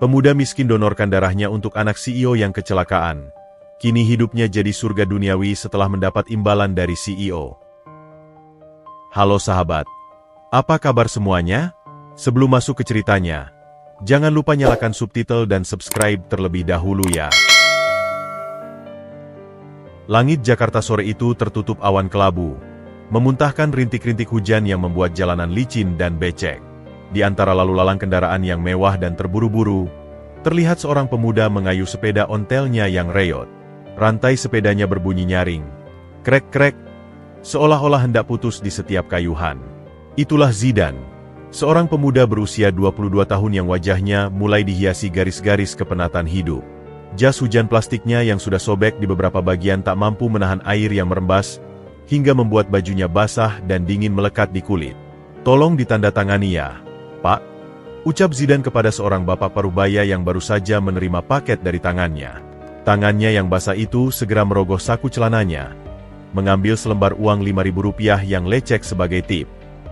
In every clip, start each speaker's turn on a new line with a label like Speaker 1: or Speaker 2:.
Speaker 1: Pemuda miskin donorkan darahnya untuk anak CEO yang kecelakaan. Kini hidupnya jadi surga duniawi setelah mendapat imbalan dari CEO. Halo sahabat, apa kabar semuanya? Sebelum masuk ke ceritanya, jangan lupa nyalakan subtitle dan subscribe terlebih dahulu ya. Langit Jakarta sore itu tertutup awan kelabu, memuntahkan rintik-rintik hujan yang membuat jalanan licin dan becek. Di antara lalu lalang kendaraan yang mewah dan terburu-buru, terlihat seorang pemuda mengayuh sepeda ontelnya yang reyot. Rantai sepedanya berbunyi nyaring. Krek-krek, seolah-olah hendak putus di setiap kayuhan. Itulah Zidane, seorang pemuda berusia 22 tahun yang wajahnya mulai dihiasi garis-garis kepenatan hidup. Jas hujan plastiknya yang sudah sobek di beberapa bagian tak mampu menahan air yang merembas, hingga membuat bajunya basah dan dingin melekat di kulit. "Tolong ditandatangani ya, Pak," ucap Zidane kepada seorang bapak parubaya yang baru saja menerima paket dari tangannya. Tangannya yang basah itu segera merogoh saku celananya, mengambil selembar uang Rp5.000 yang lecek sebagai tip.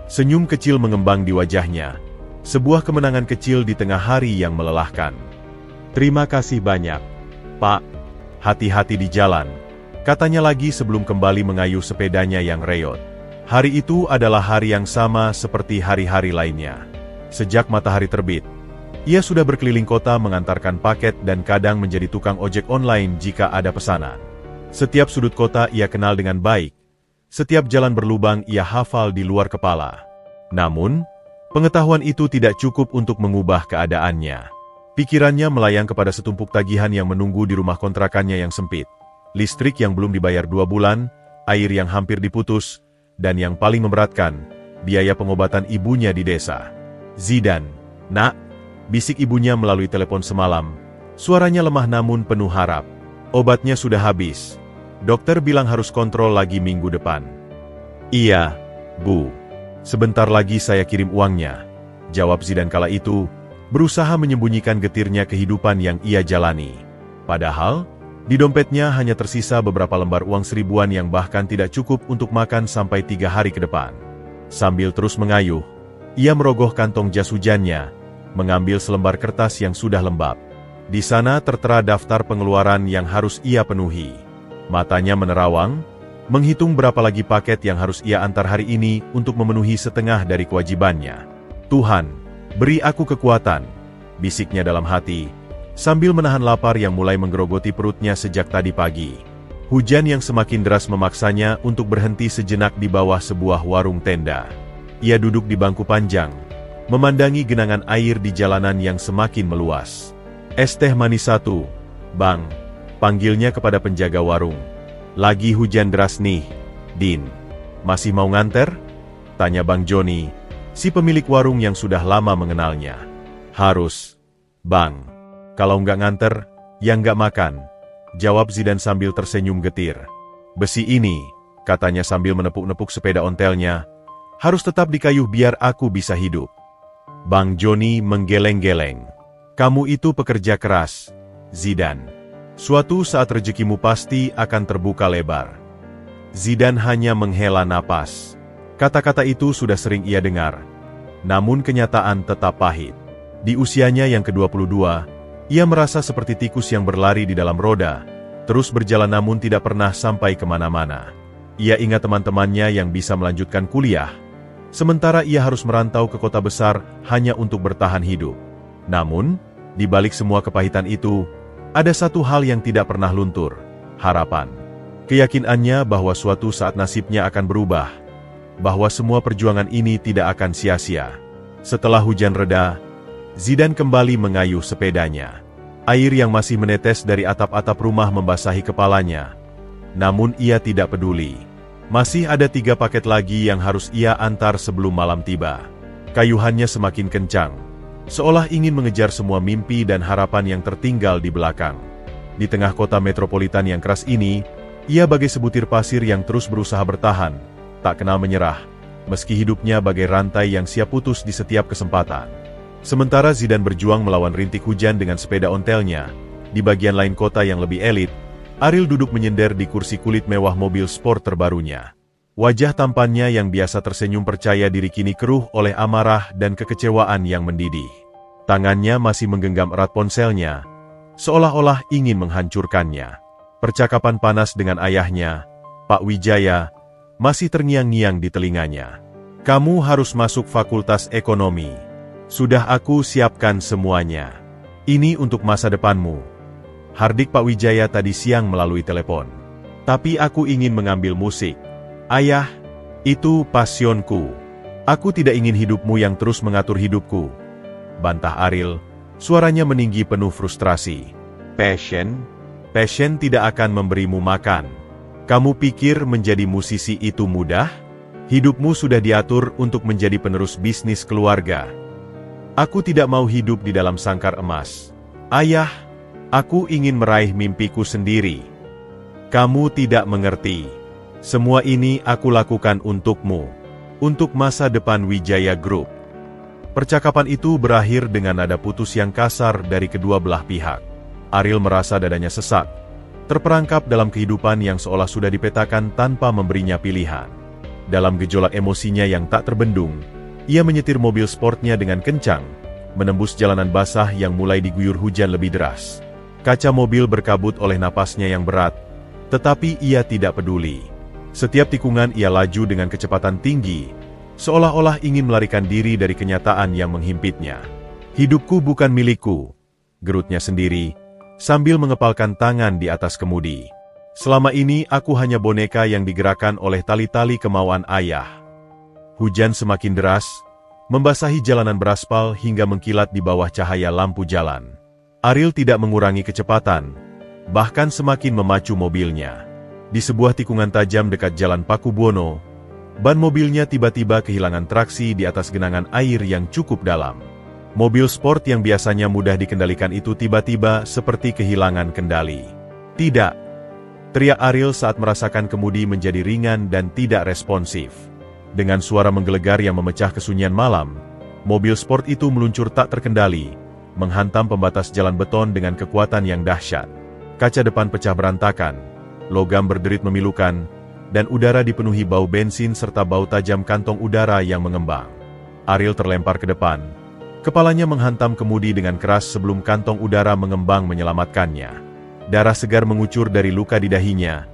Speaker 1: Senyum kecil mengembang di wajahnya, sebuah kemenangan kecil di tengah hari yang melelahkan. "Terima kasih banyak, Pak. Hati-hati di jalan," katanya lagi sebelum kembali mengayuh sepedanya yang reyot. Hari itu adalah hari yang sama seperti hari-hari lainnya. Sejak matahari terbit, ia sudah berkeliling kota mengantarkan paket dan kadang menjadi tukang ojek online jika ada pesanan. Setiap sudut kota ia kenal dengan baik, setiap jalan berlubang ia hafal di luar kepala. Namun, pengetahuan itu tidak cukup untuk mengubah keadaannya. Pikirannya melayang kepada setumpuk tagihan yang menunggu di rumah kontrakannya yang sempit. Listrik yang belum dibayar 2 bulan, air yang hampir diputus, dan yang paling memberatkan, biaya pengobatan ibunya di desa. "Zidane, nak," bisik ibunya melalui telepon semalam. Suaranya lemah namun penuh harap. "Obatnya sudah habis. Dokter bilang harus kontrol lagi minggu depan." "Iya, Bu. Sebentar lagi saya kirim uangnya," jawab Zidane kala itu, berusaha menyembunyikan getirnya kehidupan yang ia jalani. Padahal, di dompetnya hanya tersisa beberapa lembar uang seribuan yang bahkan tidak cukup untuk makan sampai 3 hari ke depan. Sambil terus mengayuh, ia merogoh kantong jas hujannya, mengambil selembar kertas yang sudah lembab. Di sana tertera daftar pengeluaran yang harus ia penuhi. Matanya menerawang, menghitung berapa lagi paket yang harus ia antar hari ini untuk memenuhi setengah dari kewajibannya. "Tuhan, beri aku kekuatan," bisiknya dalam hati, sambil menahan lapar yang mulai menggerogoti perutnya sejak tadi pagi. Hujan yang semakin deras memaksanya untuk berhenti sejenak di bawah sebuah warung tenda. Ia duduk di bangku panjang, memandangi genangan air di jalanan yang semakin meluas. "Es teh manis 1, Bang," panggilnya kepada penjaga warung. "Lagi hujan deras nih, Din. Masih mau nganter?" tanya Bang Joni, si pemilik warung yang sudah lama mengenalnya. "Harus, Bang. Kalau nggak nganter, ya nggak makan," jawab Zidane sambil tersenyum getir. "Besi ini," katanya sambil menepuk-nepuk sepeda ontelnya, "harus tetap dikayuh biar aku bisa hidup." Bang Joni menggeleng-geleng. "Kamu itu pekerja keras, Zidane. Suatu saat rezekimu pasti akan terbuka lebar." Zidane hanya menghela napas. Kata-kata itu sudah sering ia dengar. Namun kenyataan tetap pahit. Di usianya yang ke-22, ia merasa seperti tikus yang berlari di dalam roda, terus berjalan namun tidak pernah sampai kemana-mana. Ia ingat teman-temannya yang bisa melanjutkan kuliah, sementara ia harus merantau ke kota besar hanya untuk bertahan hidup. Namun, di balik semua kepahitan itu, ada satu hal yang tidak pernah luntur: harapan. Keyakinannya bahwa suatu saat nasibnya akan berubah, bahwa semua perjuangan ini tidak akan sia-sia. Setelah hujan reda, Zidane kembali mengayuh sepedanya. Air yang masih menetes dari atap-atap rumah membasahi kepalanya. Namun ia tidak peduli. Masih ada 3 paket lagi yang harus ia antar sebelum malam tiba. Kayuhannya semakin kencang, seolah ingin mengejar semua mimpi dan harapan yang tertinggal di belakang. Di tengah kota metropolitan yang keras ini, ia bagai sebutir pasir yang terus berusaha bertahan, tak kenal menyerah, meski hidupnya bagai rantai yang siap putus di setiap kesempatan. Sementara Zidane berjuang melawan rintik hujan dengan sepeda ontelnya, di bagian lain kota yang lebih elit, Ariel duduk menyender di kursi kulit mewah mobil sport terbarunya. Wajah tampannya yang biasa tersenyum percaya diri kini keruh oleh amarah dan kekecewaan yang mendidih. Tangannya masih menggenggam erat ponselnya, seolah-olah ingin menghancurkannya. Percakapan panas dengan ayahnya, Pak Wijaya, masih terngiang-ngiang di telinganya. Kamu harus masuk fakultas ekonomi. Sudah aku siapkan semuanya. Ini untuk masa depanmu. Hardik Pak Wijaya tadi siang melalui telepon. Tapi aku ingin mengambil musik. Ayah, itu pasionku. Aku tidak ingin hidupmu yang terus mengatur hidupku. Bantah Ariel, suaranya meninggi penuh frustrasi. Passion? Passion tidak akan memberimu makan. Kamu pikir menjadi musisi itu mudah? Hidupmu sudah diatur untuk menjadi penerus bisnis keluarga. Aku tidak mau hidup di dalam sangkar emas. Ayah, aku ingin meraih mimpiku sendiri. Kamu tidak mengerti. Semua ini aku lakukan untukmu. Untuk masa depan Wijaya Group. Percakapan itu berakhir dengan nada putus yang kasar dari kedua belah pihak. Ariel merasa dadanya sesak, terperangkap dalam kehidupan yang seolah sudah dipetakan tanpa memberinya pilihan. Dalam gejolak emosinya yang tak terbendung, ia menyetir mobil sportnya dengan kencang, menembus jalanan basah yang mulai diguyur hujan lebih deras. Kaca mobil berkabut oleh napasnya yang berat, tetapi ia tidak peduli. Setiap tikungan ia laju dengan kecepatan tinggi, seolah-olah ingin melarikan diri dari kenyataan yang menghimpitnya. Hidupku bukan milikku, gerutnya sendiri, sambil mengepalkan tangan di atas kemudi. Selama ini aku hanya boneka yang digerakkan oleh tali-tali kemauan ayah. Hujan semakin deras, membasahi jalanan beraspal hingga mengkilat di bawah cahaya lampu jalan. Ariel tidak mengurangi kecepatan, bahkan semakin memacu mobilnya. Di sebuah tikungan tajam dekat Jalan Pakubuwono, ban mobilnya tiba-tiba kehilangan traksi di atas genangan air yang cukup dalam. Mobil sport yang biasanya mudah dikendalikan itu tiba-tiba seperti kehilangan kendali. Tidak! Teriak Ariel saat merasakan kemudi menjadi ringan dan tidak responsif. Dengan suara menggelegar yang memecah kesunyian malam, mobil sport itu meluncur tak terkendali, menghantam pembatas jalan beton dengan kekuatan yang dahsyat. Kaca depan pecah berantakan, logam berderit memilukan, dan udara dipenuhi bau bensin serta bau tajam kantong udara yang mengembang. Ariel terlempar ke depan. Kepalanya menghantam kemudi dengan keras sebelum kantong udara mengembang menyelamatkannya. Darah segar mengucur dari luka di dahinya,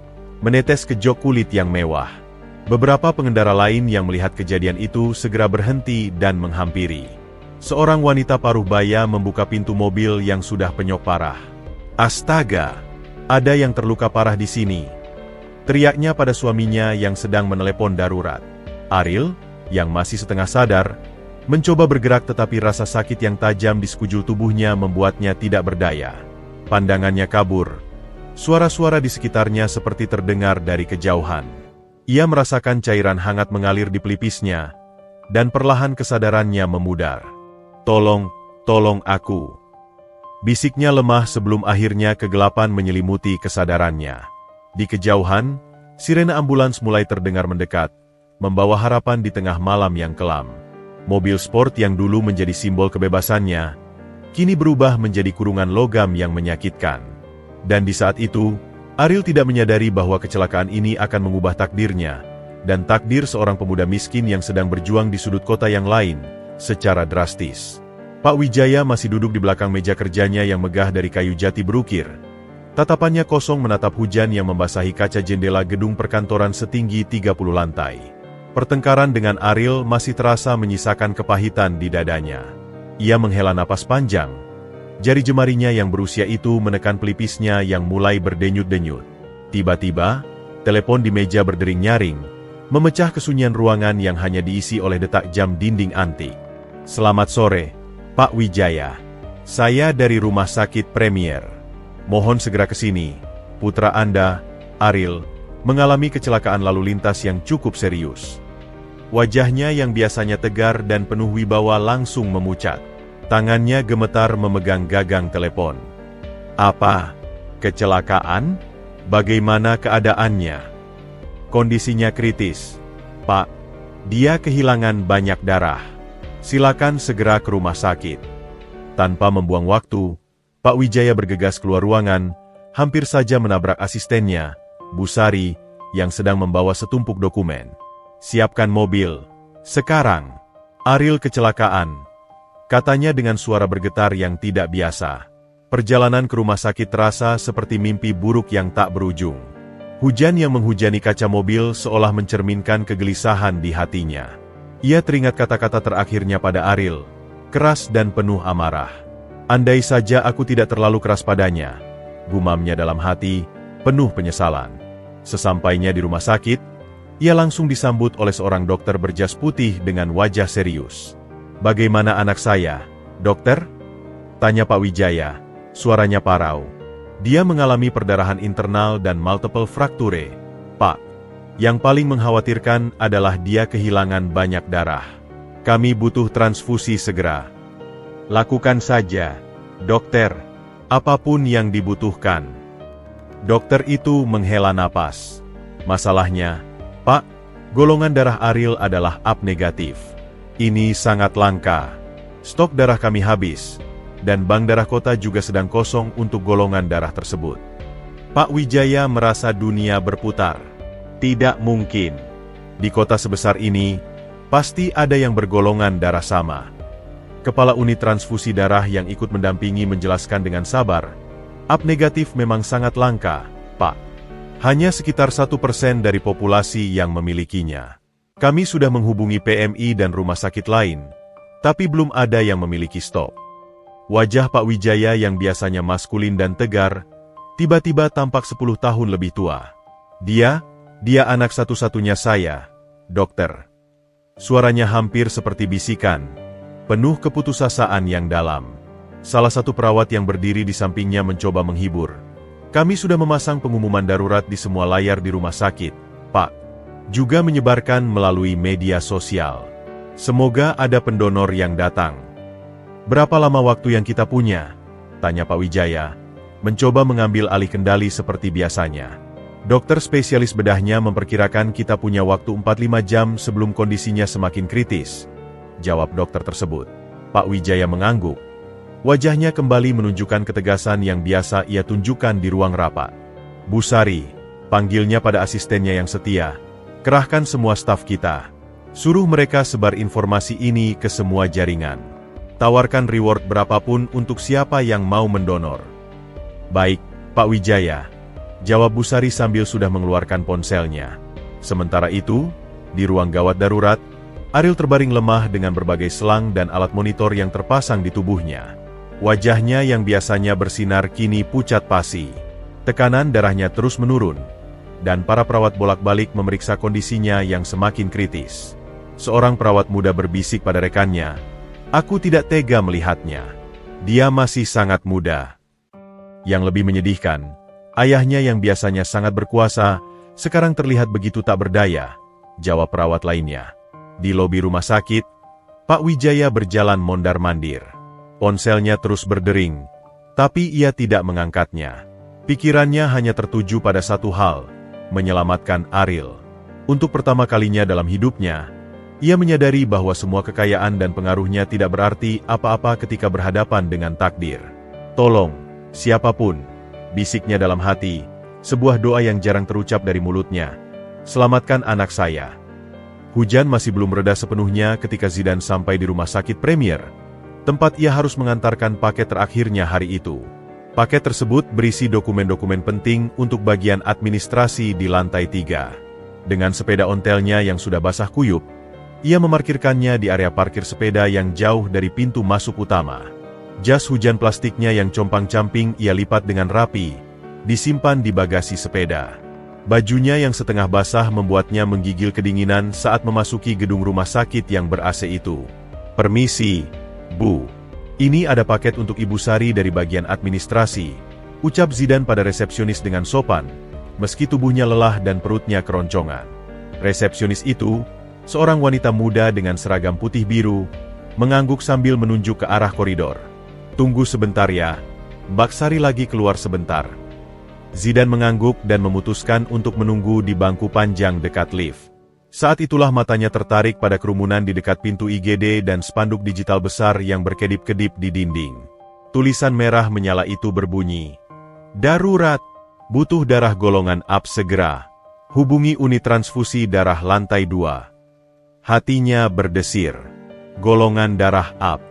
Speaker 1: menetes ke jok kulit yang mewah. Beberapa pengendara lain yang melihat kejadian itu segera berhenti dan menghampiri. Seorang wanita paruh baya membuka pintu mobil yang sudah penyok parah. Astaga! Ada yang terluka parah di sini. Teriaknya pada suaminya yang sedang menelepon darurat. Ariel, yang masih setengah sadar, mencoba bergerak tetapi rasa sakit yang tajam di sekujur tubuhnya membuatnya tidak berdaya. Pandangannya kabur. Suara-suara di sekitarnya seperti terdengar dari kejauhan. Ia merasakan cairan hangat mengalir di pelipisnya, dan perlahan kesadarannya memudar. Tolong aku. Bisiknya lemah sebelum akhirnya kegelapan menyelimuti kesadarannya. Di kejauhan, sirene ambulans mulai terdengar mendekat, membawa harapan di tengah malam yang kelam. Mobil sport yang dulu menjadi simbol kebebasannya, kini berubah menjadi kurungan logam yang menyakitkan. Dan di saat itu, Ariel tidak menyadari bahwa kecelakaan ini akan mengubah takdirnya, dan takdir seorang pemuda miskin yang sedang berjuang di sudut kota yang lain, secara drastis. Pak Wijaya masih duduk di belakang meja kerjanya yang megah dari kayu jati berukir. Tatapannya kosong menatap hujan yang membasahi kaca jendela gedung perkantoran setinggi 30 lantai. Pertengkaran dengan Ariel masih terasa menyisakan kepahitan di dadanya. Ia menghela napas panjang. Jari jemarinya yang berusia itu menekan pelipisnya yang mulai berdenyut-denyut. Tiba-tiba, telepon di meja berdering nyaring, memecah kesunyian ruangan yang hanya diisi oleh detak jam dinding antik. Selamat sore, Pak Wijaya. Saya dari Rumah Sakit Premier. Mohon segera ke sini. Putra Anda, Ariel, mengalami kecelakaan lalu lintas yang cukup serius. Wajahnya yang biasanya tegar dan penuh wibawa langsung memucat. Tangannya gemetar memegang gagang telepon. Apa? Kecelakaan? Bagaimana keadaannya? Kondisinya kritis. Pak, dia kehilangan banyak darah. Silakan segera ke rumah sakit. Tanpa membuang waktu, Pak Wijaya bergegas keluar ruangan, hampir saja menabrak asistennya, Bu Sari, yang sedang membawa setumpuk dokumen. Siapkan mobil. Sekarang. Ariel kecelakaan. Katanya dengan suara bergetar yang tidak biasa. Perjalanan ke rumah sakit terasa seperti mimpi buruk yang tak berujung. Hujan yang menghujani kaca mobil seolah mencerminkan kegelisahan di hatinya. Ia teringat kata-kata terakhirnya pada Ariel, keras dan penuh amarah. "Andai saja aku tidak terlalu keras padanya," gumamnya dalam hati, penuh penyesalan. Sesampainya di rumah sakit, ia langsung disambut oleh seorang dokter berjas putih dengan wajah serius. "Bagaimana anak saya, dokter?" tanya Pak Wijaya. Suaranya parau. "Dia mengalami perdarahan internal dan multiple fracture, Pak. Yang paling mengkhawatirkan adalah dia kehilangan banyak darah. Kami butuh transfusi segera." "Lakukan saja, dokter. Apapun yang dibutuhkan." Dokter itu menghela napas. "Masalahnya, Pak, golongan darah Ariel adalah AB negatif. Ini sangat langka. Stok darah kami habis. Dan bank darah kota juga sedang kosong untuk golongan darah tersebut." Pak Wijaya merasa dunia berputar. Tidak mungkin. Di kota sebesar ini, pasti ada yang bergolongan darah sama. Kepala unit transfusi darah yang ikut mendampingi menjelaskan dengan sabar, AB negatif memang sangat langka, Pak. Hanya sekitar 1% dari populasi yang memilikinya. Kami sudah menghubungi PMI dan rumah sakit lain, tapi belum ada yang memiliki stok. Wajah Pak Wijaya yang biasanya maskulin dan tegar, tiba-tiba tampak 10 tahun lebih tua. Dia anak satu-satunya saya, dokter." Suaranya hampir seperti bisikan, penuh keputusasaan yang dalam. Salah satu perawat yang berdiri di sampingnya mencoba menghibur. "Kami sudah memasang pengumuman darurat di semua layar di rumah sakit, Pak. Juga menyebarkan melalui media sosial. Semoga ada pendonor yang datang." "Berapa lama waktu yang kita punya?" tanya Pak Wijaya, mencoba mengambil alih kendali seperti biasanya. Dokter spesialis bedahnya memperkirakan kita punya waktu 45 jam sebelum kondisinya semakin kritis, jawab dokter tersebut. Pak Wijaya mengangguk. Wajahnya kembali menunjukkan ketegasan yang biasa ia tunjukkan di ruang rapat. "Bu Sari," panggilnya pada asistennya yang setia, "kerahkan semua staf kita. Suruh mereka sebar informasi ini ke semua jaringan. Tawarkan reward berapapun untuk siapa yang mau mendonor." "Baik, Pak Wijaya," jawab Bu Sari sambil sudah mengeluarkan ponselnya. Sementara itu, di ruang gawat darurat, Ariel terbaring lemah dengan berbagai selang dan alat monitor yang terpasang di tubuhnya. Wajahnya yang biasanya bersinar kini pucat pasi. Tekanan darahnya terus menurun, dan para perawat bolak-balik memeriksa kondisinya yang semakin kritis. Seorang perawat muda berbisik pada rekannya, "Aku tidak tega melihatnya. Dia masih sangat muda." Yang lebih menyedihkan, ayahnya yang biasanya sangat berkuasa, sekarang terlihat begitu tak berdaya, jawab perawat lainnya. Di lobi rumah sakit, Pak Wijaya berjalan mondar-mandir. Ponselnya terus berdering, tapi ia tidak mengangkatnya. Pikirannya hanya tertuju pada satu hal, menyelamatkan Ariel. Untuk pertama kalinya dalam hidupnya, ia menyadari bahwa semua kekayaan dan pengaruhnya tidak berarti apa-apa ketika berhadapan dengan takdir. "Tolong, siapapun," bisiknya dalam hati, sebuah doa yang jarang terucap dari mulutnya. "Selamatkan anak saya." Hujan masih belum reda sepenuhnya ketika Zidane sampai di rumah sakit Premier, tempat ia harus mengantarkan paket terakhirnya hari itu. Paket tersebut berisi dokumen-dokumen penting untuk bagian administrasi di lantai 3. Dengan sepeda ontelnya yang sudah basah kuyup, ia memarkirkannya di area parkir sepeda yang jauh dari pintu masuk utama. Jas hujan plastiknya yang compang-camping ia lipat dengan rapi, disimpan di bagasi sepeda. Bajunya yang setengah basah membuatnya menggigil kedinginan saat memasuki gedung rumah sakit yang ber-AC itu. "Permisi, Bu. Ini ada paket untuk Ibu Sari dari bagian administrasi," ucap Zidane pada resepsionis dengan sopan, meski tubuhnya lelah dan perutnya keroncongan. Resepsionis itu, seorang wanita muda dengan seragam putih biru, mengangguk sambil menunjuk ke arah koridor. "Tunggu sebentar ya, Mbak Sari lagi keluar sebentar." Zidane mengangguk dan memutuskan untuk menunggu di bangku panjang dekat lift. Saat itulah matanya tertarik pada kerumunan di dekat pintu IGD dan spanduk digital besar yang berkedip-kedip di dinding. Tulisan merah menyala itu berbunyi, "Darurat, butuh darah golongan AB segera. Hubungi unit transfusi darah lantai 2. Hatinya berdesir. Golongan darah AB.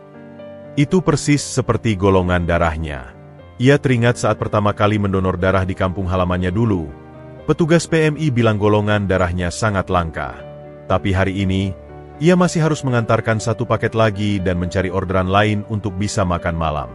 Speaker 1: Itu persis seperti golongan darahnya. Ia teringat saat pertama kali mendonor darah di kampung halamannya dulu. Petugas PMI bilang golongan darahnya sangat langka. Tapi hari ini, ia masih harus mengantarkan satu paket lagi dan mencari orderan lain untuk bisa makan malam.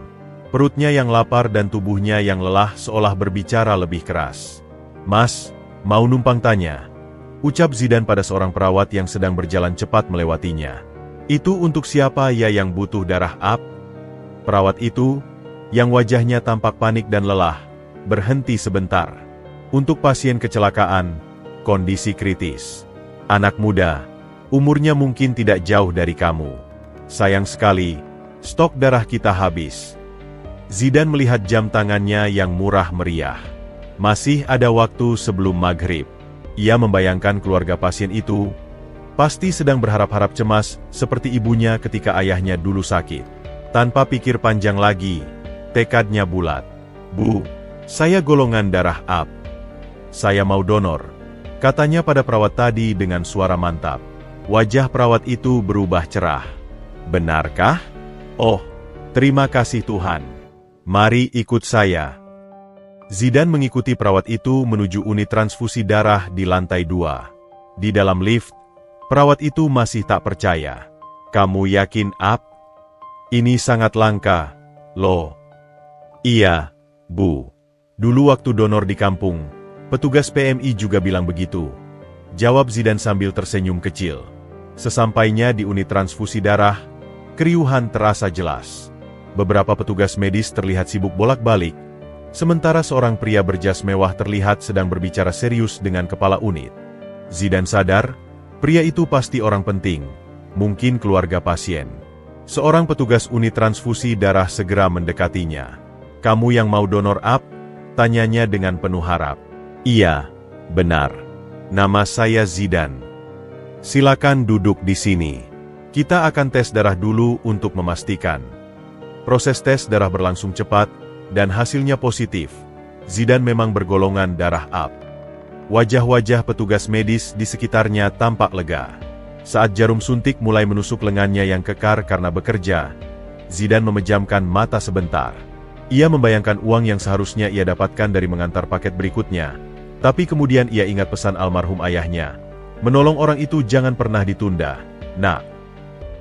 Speaker 1: Perutnya yang lapar dan tubuhnya yang lelah seolah berbicara lebih keras. "Mas, mau numpang tanya?" ucap Zidan pada seorang perawat yang sedang berjalan cepat melewatinya. "Itu untuk siapa ya yang butuh darah AB?" Perawat itu, yang wajahnya tampak panik dan lelah, berhenti sebentar. "Untuk pasien kecelakaan, kondisi kritis. Anak muda, umurnya mungkin tidak jauh dari kamu. Sayang sekali, stok darah kita habis." Zidan melihat jam tangannya yang murah meriah. Masih ada waktu sebelum maghrib. Ia membayangkan keluarga pasien itu, pasti sedang berharap-harap cemas seperti ibunya ketika ayahnya dulu sakit. Tanpa pikir panjang lagi, tekadnya bulat. "Bu, saya golongan darah AB. Saya mau donor," katanya pada perawat tadi dengan suara mantap. Wajah perawat itu berubah cerah. "Benarkah? Oh, terima kasih Tuhan. Mari ikut saya." Zidan mengikuti perawat itu menuju unit transfusi darah di lantai 2. Di dalam lift, perawat itu masih tak percaya. "Kamu yakin AB? Ini sangat langka, loh." "Iya, Bu. Dulu waktu donor di kampung, petugas PMI juga bilang begitu," jawab Zidan sambil tersenyum kecil. Sesampainya di unit transfusi darah, keriuhan terasa jelas. Beberapa petugas medis terlihat sibuk bolak-balik, sementara seorang pria berjas mewah terlihat sedang berbicara serius dengan kepala unit. Zidan sadar, pria itu pasti orang penting, mungkin keluarga pasien. Seorang petugas unit transfusi darah segera mendekatinya. "Kamu yang mau donor AB?" tanyanya dengan penuh harap. "Iya, benar. Nama saya Zidan. Silakan duduk di sini. Kita akan tes darah dulu untuk memastikan." Proses tes darah berlangsung cepat, dan hasilnya positif. Zidan memang bergolongan darah AB. Wajah-wajah petugas medis di sekitarnya tampak lega. Saat jarum suntik mulai menusuk lengannya yang kekar karena bekerja, Zidan memejamkan mata sebentar. Ia membayangkan uang yang seharusnya ia dapatkan dari mengantar paket berikutnya. Tapi kemudian ia ingat pesan almarhum ayahnya. Menolong orang itu jangan pernah ditunda. Nah,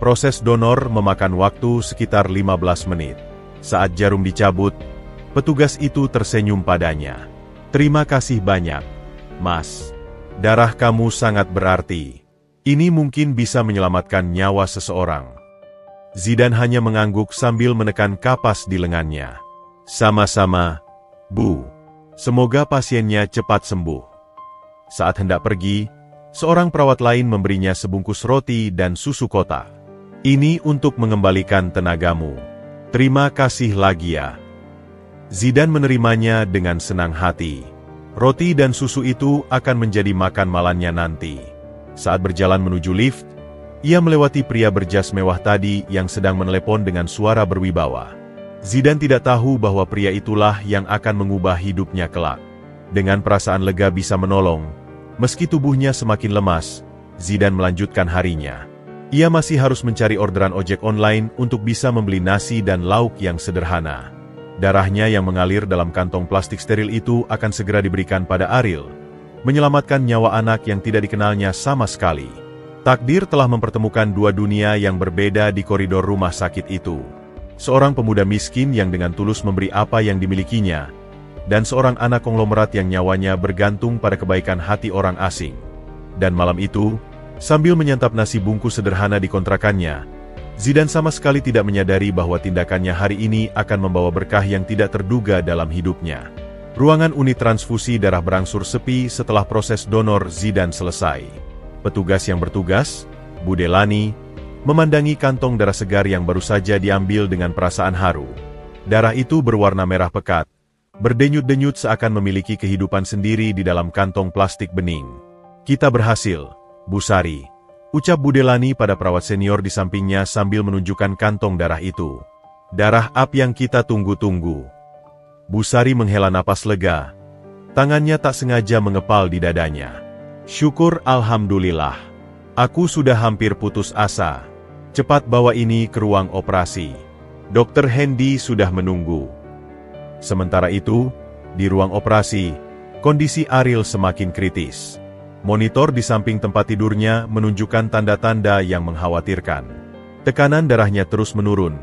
Speaker 1: proses donor memakan waktu sekitar 15 menit. Saat jarum dicabut, petugas itu tersenyum padanya. "Terima kasih banyak, Mas. Darah kamu sangat berarti. Ini mungkin bisa menyelamatkan nyawa seseorang." Zidan hanya mengangguk sambil menekan kapas di lengannya. "Sama-sama, Bu. Semoga pasiennya cepat sembuh." Saat hendak pergi, seorang perawat lain memberinya sebungkus roti dan susu kotak. "Ini untuk mengembalikan tenagamu. Terima kasih lagi ya." Zidan menerimanya dengan senang hati. Roti dan susu itu akan menjadi makan malamnya nanti. Saat berjalan menuju lift, ia melewati pria berjas mewah tadi yang sedang menelepon dengan suara berwibawa. Zidan tidak tahu bahwa pria itulah yang akan mengubah hidupnya kelak. Dengan perasaan lega bisa menolong, meski tubuhnya semakin lemas, Zidan melanjutkan harinya. Ia masih harus mencari orderan ojek online untuk bisa membeli nasi dan lauk yang sederhana. Darahnya yang mengalir dalam kantong plastik steril itu akan segera diberikan pada Ariel, menyelamatkan nyawa anak yang tidak dikenalnya sama sekali. Takdir telah mempertemukan dua dunia yang berbeda di koridor rumah sakit itu. Seorang pemuda miskin yang dengan tulus memberi apa yang dimilikinya, dan seorang anak konglomerat yang nyawanya bergantung pada kebaikan hati orang asing. Dan malam itu, sambil menyantap nasi bungkus sederhana di kontrakannya, Zidan sama sekali tidak menyadari bahwa tindakannya hari ini akan membawa berkah yang tidak terduga dalam hidupnya. Ruangan unit transfusi darah berangsur sepi setelah proses donor Zidan selesai. Petugas yang bertugas, Bu Delani, memandangi kantong darah segar yang baru saja diambil dengan perasaan haru. Darah itu berwarna merah pekat, berdenyut-denyut seakan memiliki kehidupan sendiri di dalam kantong plastik bening. "Kita berhasil, Bu Sari," ucap Bu Delani pada perawat senior di sampingnya sambil menunjukkan kantong darah itu. "Darah AB yang kita tunggu-tunggu." Bu Sari menghela napas lega. Tangannya tak sengaja mengepal di dadanya. "Syukur alhamdulillah. Aku sudah hampir putus asa. Cepat bawa ini ke ruang operasi." Dokter Hendy sudah menunggu. Sementara itu, di ruang operasi, kondisi Ariel semakin kritis. Monitor di samping tempat tidurnya menunjukkan tanda-tanda yang mengkhawatirkan. Tekanan darahnya terus menurun,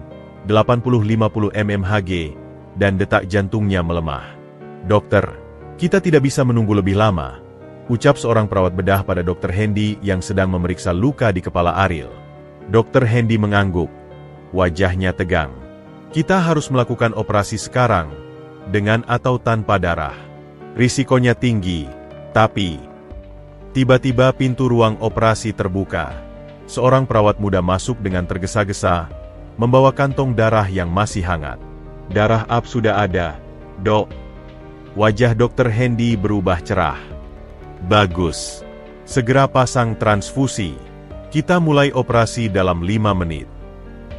Speaker 1: 80-50 mmHg, dan detak jantungnya melemah. "Dokter, kita tidak bisa menunggu lebih lama," ucap seorang perawat bedah pada Dokter Hendy yang sedang memeriksa luka di kepala Ariel. Dokter Hendy mengangguk. Wajahnya tegang. "Kita harus melakukan operasi sekarang, dengan atau tanpa darah. Risikonya tinggi, tapi..." Tiba-tiba pintu ruang operasi terbuka. Seorang perawat muda masuk dengan tergesa-gesa, membawa kantong darah yang masih hangat. "Darah AB sudah ada, Dok." Wajah Dokter Hendy berubah cerah. "Bagus. Segera pasang transfusi. Kita mulai operasi dalam 5 menit."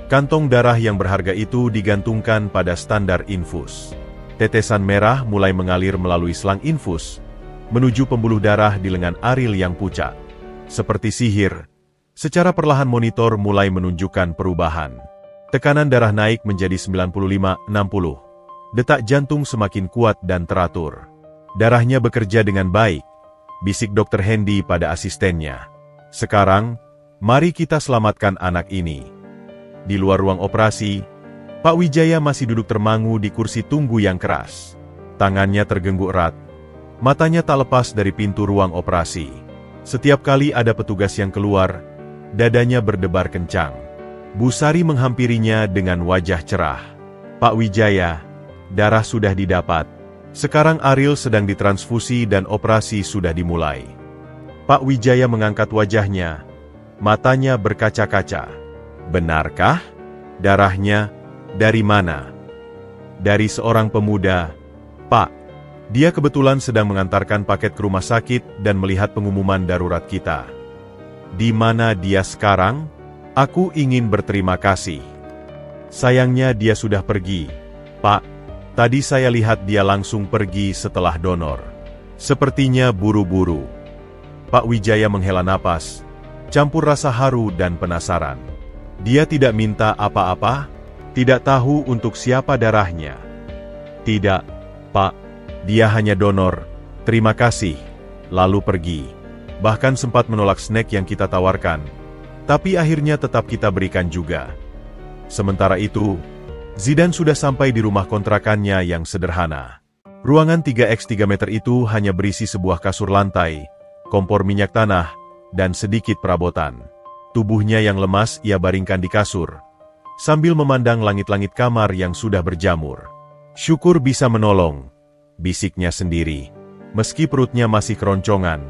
Speaker 1: Kantong darah yang berharga itu digantungkan pada standar infus. Tetesan merah mulai mengalir melalui selang infus, menuju pembuluh darah di lengan Ariel yang pucat. Seperti sihir, secara perlahan monitor mulai menunjukkan perubahan. Tekanan darah naik menjadi 95-60. Detak jantung semakin kuat dan teratur. "Darahnya bekerja dengan baik," bisik Dokter Hendy pada asistennya. "Sekarang, mari kita selamatkan anak ini." Di luar ruang operasi, Pak Wijaya masih duduk termangu di kursi tunggu yang keras. Tangannya tergengguk erat. Matanya tak lepas dari pintu ruang operasi. Setiap kali ada petugas yang keluar, dadanya berdebar kencang. Bu Sari menghampirinya dengan wajah cerah. "Pak Wijaya, darah sudah didapat. Sekarang Ariel sedang ditransfusi dan operasi sudah dimulai." Pak Wijaya mengangkat wajahnya. Matanya berkaca-kaca. "Benarkah? Darahnya dari mana?" "Dari seorang pemuda, Pak. Dia kebetulan sedang mengantarkan paket ke rumah sakit dan melihat pengumuman darurat kita." "Di mana dia sekarang? Aku ingin berterima kasih." "Sayangnya dia sudah pergi, Pak. Tadi saya lihat dia langsung pergi setelah donor. Sepertinya buru-buru." Pak Wijaya menghela napas, campur rasa haru dan penasaran. "Dia tidak minta apa-apa? Tidak tahu untuk siapa darahnya?" "Tidak, Pak. Dia hanya donor, terima kasih, lalu pergi. Bahkan sempat menolak snack yang kita tawarkan. Tapi akhirnya tetap kita berikan juga." Sementara itu, Zidan sudah sampai di rumah kontrakannya yang sederhana. Ruangan 3x3 meter itu hanya berisi sebuah kasur lantai, kompor minyak tanah, dan sedikit perabotan. Tubuhnya yang lemas ia baringkan di kasur, sambil memandang langit-langit kamar yang sudah berjamur. "Syukur bisa menolong," bisiknya sendiri. Meski perutnya masih keroncongan,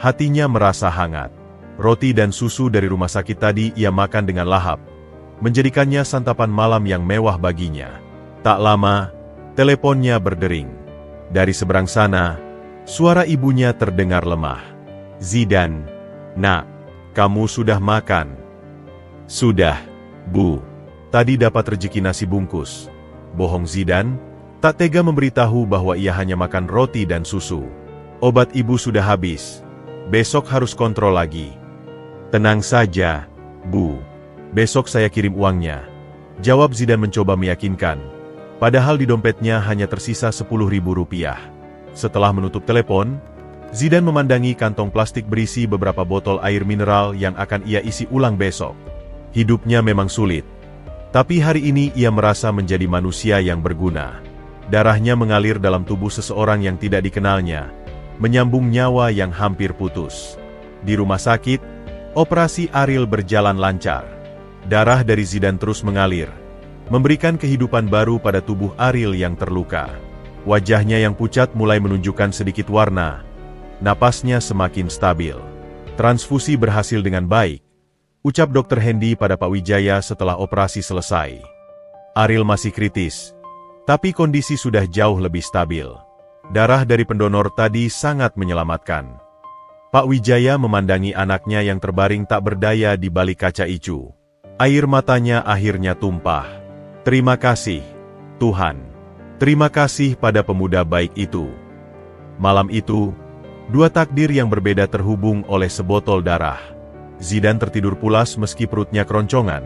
Speaker 1: hatinya merasa hangat. Roti dan susu dari rumah sakit tadi ia makan dengan lahap, menjadikannya santapan malam yang mewah baginya. Tak lama, teleponnya berdering. Dari seberang sana, suara ibunya terdengar lemah. "Zidan, nak, kamu sudah makan?" "Sudah, Bu. Tadi dapat rezeki nasi bungkus." Bohong Zidan, tak tega memberitahu bahwa ia hanya makan roti dan susu. "Obat ibu sudah habis. Besok harus kontrol lagi." "Tenang saja, Bu. Besok saya kirim uangnya," jawab Zidan mencoba meyakinkan. Padahal di dompetnya hanya tersisa Rp10.000. Setelah menutup telepon, Zidan memandangi kantong plastik berisi beberapa botol air mineral yang akan ia isi ulang besok. Hidupnya memang sulit. Tapi hari ini ia merasa menjadi manusia yang berguna. Darahnya mengalir dalam tubuh seseorang yang tidak dikenalnya, menyambung nyawa yang hampir putus. Di rumah sakit, operasi Ariel berjalan lancar. Darah dari Zidan terus mengalir, memberikan kehidupan baru pada tubuh Ariel yang terluka. Wajahnya yang pucat mulai menunjukkan sedikit warna. Napasnya semakin stabil. "Transfusi berhasil dengan baik," ucap Dokter Hendy pada Pak Wijaya setelah operasi selesai. "Ariel masih kritis, tapi kondisi sudah jauh lebih stabil. Darah dari pendonor tadi sangat menyelamatkan." Pak Wijaya memandangi anaknya yang terbaring tak berdaya di balik kaca icu. Air matanya akhirnya tumpah. "Terima kasih, Tuhan. Terima kasih pada pemuda baik itu." Malam itu, dua takdir yang berbeda terhubung oleh sebotol darah. Zidan tertidur pulas meski perutnya keroncongan.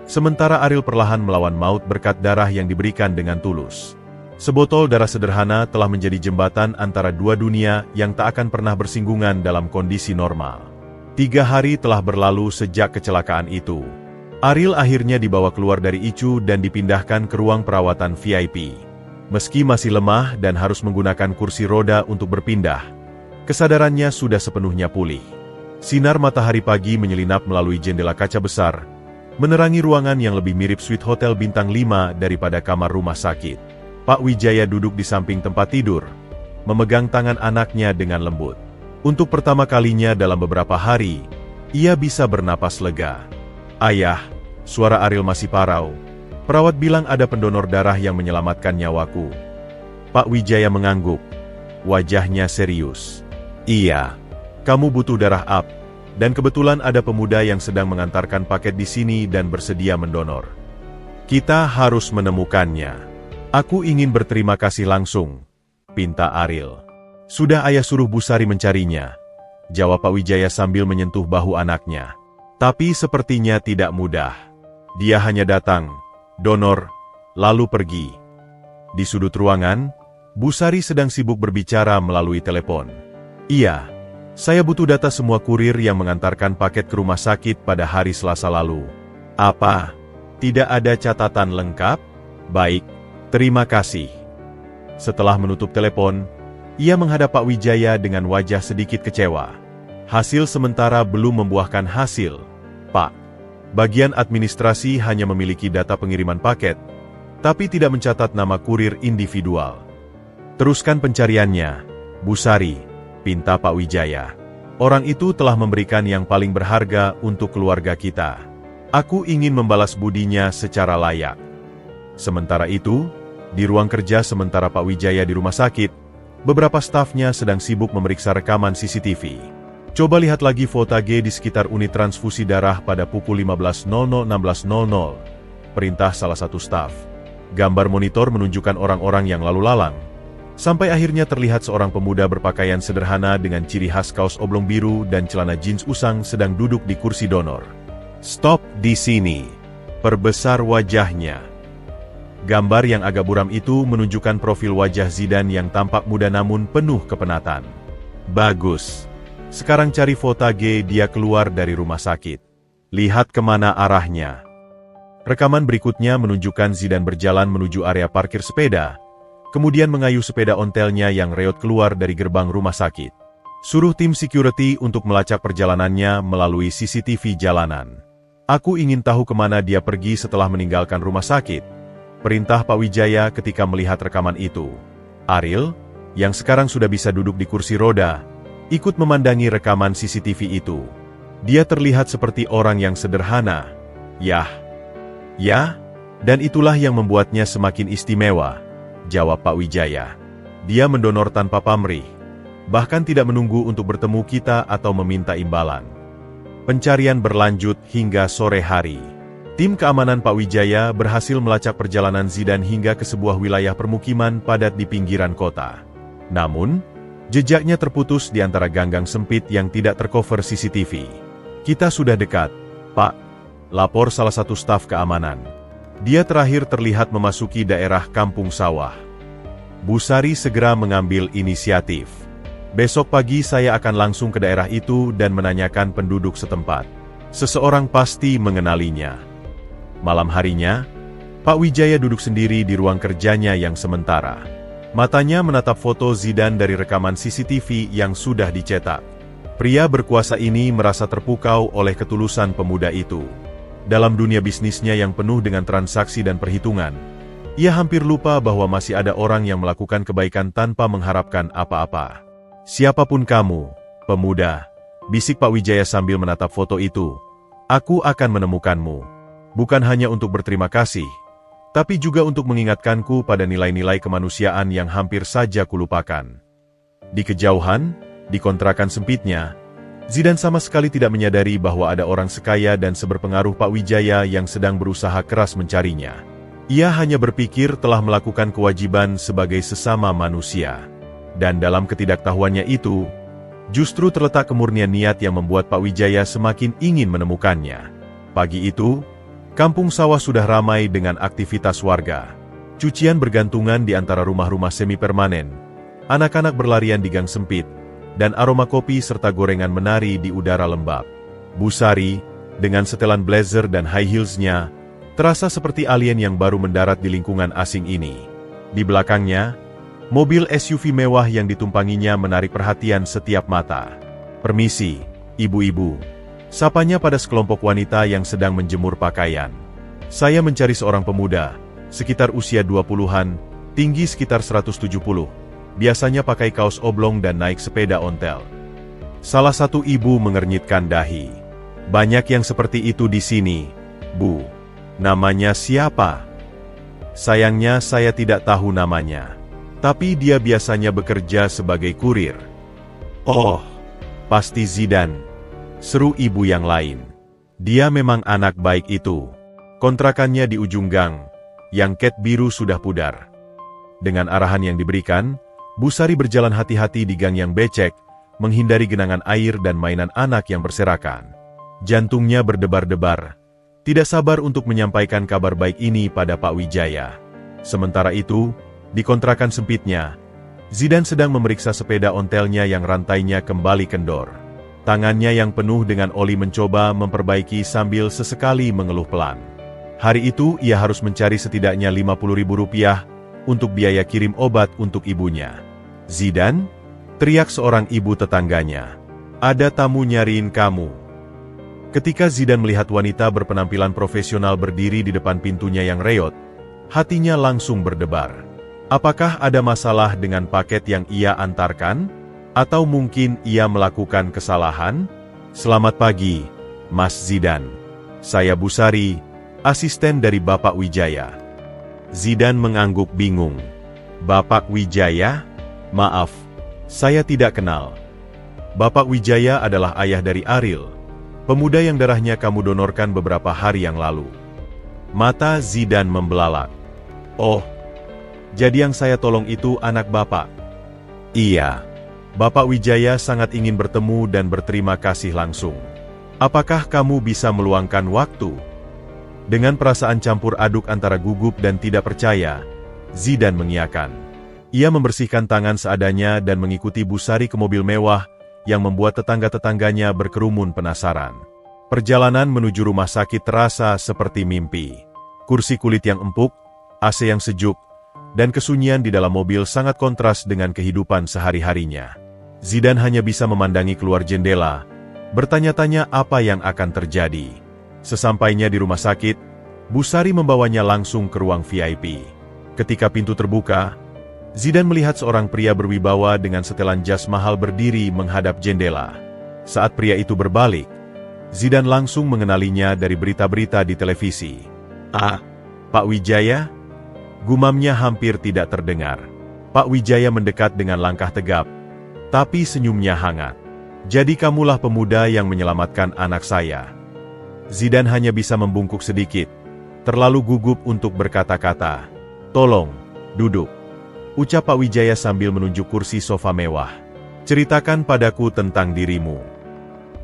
Speaker 1: Sementara Ariel perlahan melawan maut berkat darah yang diberikan dengan tulus. Sebotol darah sederhana telah menjadi jembatan antara dua dunia yang tak akan pernah bersinggungan dalam kondisi normal. 3 hari telah berlalu sejak kecelakaan itu. Ariel akhirnya dibawa keluar dari ICU dan dipindahkan ke ruang perawatan VIP. Meski masih lemah dan harus menggunakan kursi roda untuk berpindah, kesadarannya sudah sepenuhnya pulih. Sinar matahari pagi menyelinap melalui jendela kaca besar, menerangi ruangan yang lebih mirip suite hotel bintang 5 daripada kamar rumah sakit. Pak Wijaya duduk di samping tempat tidur, memegang tangan anaknya dengan lembut. Untuk pertama kalinya dalam beberapa hari, ia bisa bernapas lega. "Ayah," suara Ariel masih parau. "Perawat bilang ada pendonor darah yang menyelamatkan nyawaku." Pak Wijaya mengangguk. Wajahnya serius. "Iya, kamu butuh darah A, dan kebetulan ada pemuda yang sedang mengantarkan paket di sini dan bersedia mendonor. Kita harus menemukannya." "Aku ingin berterima kasih langsung," pinta Ariel. "Sudah ayah suruh Bu Sari mencarinya," jawab Pak Wijaya sambil menyentuh bahu anaknya. "Tapi sepertinya tidak mudah. Dia hanya datang, donor, lalu pergi." Di sudut ruangan, Bu Sari sedang sibuk berbicara melalui telepon. "Iya, saya butuh data semua kurir yang mengantarkan paket ke rumah sakit pada hari Selasa lalu." "Apa? Tidak ada catatan lengkap?" "Baik, terima kasih." Setelah menutup telepon, ia menghadap Pak Wijaya dengan wajah sedikit kecewa. "Hasil sementara belum membuahkan hasil, Pak. Bagian administrasi hanya memiliki data pengiriman paket, tapi tidak mencatat nama kurir individual." "Teruskan pencariannya, Bu Sari," pinta Pak Wijaya. "Orang itu telah memberikan yang paling berharga untuk keluarga kita. Aku ingin membalas budinya secara layak." Sementara itu, di ruang kerja sementara Pak Wijaya di rumah sakit, beberapa stafnya sedang sibuk memeriksa rekaman CCTV. "Coba lihat lagi Votage di sekitar unit transfusi darah pada pukul 15.00-16.00, perintah salah satu staf. Gambar monitor menunjukkan orang-orang yang lalu lalang. Sampai akhirnya terlihat seorang pemuda berpakaian sederhana dengan ciri khas kaos oblong biru dan celana jeans usang sedang duduk di kursi donor. Stop di sini. Perbesar wajahnya." Gambar yang agak buram itu menunjukkan profil wajah Zidane yang tampak muda namun penuh kepenatan. "Bagus. Sekarang cari Votage dia keluar dari rumah sakit. Lihat kemana arahnya." Rekaman berikutnya menunjukkan Zidane berjalan menuju area parkir sepeda, kemudian mengayuh sepeda ontelnya yang reot keluar dari gerbang rumah sakit. "Suruh tim security untuk melacak perjalanannya melalui CCTV jalanan. Aku ingin tahu kemana dia pergi setelah meninggalkan rumah sakit," perintah Pak Wijaya ketika melihat rekaman itu. Ariel, yang sekarang sudah bisa duduk di kursi roda, ikut memandangi rekaman CCTV itu. Dia terlihat seperti orang yang sederhana. Ya, dan itulah yang membuatnya semakin istimewa," jawab Pak Wijaya. "Dia mendonor tanpa pamrih, bahkan tidak menunggu untuk bertemu kita atau meminta imbalan." Pencarian berlanjut hingga sore hari. Tim keamanan Pak Wijaya berhasil melacak perjalanan Zidane hingga ke sebuah wilayah permukiman padat di pinggiran kota. Namun, jejaknya terputus di antara ganggang sempit yang tidak tercover CCTV. "Kita sudah dekat, Pak," lapor salah satu staf keamanan. Dia terakhir terlihat memasuki daerah kampung sawah. Bu Sari segera mengambil inisiatif. "Besok pagi saya akan langsung ke daerah itu dan menanyakan penduduk setempat. Seseorang pasti mengenalinya." Malam harinya, Pak Wijaya duduk sendiri di ruang kerjanya yang sementara. Matanya menatap foto Zidane dari rekaman CCTV yang sudah dicetak. Pria berkuasa ini merasa terpukau oleh ketulusan pemuda itu. Dalam dunia bisnisnya yang penuh dengan transaksi dan perhitungan, ia hampir lupa bahwa masih ada orang yang melakukan kebaikan tanpa mengharapkan apa-apa. "Siapapun kamu, pemuda," bisik Pak Wijaya sambil menatap foto itu, "aku akan menemukanmu. Bukan hanya untuk berterima kasih, tapi juga untuk mengingatkanku pada nilai-nilai kemanusiaan yang hampir saja kulupakan." Di kejauhan, di kontrakan sempitnya, Zidane sama sekali tidak menyadari bahwa ada orang sekaya dan seberpengaruh Pak Wijaya yang sedang berusaha keras mencarinya. Ia hanya berpikir telah melakukan kewajiban sebagai sesama manusia. Dan dalam ketidaktahuannya itu, justru terletak kemurnian niat yang membuat Pak Wijaya semakin ingin menemukannya. Pagi itu, Kampung sawah sudah ramai dengan aktivitas warga. Cucian bergantungan di antara rumah-rumah semi-permanen. Anak-anak berlarian di gang sempit, dan aroma kopi serta gorengan menari di udara lembab. Busari, dengan setelan blazer dan high heels-nya, terasa seperti alien yang baru mendarat di lingkungan asing ini. Di belakangnya, mobil SUV mewah yang ditumpanginya menarik perhatian setiap mata. "Permisi, ibu-ibu," sapanya pada sekelompok wanita yang sedang menjemur pakaian. "Saya mencari seorang pemuda, sekitar usia 20-an, tinggi sekitar 170, biasanya pakai kaos oblong dan naik sepeda ontel." Salah satu ibu mengernyitkan dahi. "Banyak yang seperti itu di sini, Bu. Namanya siapa?" "Sayangnya saya tidak tahu namanya. Tapi dia biasanya bekerja sebagai kurir." "Oh, pasti Zidane," seru ibu yang lain. "Dia memang anak baik itu. Kontrakannya di ujung gang, yang cat biru sudah pudar." Dengan arahan yang diberikan, Busari berjalan hati-hati di gang yang becek, menghindari genangan air dan mainan anak yang berserakan. Jantungnya berdebar-debar, tidak sabar untuk menyampaikan kabar baik ini pada Pak Wijaya. Sementara itu, di kontrakan sempitnya, Zidane sedang memeriksa sepeda ontelnya yang rantainya kembali kendor. Tangannya yang penuh dengan oli mencoba memperbaiki sambil sesekali mengeluh pelan. Hari itu ia harus mencari setidaknya Rp50.000 untuk biaya kirim obat untuk ibunya. "Zidane," teriak seorang ibu tetangganya, "ada tamu nyariin kamu." Ketika Zidane melihat wanita berpenampilan profesional berdiri di depan pintunya yang reot, hatinya langsung berdebar. Apakah ada masalah dengan paket yang ia antarkan? Atau mungkin ia melakukan kesalahan? "Selamat pagi, Mas Zidane. Saya Busari, asisten dari Bapak Wijaya." Zidane mengangguk bingung. "Bapak Wijaya? Maaf, saya tidak kenal." Bapak Wijaya adalah ayah dari Ariel, pemuda yang darahnya kamu donorkan beberapa hari yang lalu. Mata Zidane membelalak. "Oh, jadi yang saya tolong itu anak Bapak?" "Iya." Bapak Wijaya sangat ingin bertemu dan berterima kasih langsung. "Apakah kamu bisa meluangkan waktu?" Dengan perasaan campur aduk antara gugup dan tidak percaya, Zidane mengiyakan. Ia membersihkan tangan seadanya dan mengikuti Busari ke mobil mewah yang membuat tetangga-tetangganya berkerumun penasaran. Perjalanan menuju rumah sakit terasa seperti mimpi. Kursi kulit yang empuk, AC yang sejuk, dan kesunyian di dalam mobil sangat kontras dengan kehidupan sehari-harinya. Zidane hanya bisa memandangi keluar jendela, bertanya-tanya apa yang akan terjadi. Sesampainya di rumah sakit, Busari membawanya langsung ke ruang VIP. Ketika pintu terbuka, Zidane melihat seorang pria berwibawa dengan setelan jas mahal berdiri menghadap jendela. Saat pria itu berbalik, Zidane langsung mengenalinya dari berita-berita di televisi. "Ah, Pak Wijaya?" Gumamnya hampir tidak terdengar. Pak Wijaya mendekat dengan langkah tegap, tapi senyumnya hangat. "Jadi kamulah pemuda yang menyelamatkan anak saya." Zidane hanya bisa membungkuk sedikit, terlalu gugup untuk berkata-kata. "Tolong, duduk," ucap Pak Wijaya sambil menunjuk kursi sofa mewah. "Ceritakan padaku tentang dirimu."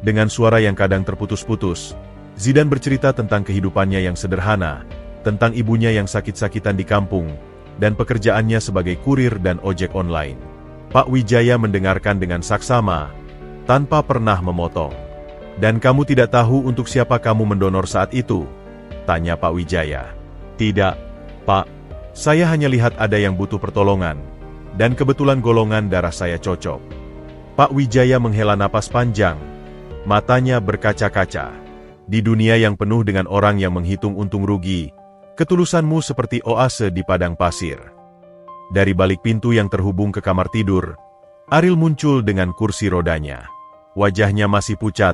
Speaker 1: Dengan suara yang kadang terputus-putus, Zidane bercerita tentang kehidupannya yang sederhana, tentang ibunya yang sakit-sakitan di kampung, dan pekerjaannya sebagai kurir dan ojek online. Pak Wijaya mendengarkan dengan saksama, tanpa pernah memotong. "Dan kamu tidak tahu untuk siapa kamu mendonor saat itu?" tanya Pak Wijaya. "Tidak, Pak. Saya hanya lihat ada yang butuh pertolongan, dan kebetulan golongan darah saya cocok." Pak Wijaya menghela napas panjang, matanya berkaca-kaca. "Di dunia yang penuh dengan orang yang menghitung untung rugi, ketulusanmu seperti oase di padang pasir." Dari balik pintu yang terhubung ke kamar tidur, Ariel muncul dengan kursi rodanya. Wajahnya masih pucat,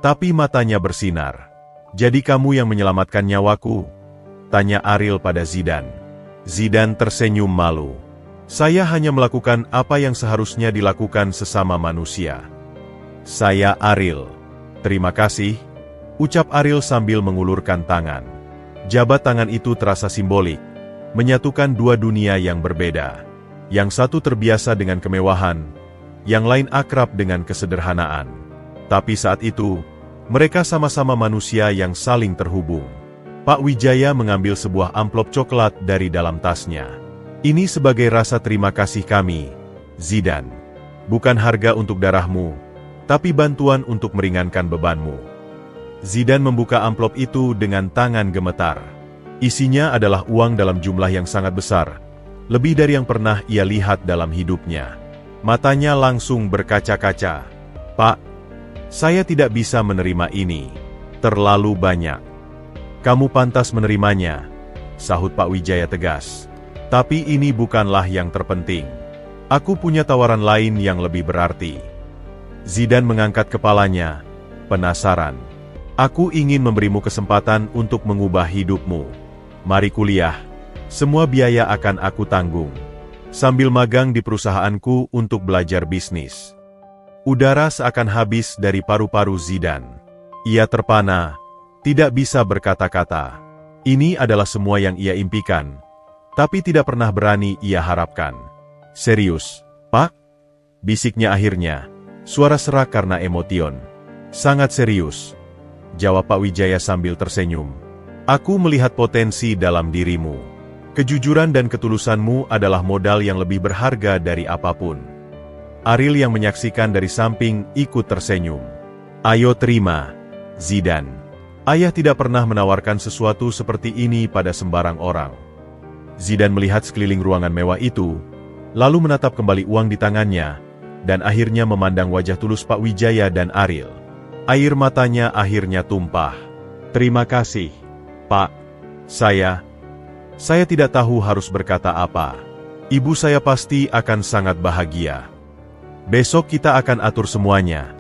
Speaker 1: tapi matanya bersinar. "Jadi kamu yang menyelamatkan nyawaku?" tanya Ariel pada Zidane. Zidane tersenyum malu. "Saya hanya melakukan apa yang seharusnya dilakukan sesama manusia." "Saya Ariel." "Terima kasih," ucap Ariel sambil mengulurkan tangan. Jabat tangan itu terasa simbolik, menyatukan dua dunia yang berbeda. Yang satu terbiasa dengan kemewahan, yang lain akrab dengan kesederhanaan. Tapi saat itu, mereka sama-sama manusia yang saling terhubung. Pak Wijaya mengambil sebuah amplop coklat dari dalam tasnya. Ini sebagai rasa terima kasih kami, Zidane. Bukan harga untuk darahmu, tapi bantuan untuk meringankan bebanmu. Zidane membuka amplop itu dengan tangan gemetar. Isinya adalah uang dalam jumlah yang sangat besar, lebih dari yang pernah ia lihat dalam hidupnya. Matanya langsung berkaca-kaca. Pak, saya tidak bisa menerima ini. Terlalu banyak. Kamu pantas menerimanya, sahut Pak Wijaya tegas. Tapi ini bukanlah yang terpenting. Aku punya tawaran lain yang lebih berarti. Zidane mengangkat kepalanya, penasaran. Aku ingin memberimu kesempatan untuk mengubah hidupmu. Mari kuliah. Semua biaya akan aku tanggung. Sambil magang di perusahaanku untuk belajar bisnis. Udara seakan habis dari paru-paru Zidane. Ia terpana, tidak bisa berkata-kata. Ini adalah semua yang ia impikan, tapi tidak pernah berani ia harapkan. Serius, Pak? Bisiknya akhirnya, suara serak karena emotion. Sangat serius, jawab Pak Wijaya sambil tersenyum. Aku melihat potensi dalam dirimu. Kejujuran dan ketulusanmu adalah modal yang lebih berharga dari apapun. Ariel yang menyaksikan dari samping ikut tersenyum. Ayo terima, Zidane. Ayah tidak pernah menawarkan sesuatu seperti ini pada sembarang orang. Zidane melihat sekeliling ruangan mewah itu, lalu menatap kembali uang di tangannya, dan akhirnya memandang wajah tulus Pak Wijaya dan Ariel. Air matanya akhirnya tumpah. Terima kasih, Pak. Saya tidak tahu harus berkata apa. Ibu saya pasti akan sangat bahagia. Besok kita akan atur semuanya,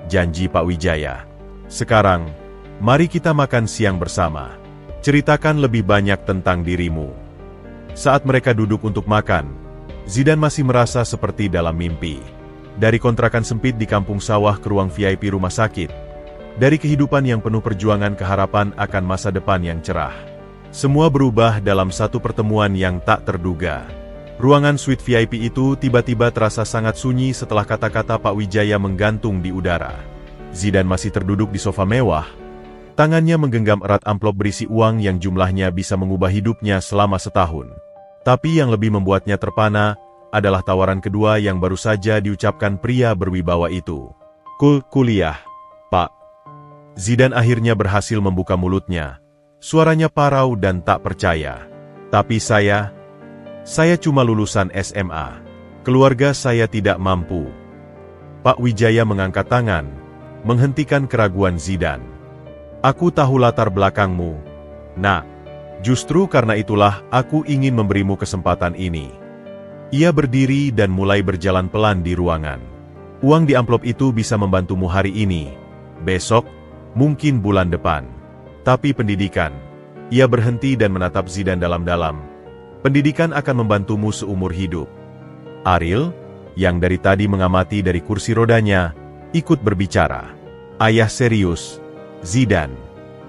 Speaker 1: janji Pak Wijaya. Sekarang, mari kita makan siang bersama. Ceritakan lebih banyak tentang dirimu. Saat mereka duduk untuk makan, Zidane masih merasa seperti dalam mimpi. Dari kontrakan sempit di kampung sawah ke ruang VIP rumah sakit. Dari kehidupan yang penuh perjuangan ke harapan akan masa depan yang cerah. Semua berubah dalam satu pertemuan yang tak terduga. Ruangan suite VIP itu tiba-tiba terasa sangat sunyi setelah kata-kata Pak Wijaya menggantung di udara. Zidane masih terduduk di sofa mewah. Tangannya menggenggam erat amplop berisi uang yang jumlahnya bisa mengubah hidupnya selama setahun. Tapi yang lebih membuatnya terpana adalah tawaran kedua yang baru saja diucapkan pria berwibawa itu. Kuliah, Pak. Zidane akhirnya berhasil membuka mulutnya. Suaranya parau dan tak percaya. Tapi saya cuma lulusan SMA. Keluarga saya tidak mampu. Pak Wijaya mengangkat tangan, menghentikan keraguan Zidane. Aku tahu latar belakangmu, nak. Justru karena itulah aku ingin memberimu kesempatan ini. Ia berdiri dan mulai berjalan pelan di ruangan. Uang di amplop itu bisa membantumu hari ini, besok, mungkin bulan depan. Tapi pendidikan, ia berhenti dan menatap Zidane dalam-dalam. Pendidikan akan membantumu seumur hidup. Ariel, yang dari tadi mengamati dari kursi rodanya, ikut berbicara. Ayah serius, Zidane.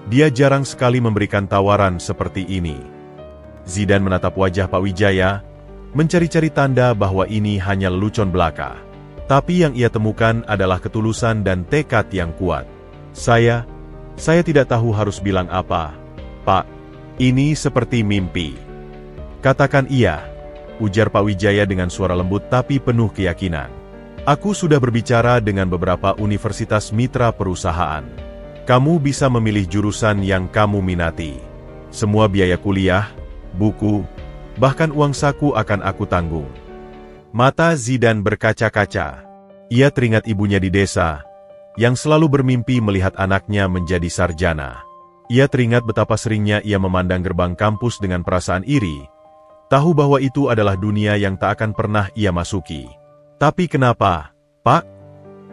Speaker 1: Dia jarang sekali memberikan tawaran seperti ini. Zidane menatap wajah Pak Wijaya, mencari-cari tanda bahwa ini hanya lelucon belaka. Tapi yang ia temukan adalah ketulusan dan tekad yang kuat. Saya tidak tahu harus bilang apa, Pak. Ini seperti mimpi. Katakan iya, ujar Pak Wijaya dengan suara lembut tapi penuh keyakinan. Aku sudah berbicara dengan beberapa universitas mitra perusahaan. Kamu bisa memilih jurusan yang kamu minati. Semua biaya kuliah, buku, bahkan uang saku akan aku tanggung. Mata Zidane berkaca-kaca. Ia teringat ibunya di desa, yang selalu bermimpi melihat anaknya menjadi sarjana. Ia teringat betapa seringnya ia memandang gerbang kampus dengan perasaan iri, tahu bahwa itu adalah dunia yang tak akan pernah ia masuki. Tapi kenapa, Pak?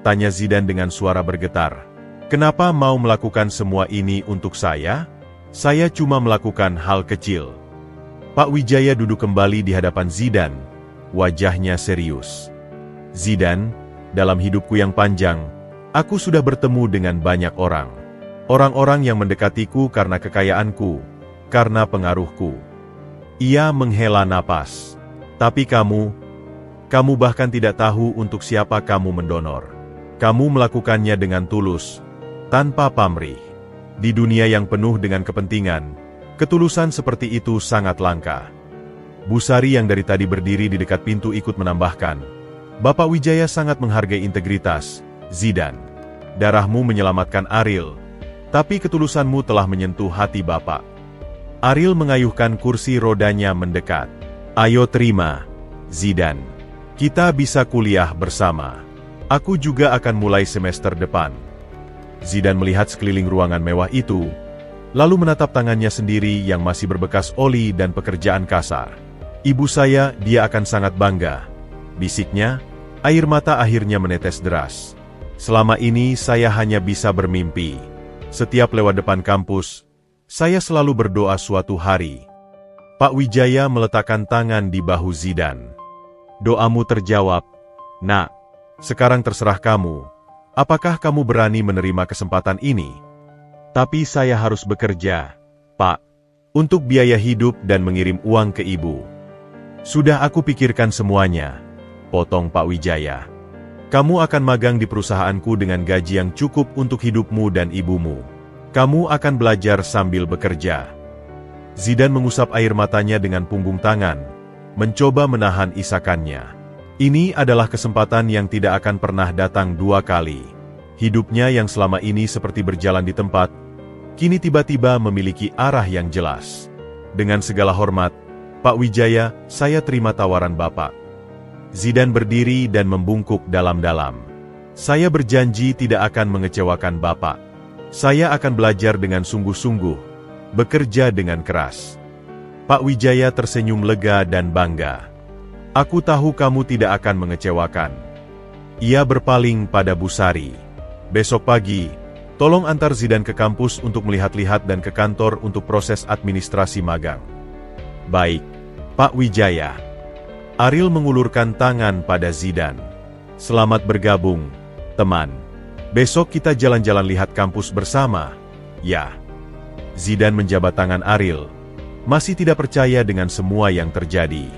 Speaker 1: Tanya Zidane dengan suara bergetar. Kenapa mau melakukan semua ini untuk saya? Saya cuma melakukan hal kecil. Pak Wijaya duduk kembali di hadapan Zidane, wajahnya serius. Zidane, dalam hidupku yang panjang, aku sudah bertemu dengan banyak orang. Orang-orang yang mendekatiku karena kekayaanku, karena pengaruhku. Ia menghela napas. Tapi kamu bahkan tidak tahu untuk siapa kamu mendonor. Kamu melakukannya dengan tulus, tanpa pamrih. Di dunia yang penuh dengan kepentingan, Ketulusan seperti itu sangat langka. Busari yang dari tadi berdiri di dekat pintu ikut menambahkan, Bapak Wijaya sangat menghargai integritas, Zidan. Darahmu menyelamatkan Ariel, tapi ketulusanmu telah menyentuh hati Bapak. Ariel mengayuhkan kursi rodanya mendekat. Ayo terima, Zidan. Kita bisa kuliah bersama. Aku juga akan mulai semester depan. Zidan melihat sekeliling ruangan mewah itu, lalu menatap tangannya sendiri yang masih berbekas oli dan pekerjaan kasar. Ibu saya, dia akan sangat bangga. Bisiknya, air mata akhirnya menetes deras. Selama ini saya hanya bisa bermimpi. Setiap lewat depan kampus, saya selalu berdoa suatu hari. Pak Wijaya meletakkan tangan di bahu Zidan. Doamu terjawab, Nak. Sekarang terserah kamu. Apakah kamu berani menerima kesempatan ini? Tapi saya harus bekerja, Pak, untuk biaya hidup dan mengirim uang ke ibu. Sudah aku pikirkan semuanya, potong Pak Wijaya. Kamu akan magang di perusahaanku dengan gaji yang cukup untuk hidupmu dan ibumu. Kamu akan belajar sambil bekerja. Zidan mengusap air matanya dengan punggung tangan, mencoba menahan isakannya. Ini adalah kesempatan yang tidak akan pernah datang dua kali. Hidupnya yang selama ini seperti berjalan di tempat, kini tiba-tiba memiliki arah yang jelas. Dengan segala hormat, Pak Wijaya, saya terima tawaran Bapak. Zidan berdiri dan membungkuk dalam-dalam. Saya berjanji tidak akan mengecewakan Bapak. Saya akan belajar dengan sungguh-sungguh, bekerja dengan keras. Pak Wijaya tersenyum lega dan bangga. Aku tahu kamu tidak akan mengecewakan. Ia berpaling pada Busari. Besok pagi, tolong antar Zidan ke kampus untuk melihat-lihat dan ke kantor untuk proses administrasi magang. Baik, Pak Wijaya. Ariel mengulurkan tangan pada Zidan. Selamat bergabung, teman. Besok kita jalan-jalan lihat kampus bersama. Ya. Zidan menjabat tangan Ariel. Masih tidak percaya dengan semua yang terjadi.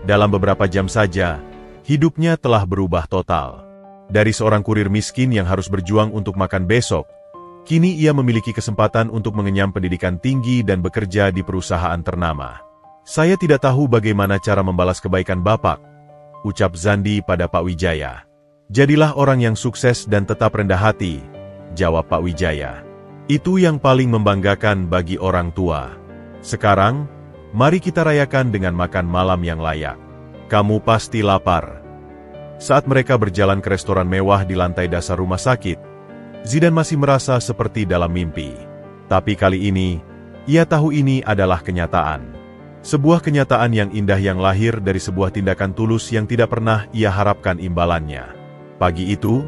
Speaker 1: Dalam beberapa jam saja, hidupnya telah berubah total. Dari seorang kurir miskin yang harus berjuang untuk makan besok, kini ia memiliki kesempatan untuk mengenyam pendidikan tinggi dan bekerja di perusahaan ternama. Saya tidak tahu bagaimana cara membalas kebaikan Bapak, ucap Zandi pada Pak Wijaya. Jadilah orang yang sukses dan tetap rendah hati, jawab Pak Wijaya. Itu yang paling membanggakan bagi orang tua. Sekarang, mari kita rayakan dengan makan malam yang layak. Kamu pasti lapar. Saat mereka berjalan ke restoran mewah di lantai dasar rumah sakit, Zidan masih merasa seperti dalam mimpi. Tapi kali ini, ia tahu ini adalah kenyataan. Sebuah kenyataan yang indah yang lahir dari sebuah tindakan tulus yang tidak pernah ia harapkan imbalannya. Pagi itu,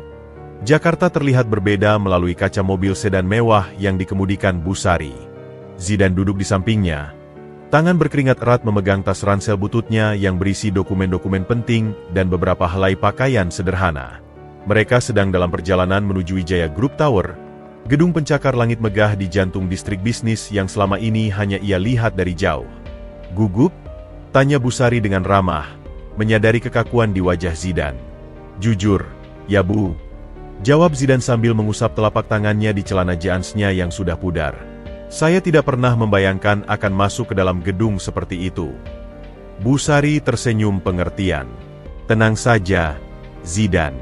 Speaker 1: Jakarta terlihat berbeda melalui kaca mobil sedan mewah yang dikemudikan Busari. Zidan duduk di sampingnya. Tangan berkeringat erat memegang tas ransel bututnya yang berisi dokumen-dokumen penting dan beberapa helai pakaian sederhana. Mereka sedang dalam perjalanan menuju Wijaya Group Tower, gedung pencakar langit megah di jantung distrik bisnis yang selama ini hanya ia lihat dari jauh. Gugup? Tanya Busari dengan ramah, menyadari kekakuan di wajah Zidan. Jujur, ya Bu. Jawab Zidan sambil mengusap telapak tangannya di celana jeansnya yang sudah pudar. Saya tidak pernah membayangkan akan masuk ke dalam gedung seperti itu. Busari tersenyum pengertian. Tenang saja, Zidan.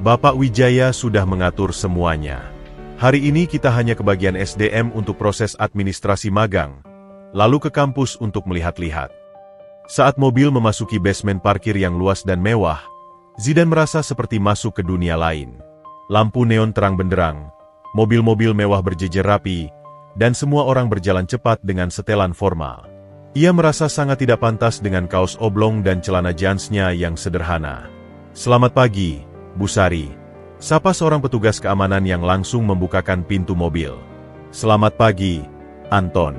Speaker 1: Bapak Wijaya sudah mengatur semuanya. Hari ini kita hanya ke bagian SDM untuk proses administrasi magang, lalu ke kampus untuk melihat-lihat. Saat mobil memasuki basement parkir yang luas dan mewah, Zidan merasa seperti masuk ke dunia lain. Lampu neon terang benderang, mobil-mobil mewah berjejer rapi, dan semua orang berjalan cepat dengan setelan formal. Ia merasa sangat tidak pantas dengan kaos oblong dan celana jeansnya yang sederhana. Selamat pagi, Busari. Sapa seorang petugas keamanan yang langsung membukakan pintu mobil. Selamat pagi, Anton.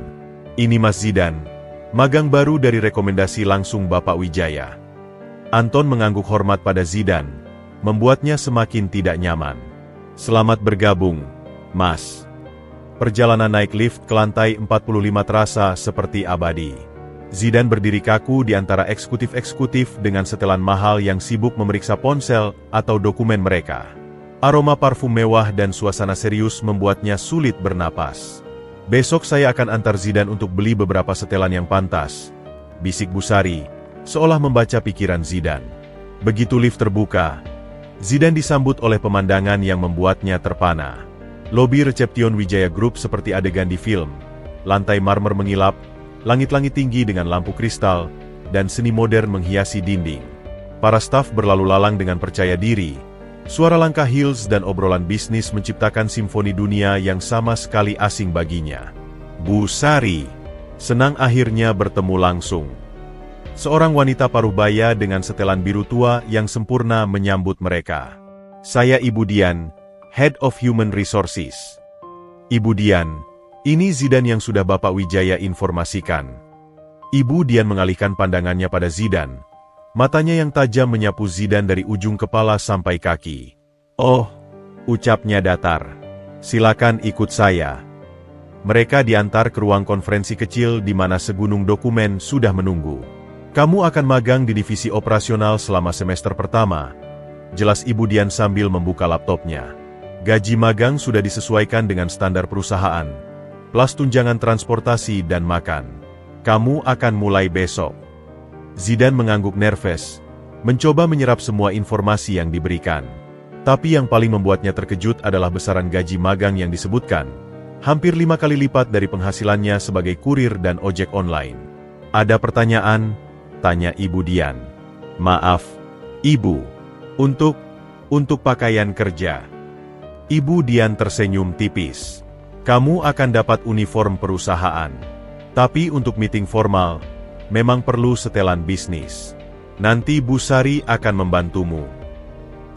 Speaker 1: Ini Mas Zidan, magang baru dari rekomendasi langsung Bapak Wijaya. Anton mengangguk hormat pada Zidan, membuatnya semakin tidak nyaman. Selamat bergabung, Mas. Perjalanan naik lift ke lantai 45 terasa seperti abadi. Zidan berdiri kaku di antara eksekutif-eksekutif dengan setelan mahal yang sibuk memeriksa ponsel atau dokumen mereka. Aroma parfum mewah dan suasana serius membuatnya sulit bernapas. Besok saya akan antar Zidane untuk beli beberapa setelan yang pantas, bisik Busari, seolah membaca pikiran Zidane. Begitu lift terbuka, Zidane disambut oleh pemandangan yang membuatnya terpana. Lobi resepsion Wijaya Group seperti adegan di film. Lantai marmer mengilap, langit-langit tinggi dengan lampu kristal, dan seni modern menghiasi dinding. Para staf berlalu lalang dengan percaya diri. Suara langkah heels dan obrolan bisnis menciptakan simfoni dunia yang sama sekali asing baginya. Busari senang akhirnya bertemu langsung. Seorang wanita paruh baya dengan setelan biru tua yang sempurna menyambut mereka. Saya Ibu Dian, Head of Human Resources. Ibu Dian, ini Zidane yang sudah Bapak Wijaya informasikan. Ibu Dian mengalihkan pandangannya pada Zidane. Matanya yang tajam menyapu Zidane dari ujung kepala sampai kaki. Oh, ucapnya datar. Silakan ikut saya. Mereka diantar ke ruang konferensi kecil di mana segunung dokumen sudah menunggu. Kamu akan magang di divisi operasional selama semester pertama, jelas Ibu Dian sambil membuka laptopnya. Gaji magang sudah disesuaikan dengan standar perusahaan, plus tunjangan transportasi dan makan. Kamu akan mulai besok. Zidane mengangguk nervous, mencoba menyerap semua informasi yang diberikan. Tapi yang paling membuatnya terkejut adalah besaran gaji magang yang disebutkan. Hampir 5 kali lipat dari penghasilannya sebagai kurir dan ojek online. Ada pertanyaan? Tanya Ibu Dian. Maaf, Ibu. Untuk pakaian kerja. Ibu Dian tersenyum tipis. Kamu akan dapat uniform perusahaan. Tapi untuk meeting formal, memang perlu setelan bisnis. Nanti Busari akan membantumu.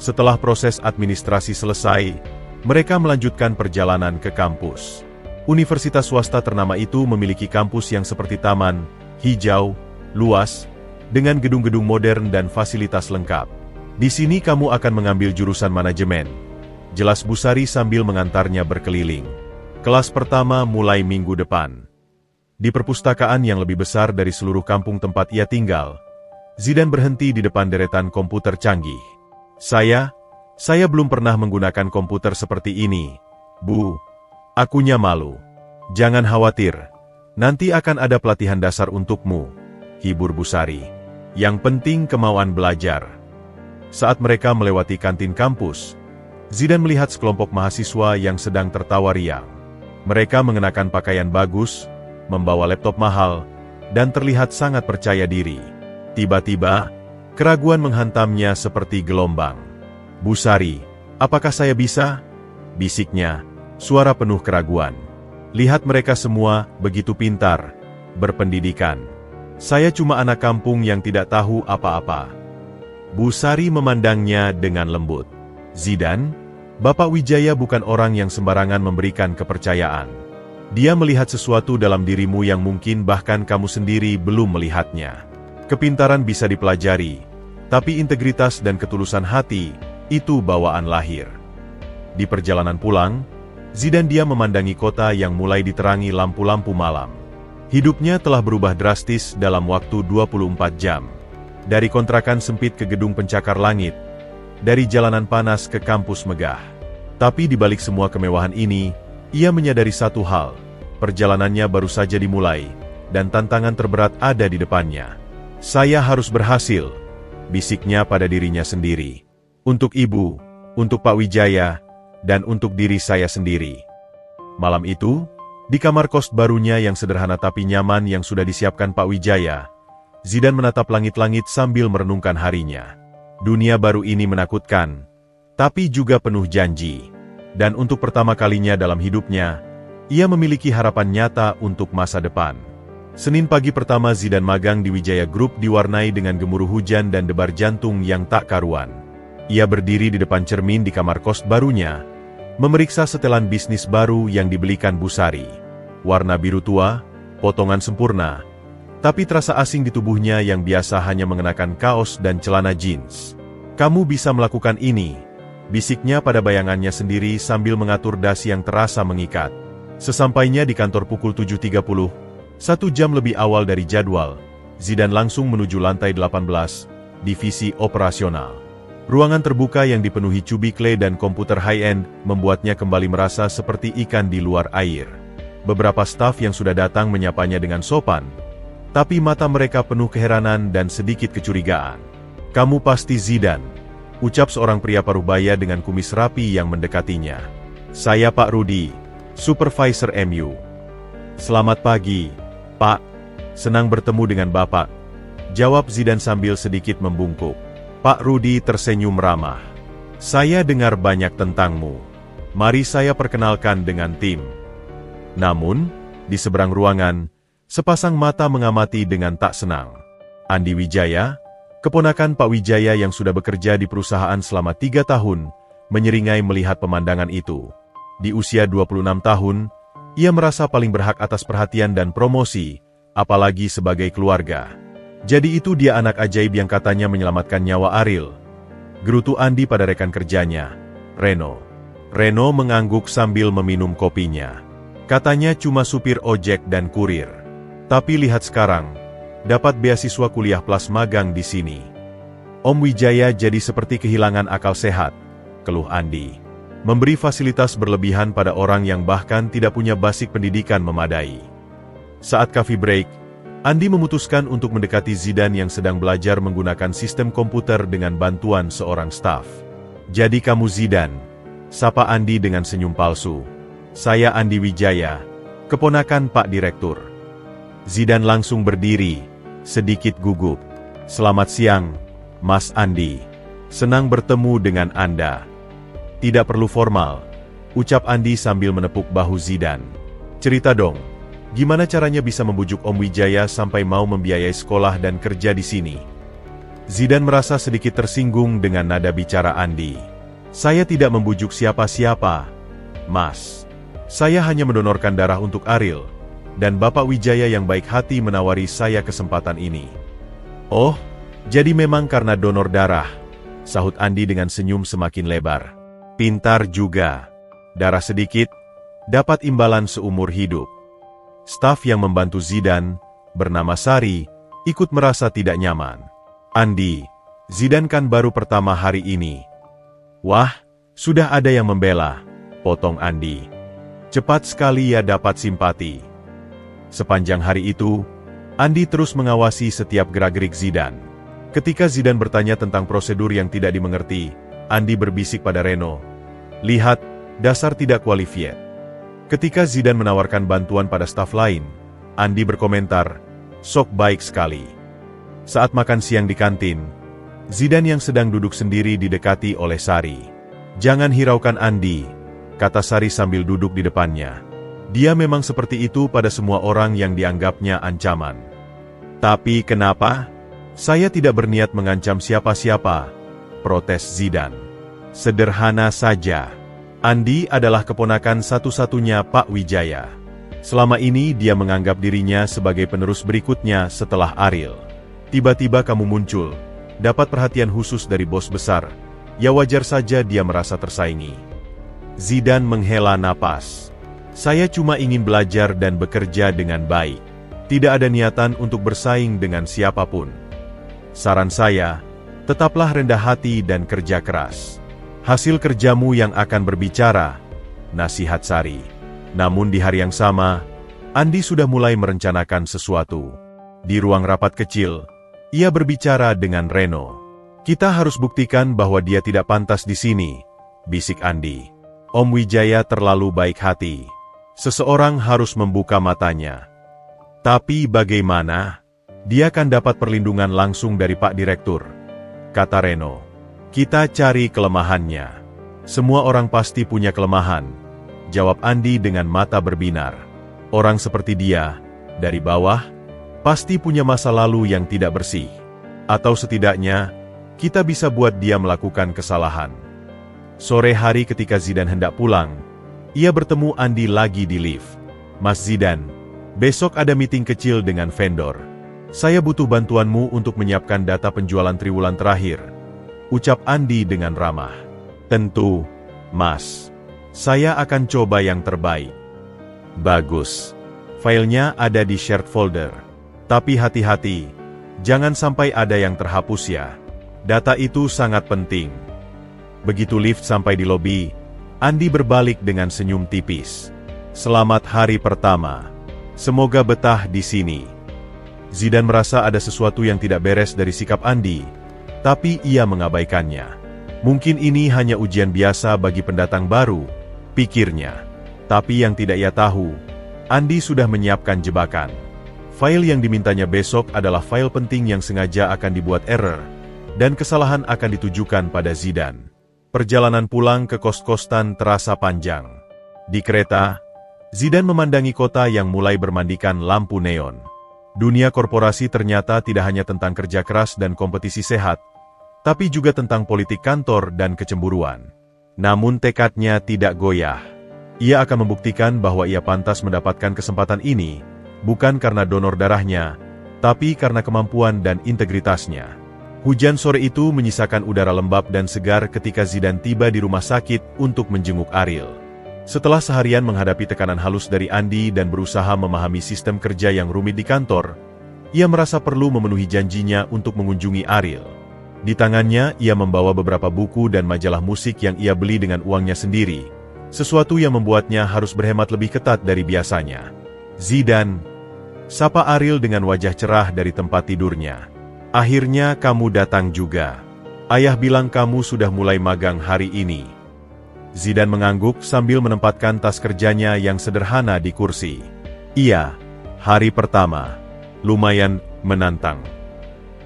Speaker 1: Setelah proses administrasi selesai, mereka melanjutkan perjalanan ke kampus. Universitas swasta ternama itu memiliki kampus yang seperti taman, hijau, luas, dengan gedung-gedung modern dan fasilitas lengkap. Di sini kamu akan mengambil jurusan manajemen, jelas Busari sambil mengantarnya berkeliling. Kelas pertama mulai minggu depan. Di perpustakaan yang lebih besar dari seluruh kampung tempat ia tinggal, Zidane berhenti di depan deretan komputer canggih. Saya belum pernah menggunakan komputer seperti ini, Bu. Akunya malu. Jangan khawatir, nanti akan ada pelatihan dasar untukmu, hibur Busari. Yang penting kemauan belajar. Saat mereka melewati kantin kampus, Zidane melihat sekelompok mahasiswa yang sedang tertawa riang. Mereka mengenakan pakaian bagus, membawa laptop mahal, dan terlihat sangat percaya diri. Tiba-tiba, keraguan menghantamnya seperti gelombang. Busari, apakah saya bisa? Bisiknya, suara penuh keraguan. Lihat mereka semua, begitu pintar, berpendidikan. Saya cuma anak kampung yang tidak tahu apa-apa. Busari memandangnya dengan lembut. Zidane, Bapak Wijaya bukan orang yang sembarangan memberikan kepercayaan. Dia melihat sesuatu dalam dirimu yang mungkin bahkan kamu sendiri belum melihatnya. Kepintaran bisa dipelajari, tapi integritas dan ketulusan hati, itu bawaan lahir. Di perjalanan pulang, Zidane diam memandangi kota yang mulai diterangi lampu-lampu malam. Hidupnya telah berubah drastis dalam waktu 24 jam. Dari kontrakan sempit ke gedung pencakar langit, dari jalanan panas ke kampus megah. Tapi di balik semua kemewahan ini, ia menyadari satu hal, perjalanannya baru saja dimulai, dan tantangan terberat ada di depannya. Saya harus berhasil, bisiknya pada dirinya sendiri. Untuk ibu, untuk Pak Wijaya, dan untuk diri saya sendiri. Malam itu, di kamar kos barunya yang sederhana tapi nyaman yang sudah disiapkan Pak Wijaya, Zidane menatap langit-langit sambil merenungkan harinya. Dunia baru ini menakutkan, tapi juga penuh janji. Dan untuk pertama kalinya dalam hidupnya, ia memiliki harapan nyata untuk masa depan. Senin pagi pertama Zidane magang di Wijaya Group diwarnai dengan gemuruh hujan dan debar jantung yang tak karuan. Ia berdiri di depan cermin di kamar kos barunya, memeriksa setelan bisnis baru yang dibelikan Busari. Warna biru tua, potongan sempurna, tapi terasa asing di tubuhnya yang biasa hanya mengenakan kaos dan celana jeans. Kamu bisa melakukan ini, bisiknya pada bayangannya sendiri sambil mengatur dasi yang terasa mengikat. Sesampainya di kantor pukul 7.30, 1 jam lebih awal dari jadwal, Zidane langsung menuju lantai 18, divisi operasional. Ruangan terbuka yang dipenuhi cubikle dan komputer high-end membuatnya kembali merasa seperti ikan di luar air. Beberapa staf yang sudah datang menyapanya dengan sopan, tapi mata mereka penuh keheranan dan sedikit kecurigaan. "Kamu pasti Zidane," ucap seorang pria parubaya dengan kumis rapi yang mendekatinya. "Saya Pak Rudi, Supervisor MU." "Selamat pagi, Pak. Senang bertemu dengan Bapak," jawab Zidane sambil sedikit membungkuk. Pak Rudi tersenyum ramah. "Saya dengar banyak tentangmu. Mari saya perkenalkan dengan tim." Namun, di seberang ruangan, sepasang mata mengamati dengan tak senang. Andi Wijaya, keponakan Pak Wijaya yang sudah bekerja di perusahaan selama 3 tahun, menyeringai melihat pemandangan itu. Di usia 26 tahun, ia merasa paling berhak atas perhatian dan promosi, apalagi sebagai keluarga. Jadi itu dia anak ajaib yang katanya menyelamatkan nyawa Ariel, gerutu Andi pada rekan kerjanya, Reno. Reno mengangguk sambil meminum kopinya. Katanya cuma supir ojek dan kurir. Tapi lihat sekarang, dapat beasiswa kuliah plus magang di sini. Om Wijaya jadi seperti kehilangan akal sehat, keluh Andi. Memberi fasilitas berlebihan pada orang yang bahkan tidak punya basic pendidikan memadai. Saat coffee break, Andi memutuskan untuk mendekati Zidane yang sedang belajar menggunakan sistem komputer dengan bantuan seorang staf. "Jadi kamu Zidane?" sapa Andi dengan senyum palsu. "Saya Andi Wijaya, keponakan Pak Direktur." Zidane langsung berdiri, sedikit gugup. "Selamat siang, Mas Andi. Senang bertemu dengan Anda." "Tidak perlu formal," ucap Andi sambil menepuk bahu Zidane. "Cerita dong, gimana caranya bisa membujuk Om Wijaya sampai mau membiayai sekolah dan kerja di sini?" Zidane merasa sedikit tersinggung dengan nada bicara Andi. "Saya tidak membujuk siapa-siapa, Mas. Saya hanya mendonorkan darah untuk Ariel, dan Bapak Wijaya yang baik hati menawari saya kesempatan ini." "Oh, jadi memang karena donor darah," sahut Andi dengan senyum semakin lebar. "Pintar juga. Darah sedikit, dapat imbalan seumur hidup." Staf yang membantu Zidane, bernama Sari, ikut merasa tidak nyaman. "Andi, Zidane kan baru pertama hari ini." "Wah, sudah ada yang membela," potong Andi. "Cepat sekali ya dapat simpati." Sepanjang hari itu, Andi terus mengawasi setiap gerak-gerik Zidane. Ketika Zidane bertanya tentang prosedur yang tidak dimengerti, Andi berbisik pada Reno, "Lihat, dasar tidak qualified." Ketika Zidane menawarkan bantuan pada staf lain, Andi berkomentar, "Sok baik sekali." Saat makan siang di kantin, Zidane yang sedang duduk sendiri didekati oleh Sari. "Jangan hiraukan Andi," kata Sari sambil duduk di depannya. "Dia memang seperti itu pada semua orang yang dianggapnya ancaman." "Tapi kenapa? Saya tidak berniat mengancam siapa-siapa," protes Zidane. "Sederhana saja. Andi adalah keponakan satu-satunya Pak Wijaya. Selama ini dia menganggap dirinya sebagai penerus berikutnya setelah Ariel. Tiba-tiba kamu muncul, dapat perhatian khusus dari bos besar. Ya wajar saja dia merasa tersaingi." Zidane menghela napas. "Saya cuma ingin belajar dan bekerja dengan baik. Tidak ada niatan untuk bersaing dengan siapapun. Saran saya, tetaplah rendah hati dan kerja keras. Hasil kerjamu yang akan berbicara," nasihat Sari. Namun di hari yang sama, Andi sudah mulai merencanakan sesuatu. Di ruang rapat kecil, ia berbicara dengan Reno. "Kita harus buktikan bahwa dia tidak pantas di sini," bisik Andi. "Om Wijaya terlalu baik hati. Seseorang harus membuka matanya." "Tapi bagaimana? Dia kan dapat perlindungan langsung dari Pak Direktur," kata Reno. "Kita cari kelemahannya. Semua orang pasti punya kelemahan," jawab Andi dengan mata berbinar. "Orang seperti dia, dari bawah, pasti punya masa lalu yang tidak bersih. Atau setidaknya, kita bisa buat dia melakukan kesalahan." Sore hari ketika Zidane hendak pulang, ia bertemu Andi lagi di lift. "Mas Zidane, besok ada meeting kecil dengan vendor. Saya butuh bantuanmu untuk menyiapkan data penjualan triwulan terakhir," ucap Andi dengan ramah. "Tentu, Mas. Saya akan coba yang terbaik." "Bagus. Filenya ada di shared folder. Tapi hati-hati, jangan sampai ada yang terhapus ya. Data itu sangat penting." Begitu lift sampai di lobi, Andi berbalik dengan senyum tipis. Selamat hari pertama. Semoga betah di sini. Zidane merasa ada sesuatu yang tidak beres dari sikap Andy, tapi ia mengabaikannya. Mungkin ini hanya ujian biasa bagi pendatang baru, pikirnya. Tapi yang tidak ia tahu, Andy sudah menyiapkan jebakan. File yang dimintanya besok adalah file penting yang sengaja akan dibuat error, dan kesalahan akan ditujukan pada Zidane. Perjalanan pulang ke kos-kosan terasa panjang. Di kereta, Zidane memandangi kota yang mulai bermandikan lampu neon. Dunia korporasi ternyata tidak hanya tentang kerja keras dan kompetisi sehat, tapi juga tentang politik kantor dan kecemburuan. Namun tekadnya tidak goyah. Ia akan membuktikan bahwa ia pantas mendapatkan kesempatan ini, bukan karena donor darahnya, tapi karena kemampuan dan integritasnya. Hujan sore itu menyisakan udara lembab dan segar ketika Zidane tiba di rumah sakit untuk menjenguk Ariel. Setelah seharian menghadapi tekanan halus dari Andy dan berusaha memahami sistem kerja yang rumit di kantor, ia merasa perlu memenuhi janjinya untuk mengunjungi Ariel. Di tangannya, ia membawa beberapa buku dan majalah musik yang ia beli dengan uangnya sendiri, sesuatu yang membuatnya harus berhemat lebih ketat dari biasanya. Zidane, sapa Ariel dengan wajah cerah dari tempat tidurnya. Akhirnya kamu datang juga. Ayah bilang kamu sudah mulai magang hari ini. Zidane mengangguk sambil menempatkan tas kerjanya yang sederhana di kursi. Iya, hari pertama. Lumayan menantang.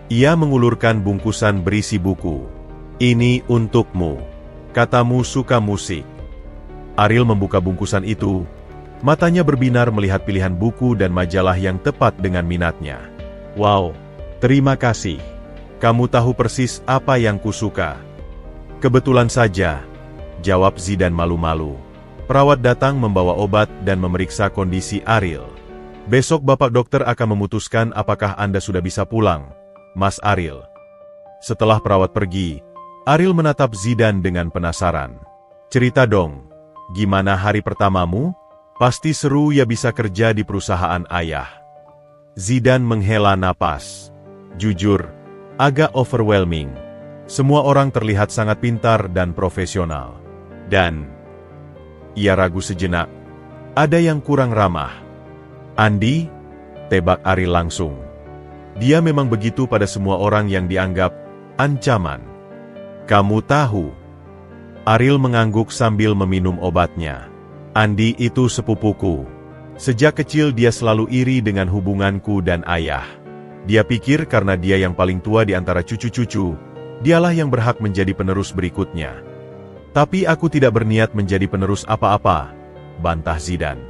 Speaker 1: Ia mengulurkan bungkusan berisi buku. Ini untukmu. Katamu suka musik. Ariel membuka bungkusan itu. Matanya berbinar melihat pilihan buku dan majalah yang tepat dengan minatnya. Wow. Terima kasih. Kamu tahu persis apa yang kusuka. Kebetulan saja, jawab Zidane malu-malu. Perawat datang membawa obat dan memeriksa kondisi Ariel. Besok Bapak Dokter akan memutuskan apakah Anda sudah bisa pulang, Mas Ariel. Setelah perawat pergi, Ariel menatap Zidane dengan penasaran. Cerita dong, gimana hari pertamamu? Pasti seru ya bisa kerja di perusahaan ayah. Zidane menghela napas. Jujur, agak overwhelming. Semua orang terlihat sangat pintar dan profesional. Dan, ia ragu sejenak. Ada yang kurang ramah. Andy, tebak Ariel langsung. Dia memang begitu pada semua orang yang dianggap ancaman. Kamu tahu. Ariel mengangguk sambil meminum obatnya. Andy itu sepupuku. Sejak kecil dia selalu iri dengan hubunganku dan ayah. Dia pikir karena dia yang paling tua di antara cucu-cucu, dialah yang berhak menjadi penerus berikutnya. Tapi aku tidak berniat menjadi penerus apa-apa, bantah Zidane.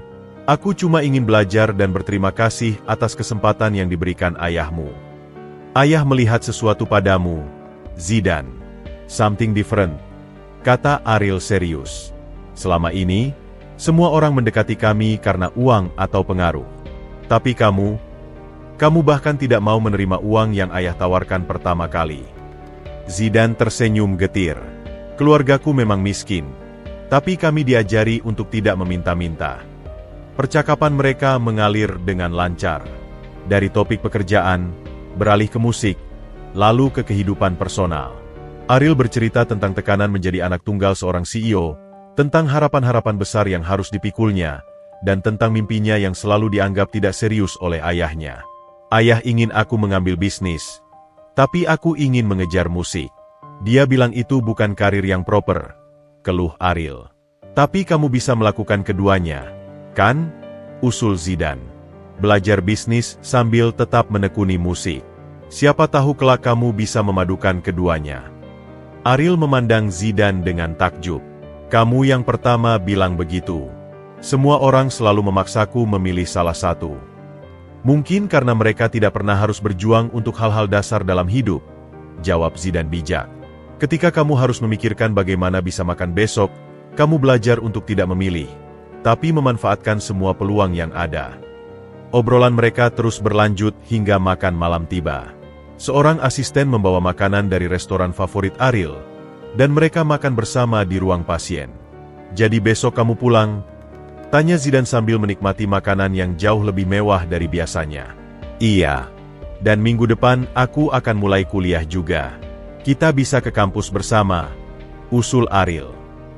Speaker 1: Aku cuma ingin belajar dan berterima kasih atas kesempatan yang diberikan ayahmu. Ayah melihat sesuatu padamu, Zidane. Something different, kata Ariel serius. Selama ini, semua orang mendekati kami karena uang atau pengaruh. Tapi kamu bahkan tidak mau menerima uang yang ayah tawarkan pertama kali. Zidane tersenyum getir. Keluargaku memang miskin, tapi kami diajari untuk tidak meminta-minta. Percakapan mereka mengalir dengan lancar. Dari topik pekerjaan, beralih ke musik, lalu ke kehidupan personal. Ariel bercerita tentang tekanan menjadi anak tunggal seorang CEO, tentang harapan-harapan besar yang harus dipikulnya, dan tentang mimpinya yang selalu dianggap tidak serius oleh ayahnya. Ayah ingin aku mengambil bisnis, tapi aku ingin mengejar musik. Dia bilang itu bukan karir yang proper, keluh Ariel. Tapi kamu bisa melakukan keduanya, kan? Usul Zidane. Belajar bisnis sambil tetap menekuni musik. Siapa tahu kelak kamu bisa memadukan keduanya. Ariel memandang Zidane dengan takjub. Kamu yang pertama bilang begitu. Semua orang selalu memaksaku memilih salah satu. Mungkin karena mereka tidak pernah harus berjuang untuk hal-hal dasar dalam hidup, jawab Zidane bijak. Ketika kamu harus memikirkan bagaimana bisa makan besok, kamu belajar untuk tidak memilih, tapi memanfaatkan semua peluang yang ada. Obrolan mereka terus berlanjut hingga makan malam tiba. Seorang asisten membawa makanan dari restoran favorit Ariel, dan mereka makan bersama di ruang pasien. Jadi besok kamu pulang? Tanya Zidane sambil menikmati makanan yang jauh lebih mewah dari biasanya. Iya. Dan minggu depan aku akan mulai kuliah juga. Kita bisa ke kampus bersama, usul Ariel.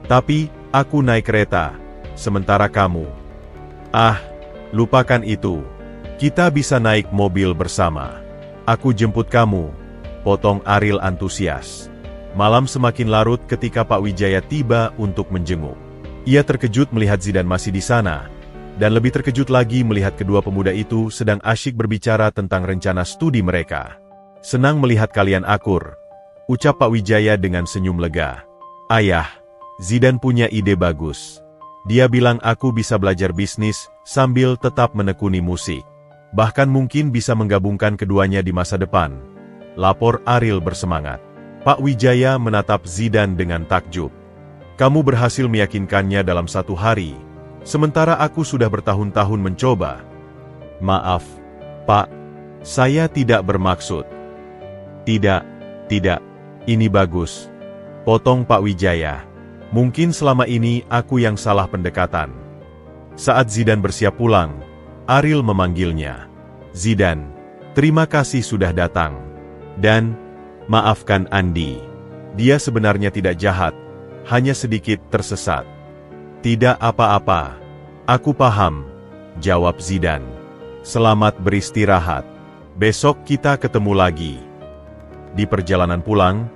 Speaker 1: Tapi, aku naik kereta, sementara kamu. Ah, lupakan itu. Kita bisa naik mobil bersama. Aku jemput kamu, potong Ariel antusias. Malam semakin larut ketika Pak Wijaya tiba untuk menjenguk. Ia terkejut melihat Zidan masih di sana, dan lebih terkejut lagi melihat kedua pemuda itu sedang asyik berbicara tentang rencana studi mereka. Senang melihat kalian akur, ucap Pak Wijaya dengan senyum lega. Ayah, Zidan punya ide bagus. Dia bilang aku bisa belajar bisnis sambil tetap menekuni musik. Bahkan mungkin bisa menggabungkan keduanya di masa depan. Lapor Ariel bersemangat. Pak Wijaya menatap Zidan dengan takjub. Kamu berhasil meyakinkannya dalam 1 hari, sementara aku sudah bertahun-tahun mencoba. Maaf, Pak, saya tidak bermaksud. Tidak, ini bagus. Potong Pak Wijaya. Mungkin selama ini aku yang salah pendekatan. Saat Zidan bersiap pulang, Ariel memanggilnya. Zidan, terima kasih sudah datang. Dan, maafkan Andi. Dia sebenarnya tidak jahat, hanya sedikit tersesat. Tidak apa-apa. Aku paham, jawab Zidan. Selamat beristirahat. Besok kita ketemu lagi. Di perjalanan pulang,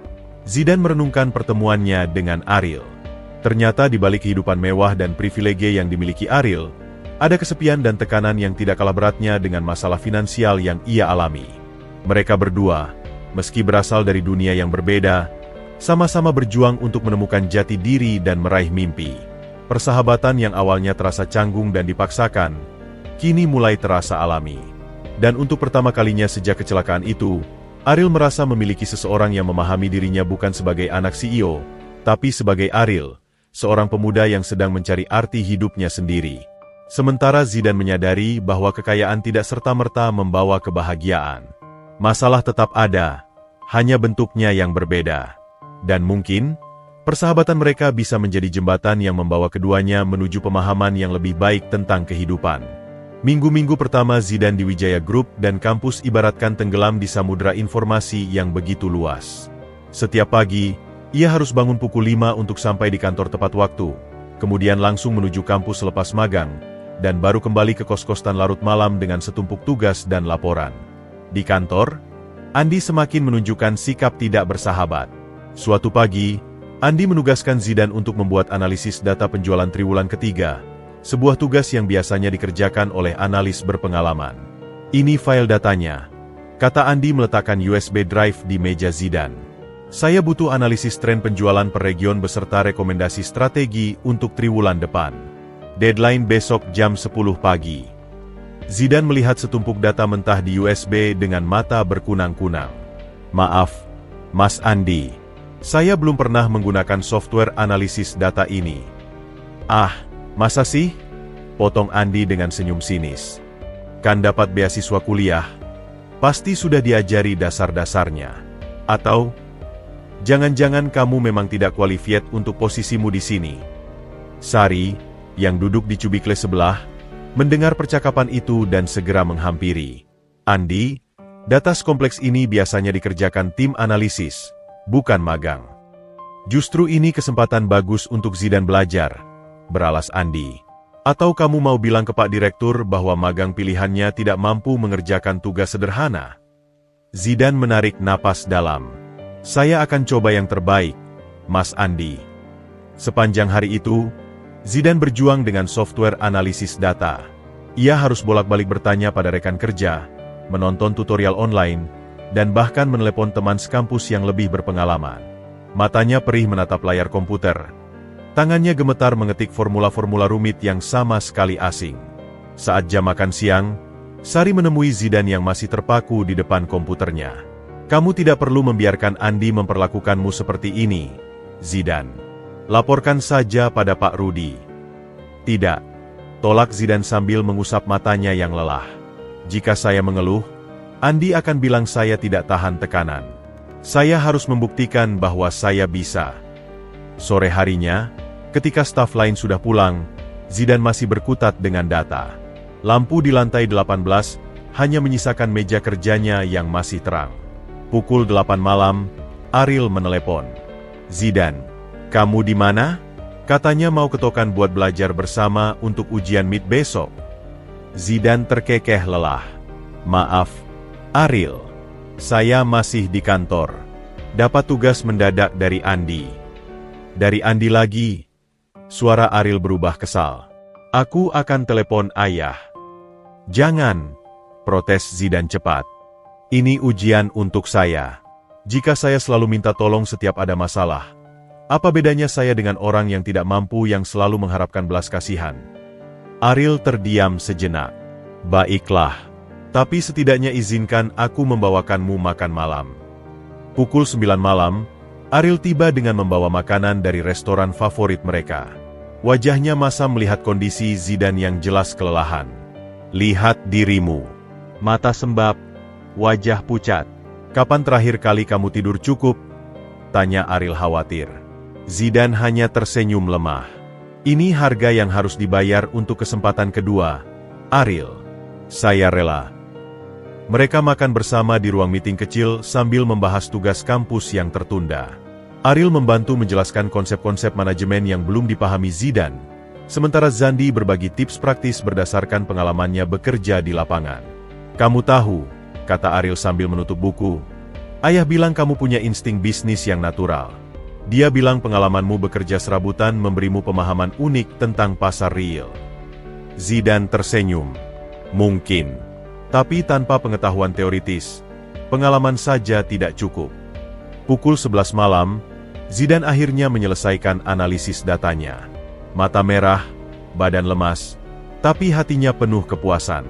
Speaker 1: Zidan merenungkan pertemuannya dengan Ariel. Ternyata di balik kehidupan mewah dan privilege yang dimiliki Ariel, ada kesepian dan tekanan yang tidak kalah beratnya dengan masalah finansial yang ia alami. Mereka berdua, meski berasal dari dunia yang berbeda, sama-sama berjuang untuk menemukan jati diri dan meraih mimpi. Persahabatan yang awalnya terasa canggung dan dipaksakan, kini mulai terasa alami. Dan untuk pertama kalinya sejak kecelakaan itu, Ariel merasa memiliki seseorang yang memahami dirinya bukan sebagai anak CEO, tapi sebagai Ariel, seorang pemuda yang sedang mencari arti hidupnya sendiri. Sementara Zidan menyadari bahwa kekayaan tidak serta-merta membawa kebahagiaan. Masalah tetap ada, hanya bentuknya yang berbeda. Dan mungkin, persahabatan mereka bisa menjadi jembatan yang membawa keduanya menuju pemahaman yang lebih baik tentang kehidupan. Minggu-minggu pertama Zidan di Wijaya Group dan kampus ibaratkan tenggelam di samudera informasi yang begitu luas. Setiap pagi, ia harus bangun pukul 5 untuk sampai di kantor tepat waktu, kemudian langsung menuju kampus selepas magang, dan baru kembali ke kos-kosan larut malam dengan setumpuk tugas dan laporan. Di kantor, Andi semakin menunjukkan sikap tidak bersahabat. Suatu pagi, Andi menugaskan Zidan untuk membuat analisis data penjualan triwulan ketiga, sebuah tugas yang biasanya dikerjakan oleh analis berpengalaman. Ini file datanya, kata Andi meletakkan USB drive di meja Zidan. Saya butuh analisis tren penjualan per region beserta rekomendasi strategi untuk triwulan depan. Deadline besok jam 10 pagi. Zidan melihat setumpuk data mentah di USB dengan mata berkunang-kunang. Maaf, Mas Andi. Saya belum pernah menggunakan software analisis data ini. Ah, masa sih? Potong Andi dengan senyum sinis. Kan dapat beasiswa kuliah. Pasti sudah diajari dasar-dasarnya. Atau, jangan-jangan kamu memang tidak qualified untuk posisimu di sini. Sari, yang duduk di cubikle sebelah, mendengar percakapan itu dan segera menghampiri. Andi, data kompleks ini biasanya dikerjakan tim analisis, bukan magang. Justru ini kesempatan bagus untuk Zidan belajar, beralas Andi. Atau kamu mau bilang ke Pak Direktur bahwa magang pilihannya tidak mampu mengerjakan tugas sederhana? Zidan menarik napas dalam. Saya akan coba yang terbaik, Mas Andi. Sepanjang hari itu, Zidan berjuang dengan software analisis data. Ia harus bolak-balik bertanya pada rekan kerja, menonton tutorial online, dan bahkan menelepon teman sekampus yang lebih berpengalaman. Matanya perih menatap layar komputer. Tangannya gemetar mengetik formula-formula rumit yang sama sekali asing. Saat jam makan siang, Sari menemui Zidan yang masih terpaku di depan komputernya. Kamu tidak perlu membiarkan Andi memperlakukanmu seperti ini, Zidan. Laporkan saja pada Pak Rudi. Tidak, tolak Zidan sambil mengusap matanya yang lelah. Jika saya mengeluh, Andi akan bilang saya tidak tahan tekanan. Saya harus membuktikan bahwa saya bisa. Sore harinya, ketika staf lain sudah pulang, Zidan masih berkutat dengan data. Lampu di lantai 18 hanya menyisakan meja kerjanya yang masih terang. Pukul 8 malam, Ariel menelepon. Zidan, kamu di mana? Katanya mau ke Tokan buat belajar bersama untuk ujian MIT besok. Zidan terkekeh lelah. Maaf, Ariel. Saya masih di kantor. Dapat tugas mendadak dari Andi. Dari Andi lagi? Suara Ariel berubah kesal. Aku akan telepon ayah. Jangan, protes Zidan cepat. Ini ujian untuk saya. Jika saya selalu minta tolong setiap ada masalah, apa bedanya saya dengan orang yang tidak mampu yang selalu mengharapkan belas kasihan? Ariel terdiam sejenak. Baiklah, tapi setidaknya izinkan aku membawakanmu makan malam. Pukul 9 malam, Ariel tiba dengan membawa makanan dari restoran favorit mereka. Wajahnya masam melihat kondisi Zidan yang jelas kelelahan. Lihat dirimu. Mata sembab, wajah pucat. Kapan terakhir kali kamu tidur cukup? Tanya Ariel khawatir. Zidan hanya tersenyum lemah. Ini harga yang harus dibayar untuk kesempatan kedua. Ariel, saya rela. Mereka makan bersama di ruang meeting kecil sambil membahas tugas kampus yang tertunda. Ariel membantu menjelaskan konsep-konsep manajemen yang belum dipahami Zidan, sementara Zandi berbagi tips praktis berdasarkan pengalamannya bekerja di lapangan. Kamu tahu, kata Ariel sambil menutup buku, ayah bilang kamu punya insting bisnis yang natural. Dia bilang pengalamanmu bekerja serabutan memberimu pemahaman unik tentang pasar real. Zidan tersenyum. Mungkin. Tapi tanpa pengetahuan teoritis, pengalaman saja tidak cukup. Pukul 11 malam, Zidan akhirnya menyelesaikan analisis datanya. Mata merah, badan lemas, tapi hatinya penuh kepuasan.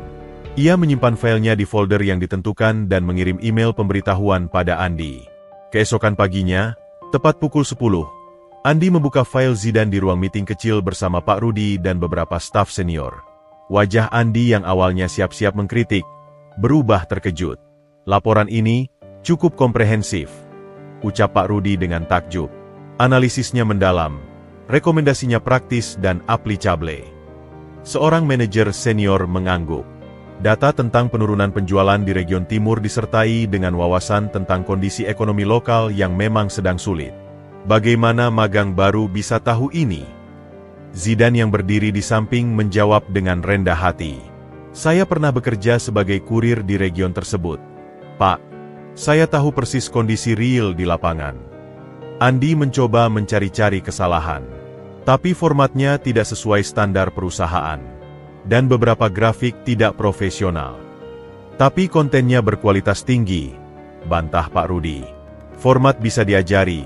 Speaker 1: Ia menyimpan filenya di folder yang ditentukan dan mengirim email pemberitahuan pada Andi. Keesokan paginya, tepat pukul 10, Andi membuka file Zidan di ruang meeting kecil bersama Pak Rudi dan beberapa staf senior. Wajah Andi yang awalnya siap-siap mengkritik, berubah terkejut. Laporan ini cukup komprehensif, ucap Pak Rudi dengan takjub. Analisisnya mendalam, rekomendasinya praktis dan aplikable. Seorang manajer senior mengangguk. Data tentang penurunan penjualan di region timur disertai dengan wawasan tentang kondisi ekonomi lokal yang memang sedang sulit. Bagaimana magang baru bisa tahu ini? Zidan yang berdiri di samping menjawab dengan rendah hati. Saya pernah bekerja sebagai kurir di region tersebut. Pak, saya tahu persis kondisi real di lapangan. Andi mencoba mencari-cari kesalahan. Tapi formatnya tidak sesuai standar perusahaan. Dan beberapa grafik tidak profesional. Tapi kontennya berkualitas tinggi, bantah Pak Rudi. Format bisa diajari,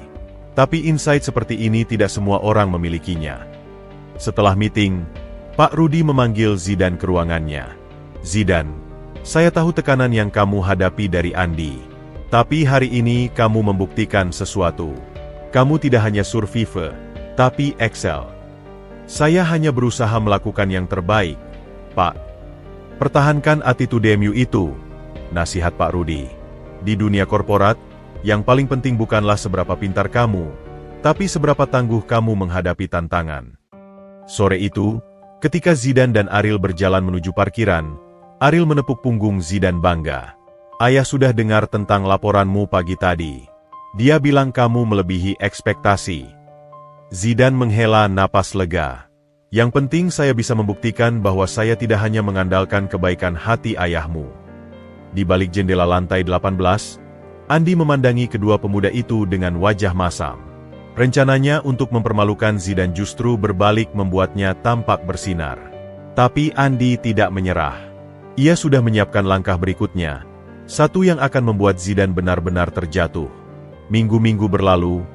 Speaker 1: tapi insight seperti ini tidak semua orang memilikinya. Setelah meeting, Pak Rudi memanggil Zidan ke ruangannya. Zidan, saya tahu tekanan yang kamu hadapi dari Andi. Tapi hari ini kamu membuktikan sesuatu. Kamu tidak hanya survive, tapi excel. Saya hanya berusaha melakukan yang terbaik, Pak. Pertahankan attitude-mu itu, nasihat Pak Rudi. Di dunia korporat, yang paling penting bukanlah seberapa pintar kamu, tapi seberapa tangguh kamu menghadapi tantangan. Sore itu, ketika Zidan dan Ariel berjalan menuju parkiran, Ariel menepuk punggung Zidan bangga. Ayah sudah dengar tentang laporanmu pagi tadi. Dia bilang kamu melebihi ekspektasi. Zidan menghela napas lega. Yang penting saya bisa membuktikan bahwa saya tidak hanya mengandalkan kebaikan hati ayahmu. Di balik jendela lantai 18, Andi memandangi kedua pemuda itu dengan wajah masam. Rencananya untuk mempermalukan Zidan justru berbalik membuatnya tampak bersinar. Tapi Andi tidak menyerah. Ia sudah menyiapkan langkah berikutnya, satu yang akan membuat Zidan benar-benar terjatuh. Minggu-minggu berlalu,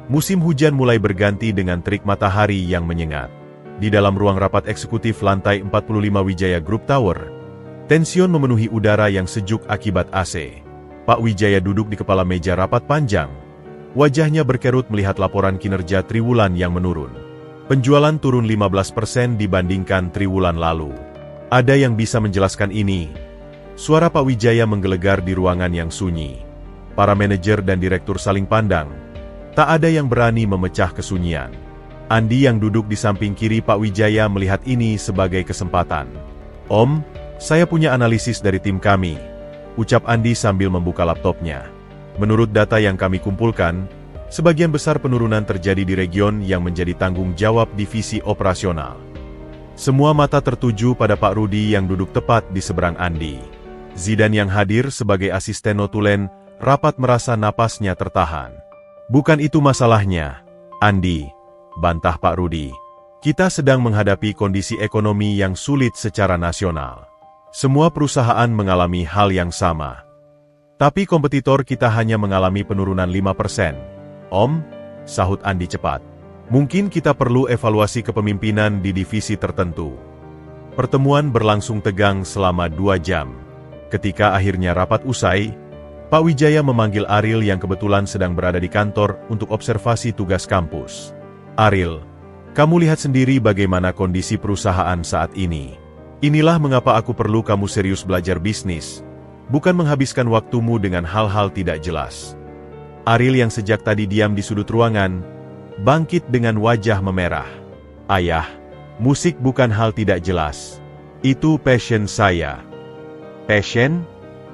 Speaker 1: musim hujan mulai berganti dengan terik matahari yang menyengat. Di dalam ruang rapat eksekutif lantai 45 Wijaya Group Tower, tension memenuhi udara yang sejuk akibat AC. Pak Wijaya duduk di kepala meja rapat panjang. Wajahnya berkerut melihat laporan kinerja triwulan yang menurun. Penjualan turun 15% dibandingkan triwulan lalu. Ada yang bisa menjelaskan ini? Suara Pak Wijaya menggelegar di ruangan yang sunyi. Para manajer dan direktur saling pandang. Tak ada yang berani memecah kesunyian. Andi yang duduk di samping kiri Pak Wijaya melihat ini sebagai kesempatan. Om, saya punya analisis dari tim kami, ucap Andi sambil membuka laptopnya. Menurut data yang kami kumpulkan, sebagian besar penurunan terjadi di region yang menjadi tanggung jawab divisi operasional. Semua mata tertuju pada Pak Rudi yang duduk tepat di seberang Andi. Zidane yang hadir sebagai asisten notulen rapat merasa napasnya tertahan. Bukan itu masalahnya, Andi, bantah Pak Rudi. Kita sedang menghadapi kondisi ekonomi yang sulit secara nasional. Semua perusahaan mengalami hal yang sama. Tapi kompetitor kita hanya mengalami penurunan 5%. Om, sahut Andi cepat. Mungkin kita perlu evaluasi kepemimpinan di divisi tertentu. Pertemuan berlangsung tegang selama 2 jam. Ketika akhirnya rapat usai, Pak Wijaya memanggil Ariel yang kebetulan sedang berada di kantor untuk observasi tugas kampus. Ariel, kamu lihat sendiri bagaimana kondisi perusahaan saat ini. Inilah mengapa aku perlu kamu serius belajar bisnis, bukan menghabiskan waktumu dengan hal-hal tidak jelas. Ariel yang sejak tadi diam di sudut ruangan, bangkit dengan wajah memerah. Ayah, musik bukan hal tidak jelas. Itu passion saya. Passion?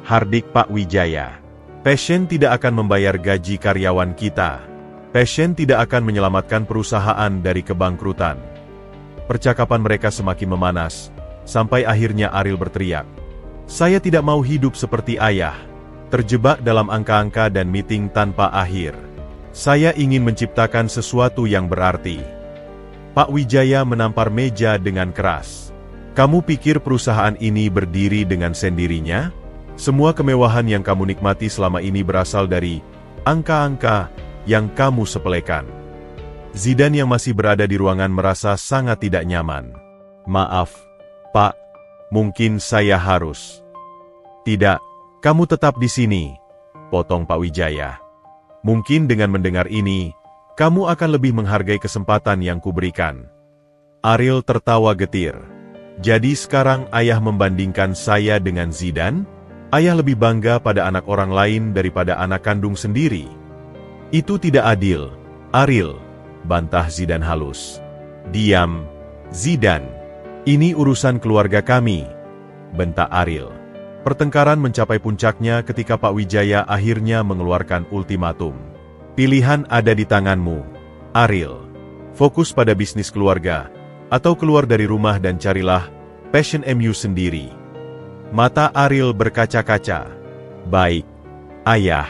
Speaker 1: Hardik Pak Wijaya. Passion tidak akan membayar gaji karyawan kita. Passion tidak akan menyelamatkan perusahaan dari kebangkrutan. Percakapan mereka semakin memanas, sampai akhirnya Ariel berteriak. Saya tidak mau hidup seperti ayah, terjebak dalam angka-angka dan meeting tanpa akhir. Saya ingin menciptakan sesuatu yang berarti. Pak Wijaya menampar meja dengan keras. Kamu pikir perusahaan ini berdiri dengan sendirinya? Semua kemewahan yang kamu nikmati selama ini berasal dari angka-angka yang kamu sepelekan. Zidane yang masih berada di ruangan merasa sangat tidak nyaman. Maaf, Pak. Mungkin saya harus. Tidak, kamu tetap di sini, potong Pak Wijaya. Mungkin dengan mendengar ini, kamu akan lebih menghargai kesempatan yang kuberikan. Ariel tertawa getir. Jadi sekarang ayah membandingkan saya dengan Zidane? Ayah lebih bangga pada anak orang lain daripada anak kandung sendiri. Itu tidak adil, Ariel, bantah Zidane halus. Diam, Zidane. Ini urusan keluarga kami, bentak Ariel. Pertengkaran mencapai puncaknya ketika Pak Wijaya akhirnya mengeluarkan ultimatum. Pilihan ada di tanganmu, Ariel. Fokus pada bisnis keluarga, atau keluar dari rumah dan carilah passion MU sendiri. Mata Ariel berkaca-kaca. Baik, ayah.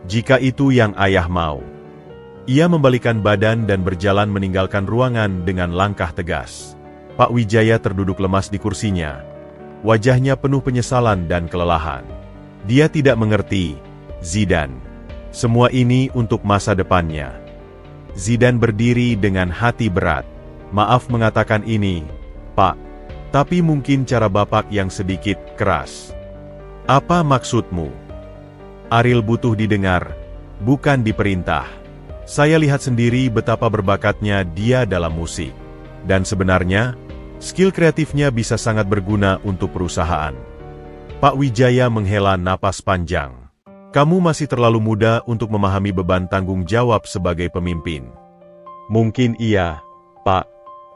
Speaker 1: Jika itu yang ayah mau. Ia membalikan badan dan berjalan meninggalkan ruangan dengan langkah tegas. Pak Wijaya terduduk lemas di kursinya. Wajahnya penuh penyesalan dan kelelahan. Dia tidak mengerti, Zidane. Semua ini untuk masa depannya. Zidane berdiri dengan hati berat. Maaf mengatakan ini, Pak. Tapi mungkin cara Bapak yang sedikit keras. Apa maksudmu? Ariel butuh didengar, bukan diperintah. Saya lihat sendiri betapa berbakatnya dia dalam musik. Dan sebenarnya, skill kreatifnya bisa sangat berguna untuk perusahaan. Pak Wijaya menghela napas panjang. Kamu masih terlalu muda untuk memahami beban tanggung jawab sebagai pemimpin. Mungkin iya, Pak.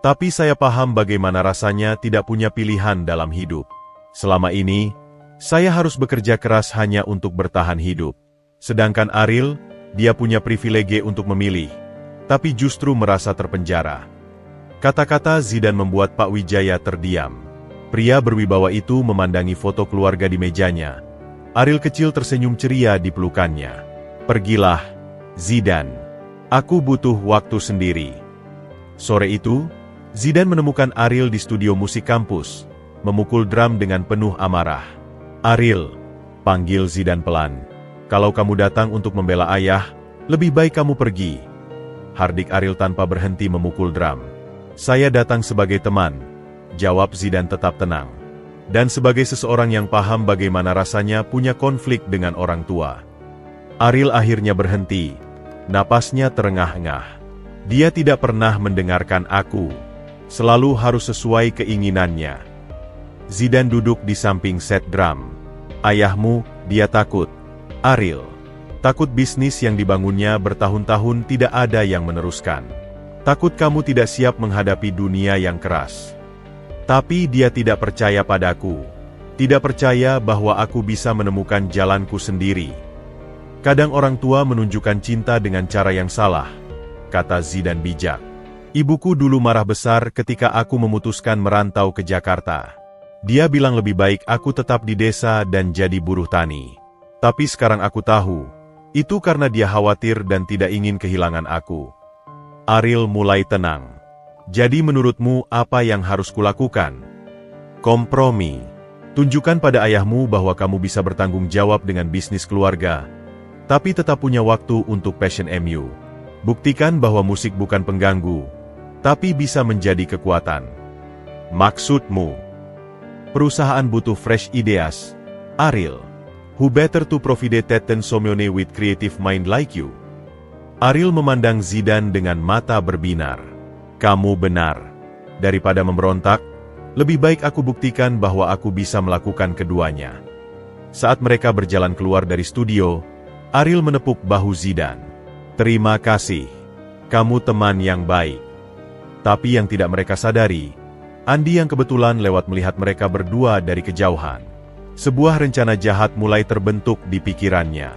Speaker 1: Tapi saya paham bagaimana rasanya tidak punya pilihan dalam hidup. Selama ini, saya harus bekerja keras hanya untuk bertahan hidup. Sedangkan Ariel, dia punya privilege untuk memilih, tapi justru merasa terpenjara. Kata-kata Zidane membuat Pak Wijaya terdiam. Pria berwibawa itu memandangi foto keluarga di mejanya. Ariel kecil tersenyum ceria di pelukannya. Pergilah, Zidane. Aku butuh waktu sendiri. Sore itu, Zidane menemukan Ariel di studio musik kampus, memukul drum dengan penuh amarah. Ariel, panggil Zidane pelan. Kalau kamu datang untuk membela ayah, lebih baik kamu pergi. Hardik Ariel tanpa berhenti memukul drum. Saya datang sebagai teman, jawab Zidane tetap tenang. Dan sebagai seseorang yang paham bagaimana rasanya punya konflik dengan orang tua. Ariel akhirnya berhenti, napasnya terengah-engah. Dia tidak pernah mendengarkan aku. Selalu harus sesuai keinginannya. Zidane duduk di samping set drum. Ayahmu, dia takut. Ariel. Takut bisnis yang dibangunnya bertahun-tahun tidak ada yang meneruskan. Takut kamu tidak siap menghadapi dunia yang keras. Tapi dia tidak percaya padaku. Tidak percaya bahwa aku bisa menemukan jalanku sendiri. Kadang orang tua menunjukkan cinta dengan cara yang salah, kata Zidane bijak. Ibuku dulu marah besar ketika aku memutuskan merantau ke Jakarta. Dia bilang lebih baik aku tetap di desa dan jadi buruh tani. Tapi sekarang aku tahu, itu karena dia khawatir dan tidak ingin kehilangan aku. Ariel mulai tenang. Jadi menurutmu apa yang harus kulakukan? Kompromi. Tunjukkan pada ayahmu bahwa kamu bisa bertanggung jawab dengan bisnis keluarga, tapi tetap punya waktu untuk passion MU. Buktikan bahwa musik bukan pengganggu, tapi bisa menjadi kekuatan. Maksudmu? Perusahaan butuh fresh ideas. Ariel, who better to provide than someone with creative mind like you? Ariel memandang Zidane dengan mata berbinar. Kamu benar. Daripada memberontak, lebih baik aku buktikan bahwa aku bisa melakukan keduanya. Saat mereka berjalan keluar dari studio, Ariel menepuk bahu Zidane. Terima kasih. Kamu teman yang baik. Tapi yang tidak mereka sadari, Andi yang kebetulan lewat melihat mereka berdua dari kejauhan. Sebuah rencana jahat mulai terbentuk di pikirannya.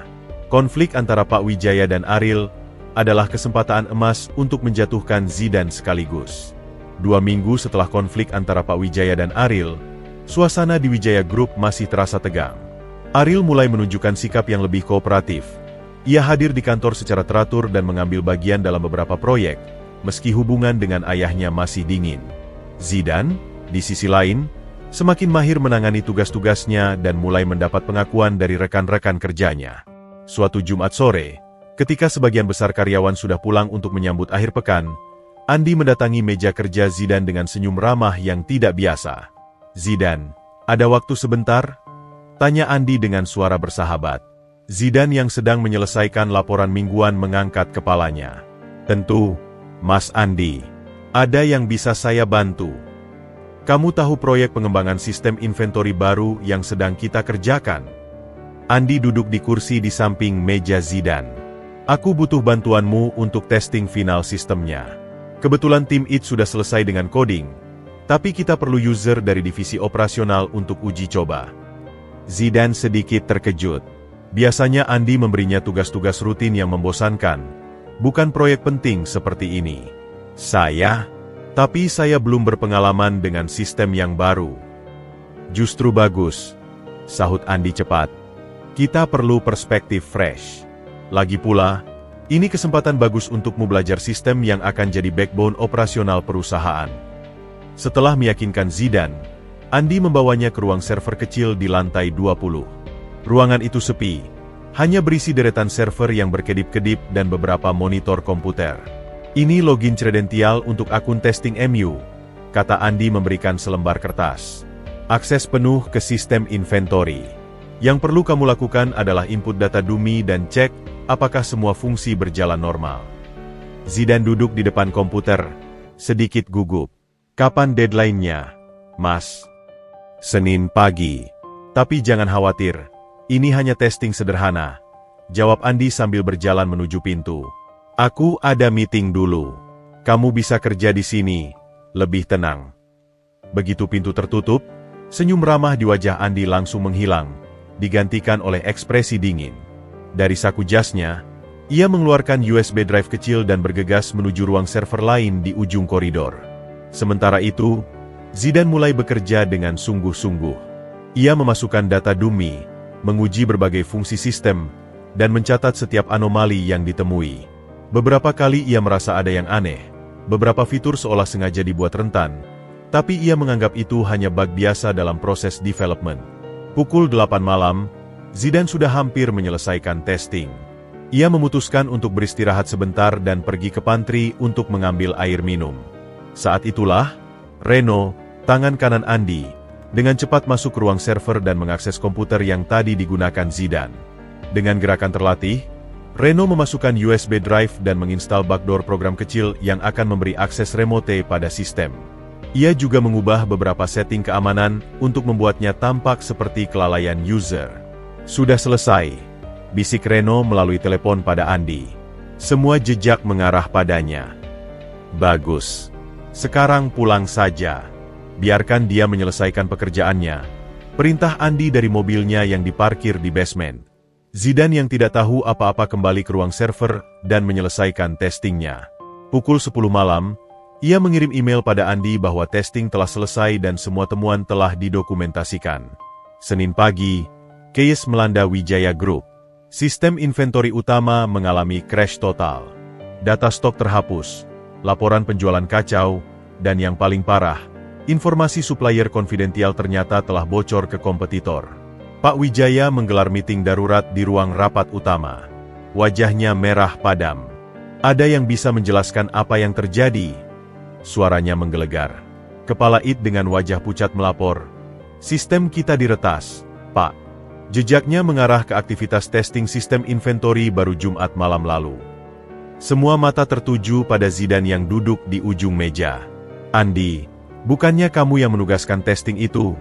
Speaker 1: Konflik antara Pak Wijaya dan Ariel adalah kesempatan emas untuk menjatuhkan Zidane sekaligus. 2 minggu setelah konflik antara Pak Wijaya dan Ariel, suasana di Wijaya Group masih terasa tegang. Ariel mulai menunjukkan sikap yang lebih kooperatif. Ia hadir di kantor secara teratur dan mengambil bagian dalam beberapa proyek, meski hubungan dengan ayahnya masih dingin. Zidane, di sisi lain, semakin mahir menangani tugas-tugasnya dan mulai mendapat pengakuan dari rekan-rekan kerjanya. Suatu Jumat sore, ketika sebagian besar karyawan sudah pulang untuk menyambut akhir pekan, Andi mendatangi meja kerja Zidane dengan senyum ramah yang tidak biasa. Zidane, ada waktu sebentar? Tanya Andi dengan suara bersahabat. Zidane yang sedang menyelesaikan laporan mingguan mengangkat kepalanya. Tentu, Mas Andi. Ada yang bisa saya bantu. Kamu tahu proyek pengembangan sistem inventory baru yang sedang kita kerjakan? Andi duduk di kursi di samping meja Zidane. Aku butuh bantuanmu untuk testing final sistemnya. Kebetulan tim IT sudah selesai dengan coding, tapi kita perlu user dari divisi operasional untuk uji coba. Zidane sedikit terkejut. Biasanya Andi memberinya tugas-tugas rutin yang membosankan, bukan proyek penting seperti ini. Tapi saya belum berpengalaman dengan sistem yang baru. Justru bagus, sahut Andi cepat. Kita perlu perspektif fresh. Lagi pula, ini kesempatan bagus untukmu belajar sistem yang akan jadi backbone operasional perusahaan. Setelah meyakinkan Zidane, Andi membawanya ke ruang server kecil di lantai 20. Ruangan itu sepi, hanya berisi deretan server yang berkedip-kedip dan beberapa monitor komputer. Ini login kredensial untuk akun testing MU, kata Andi memberikan selembar kertas. Akses penuh ke sistem inventory. Yang perlu kamu lakukan adalah input data dummy dan cek apakah semua fungsi berjalan normal. Zidane duduk di depan komputer, sedikit gugup. Kapan deadline-nya, Mas? Senin pagi. Tapi jangan khawatir, ini hanya testing sederhana, jawab Andi sambil berjalan menuju pintu. Aku ada meeting dulu. Kamu bisa kerja di sini, lebih tenang. Begitu pintu tertutup, senyum ramah di wajah Andi langsung menghilang, digantikan oleh ekspresi dingin. Dari saku jasnya, ia mengeluarkan USB drive kecil dan bergegas menuju ruang server lain di ujung koridor. Sementara itu, Zidane mulai bekerja dengan sungguh-sungguh. Ia memasukkan data dummy, menguji berbagai fungsi sistem, dan mencatat setiap anomali yang ditemui. Beberapa kali ia merasa ada yang aneh, beberapa fitur seolah sengaja dibuat rentan, tapi ia menganggap itu hanya bug biasa dalam proses development. Pukul 8 malam, Zidane sudah hampir menyelesaikan testing. Ia memutuskan untuk beristirahat sebentar dan pergi ke pantry untuk mengambil air minum. Saat itulah, Reno, tangan kanan Andi, dengan cepat masuk ke ruang server dan mengakses komputer yang tadi digunakan Zidane. Dengan gerakan terlatih, Reno memasukkan USB drive dan menginstal backdoor program kecil yang akan memberi akses remote pada sistem. Ia juga mengubah beberapa setting keamanan untuk membuatnya tampak seperti kelalaian user. Sudah selesai, bisik Reno melalui telepon pada Andi. Semua jejak mengarah padanya. Bagus. Sekarang pulang saja. Biarkan dia menyelesaikan pekerjaannya. Perintah Andi dari mobilnya yang diparkir di basement. Zidane yang tidak tahu apa-apa kembali ke ruang server dan menyelesaikan testingnya. Pukul 10 malam, Ia mengirim email pada Andi bahwa testing telah selesai dan semua temuan telah didokumentasikan. Senin pagi, chaos melanda Wijaya Group. Sistem inventory utama mengalami crash total. Data stok terhapus, laporan penjualan kacau, dan yang paling parah, informasi supplier konfidensial ternyata telah bocor ke kompetitor. Pak Wijaya menggelar meeting darurat di ruang rapat utama. Wajahnya merah padam. Ada yang bisa menjelaskan apa yang terjadi? Suaranya menggelegar. Kepala It dengan wajah pucat melapor. Sistem kita diretas, Pak. Jejaknya mengarah ke aktivitas testing sistem inventory baru Jumat malam lalu. Semua mata tertuju pada Zidan yang duduk di ujung meja. Andi, bukannya kamu yang menugaskan testing itu?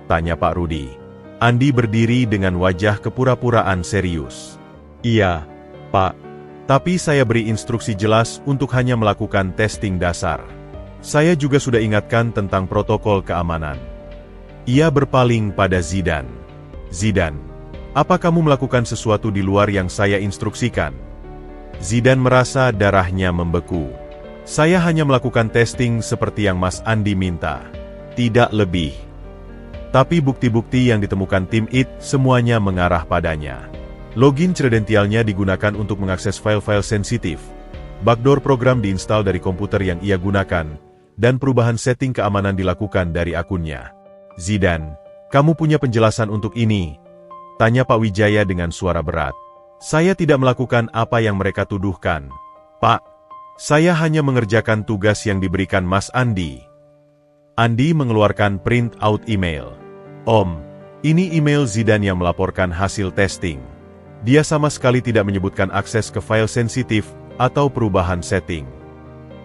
Speaker 1: Tanya Pak Rudi. Andi berdiri dengan wajah kepura-puraan serius. Iya, Pak. Tapi saya beri instruksi jelas untuk hanya melakukan testing dasar. Saya juga sudah ingatkan tentang protokol keamanan. Ia berpaling pada Zidan. Zidan, apa kamu melakukan sesuatu di luar yang saya instruksikan? Zidan merasa darahnya membeku. Saya hanya melakukan testing seperti yang Mas Andi minta. Tidak lebih. Tapi bukti-bukti yang ditemukan tim IT semuanya mengarah padanya. Login kredensialnya digunakan untuk mengakses file-file sensitif. Backdoor program diinstal dari komputer yang ia gunakan, dan perubahan setting keamanan dilakukan dari akunnya. Zidan, kamu punya penjelasan untuk ini? Tanya Pak Wijaya dengan suara berat. Saya tidak melakukan apa yang mereka tuduhkan. Pak, saya hanya mengerjakan tugas yang diberikan Mas Andi. Andi mengeluarkan print out email. Om, ini email Zidan yang melaporkan hasil testing. Dia sama sekali tidak menyebutkan akses ke file sensitif atau perubahan setting.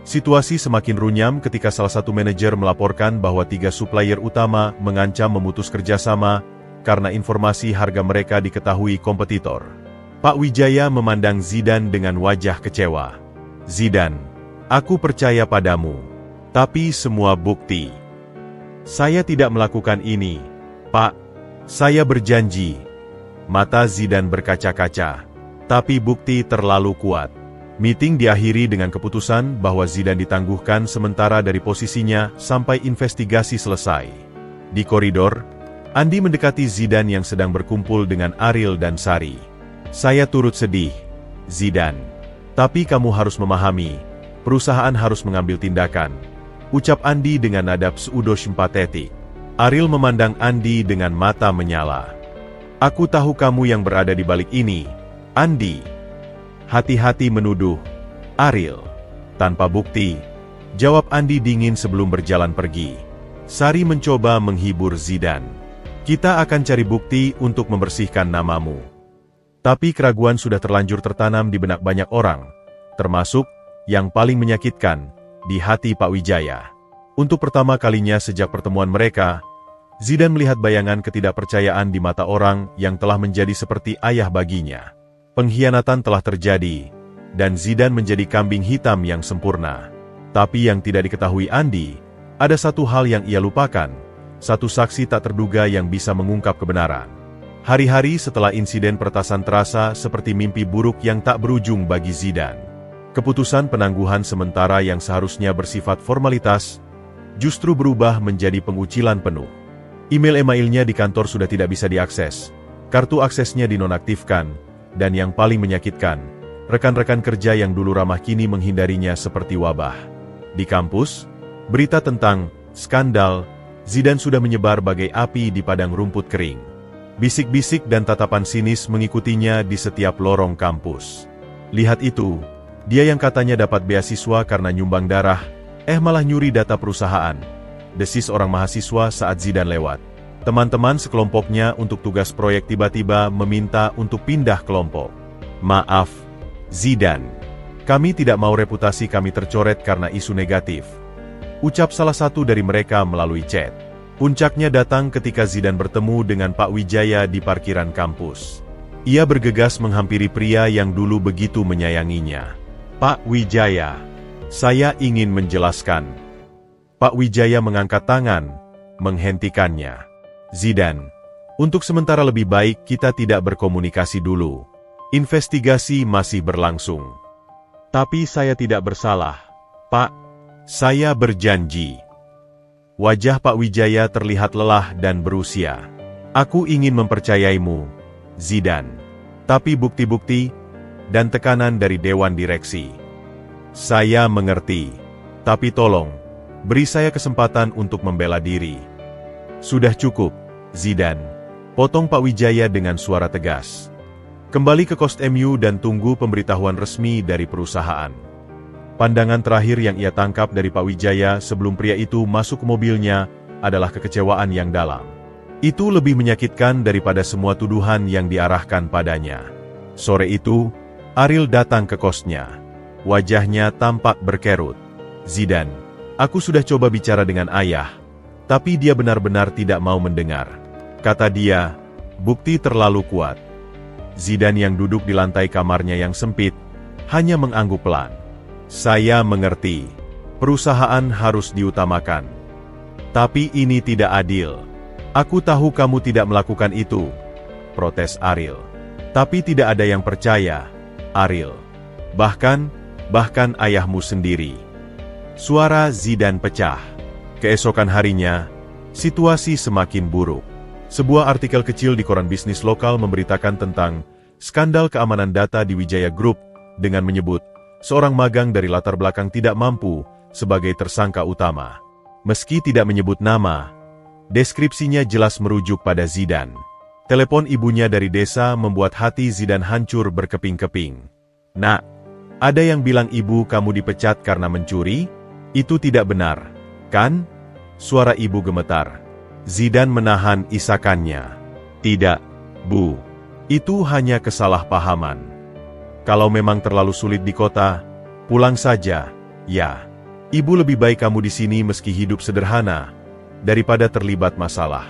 Speaker 1: Situasi semakin runyam ketika salah satu manajer melaporkan bahwa 3 supplier utama mengancam memutus kerjasama karena informasi harga mereka diketahui kompetitor. Pak Wijaya memandang Zidan dengan wajah kecewa. Zidan, aku percaya padamu, tapi semua bukti. Saya tidak melakukan ini, Pak. Saya berjanji. Mata Zidan berkaca-kaca, tapi bukti terlalu kuat. Meeting diakhiri dengan keputusan bahwa Zidan ditangguhkan sementara dari posisinya sampai investigasi selesai. Di koridor, Andi mendekati Zidan yang sedang berkumpul dengan Ariel dan Sari. Saya turut sedih, Zidan. Tapi kamu harus memahami, perusahaan harus mengambil tindakan. Ucap Andi dengan nada pseudo-simpatetik. Ariel memandang Andi dengan mata menyala. Aku tahu kamu yang berada di balik ini, Andi. Hati-hati menuduh, Ariel. Tanpa bukti, jawab Andi dingin sebelum berjalan pergi. Sari mencoba menghibur Zidan. Kita akan cari bukti untuk membersihkan namamu. Tapi keraguan sudah terlanjur tertanam di benak banyak orang, termasuk, yang paling menyakitkan, di hati Pak Wijaya. Untuk pertama kalinya sejak pertemuan mereka, Zidan melihat bayangan ketidakpercayaan di mata orang yang telah menjadi seperti ayah baginya. Pengkhianatan telah terjadi, dan Zidan menjadi kambing hitam yang sempurna. Tapi yang tidak diketahui Andi, ada satu hal yang ia lupakan, satu saksi tak terduga yang bisa mengungkap kebenaran. Hari-hari setelah insiden peretasan terasa seperti mimpi buruk yang tak berujung bagi Zidan. Keputusan penangguhan sementara yang seharusnya bersifat formalitas, justru berubah menjadi pengucilan penuh. Email-emailnya di kantor sudah tidak bisa diakses, kartu aksesnya dinonaktifkan, dan yang paling menyakitkan, rekan-rekan kerja yang dulu ramah kini menghindarinya seperti wabah. Di kampus, berita tentang skandal Zidan sudah menyebar bagai api di padang rumput kering. Bisik-bisik dan tatapan sinis mengikutinya di setiap lorong kampus. Lihat itu, dia yang katanya dapat beasiswa karena nyumbang darah, malah nyuri data perusahaan. Desis orang mahasiswa saat Zidan lewat. Teman-teman sekelompoknya untuk tugas proyek tiba-tiba meminta untuk pindah kelompok. Maaf, Zidan. Kami tidak mau reputasi kami tercoret karena isu negatif. Ucap salah satu dari mereka melalui chat. Puncaknya datang ketika Zidan bertemu dengan Pak Wijaya di parkiran kampus. Ia bergegas menghampiri pria yang dulu begitu menyayanginya. Pak Wijaya, saya ingin menjelaskan. Pak Wijaya mengangkat tangan, menghentikannya. Zidan, untuk sementara lebih baik kita tidak berkomunikasi dulu. Investigasi masih berlangsung. Tapi saya tidak bersalah, Pak. Saya berjanji. Wajah Pak Wijaya terlihat lelah dan berusia. Aku ingin mempercayaimu, Zidane. Tapi bukti-bukti dan tekanan dari Dewan Direksi. Saya mengerti. Tapi tolong, beri saya kesempatan untuk membela diri. Sudah cukup, Zidane. Potong Pak Wijaya dengan suara tegas. Kembali ke kos MU dan tunggu pemberitahuan resmi dari perusahaan. Pandangan terakhir yang ia tangkap dari Pak Wijaya sebelum pria itu masuk ke mobilnya adalah kekecewaan yang dalam. Itu lebih menyakitkan daripada semua tuduhan yang diarahkan padanya. Sore itu, Ariel datang ke kosnya. Wajahnya tampak berkerut. Zidane, aku sudah coba bicara dengan ayah, tapi dia benar-benar tidak mau mendengar. Kata dia, bukti terlalu kuat. Zidane yang duduk di lantai kamarnya yang sempit, hanya mengangguk pelan. Saya mengerti, perusahaan harus diutamakan. Tapi ini tidak adil. Aku tahu kamu tidak melakukan itu, protes Ariel. Tapi tidak ada yang percaya, Ariel. Bahkan ayahmu sendiri. Suara Zidane pecah. Keesokan harinya, situasi semakin buruk. Sebuah artikel kecil di koran bisnis lokal memberitakan tentang skandal keamanan data di Wijaya Group dengan menyebut seorang magang dari latar belakang tidak mampu sebagai tersangka utama. Meski tidak menyebut nama, deskripsinya jelas merujuk pada Zidane. Telepon ibunya dari desa membuat hati Zidane hancur berkeping-keping. Nak, ada yang bilang ibu kamu dipecat karena mencuri? Itu tidak benar, kan? Suara ibu gemetar. Zidane menahan isakannya. Tidak, Bu. Itu hanya kesalahpahaman. Kalau memang terlalu sulit di kota, pulang saja, ya. Ibu lebih baik kamu di sini meski hidup sederhana, daripada terlibat masalah.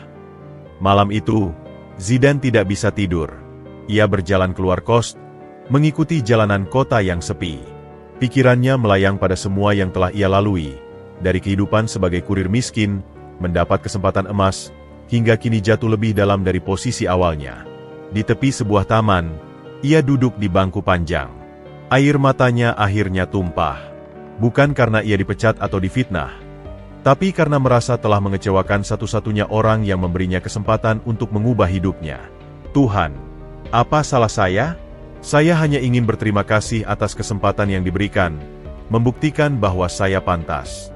Speaker 1: Malam itu, Zidane tidak bisa tidur. Ia berjalan keluar kos, mengikuti jalanan kota yang sepi. Pikirannya melayang pada semua yang telah ia lalui, dari kehidupan sebagai kurir miskin, mendapat kesempatan emas, hingga kini jatuh lebih dalam dari posisi awalnya. Di tepi sebuah taman, ia duduk di bangku panjang. Air matanya akhirnya tumpah. Bukan karena ia dipecat atau difitnah, tapi karena merasa telah mengecewakan satu-satunya orang yang memberinya kesempatan untuk mengubah hidupnya. Tuhan, apa salah saya? Saya hanya ingin berterima kasih atas kesempatan yang diberikan, membuktikan bahwa saya pantas.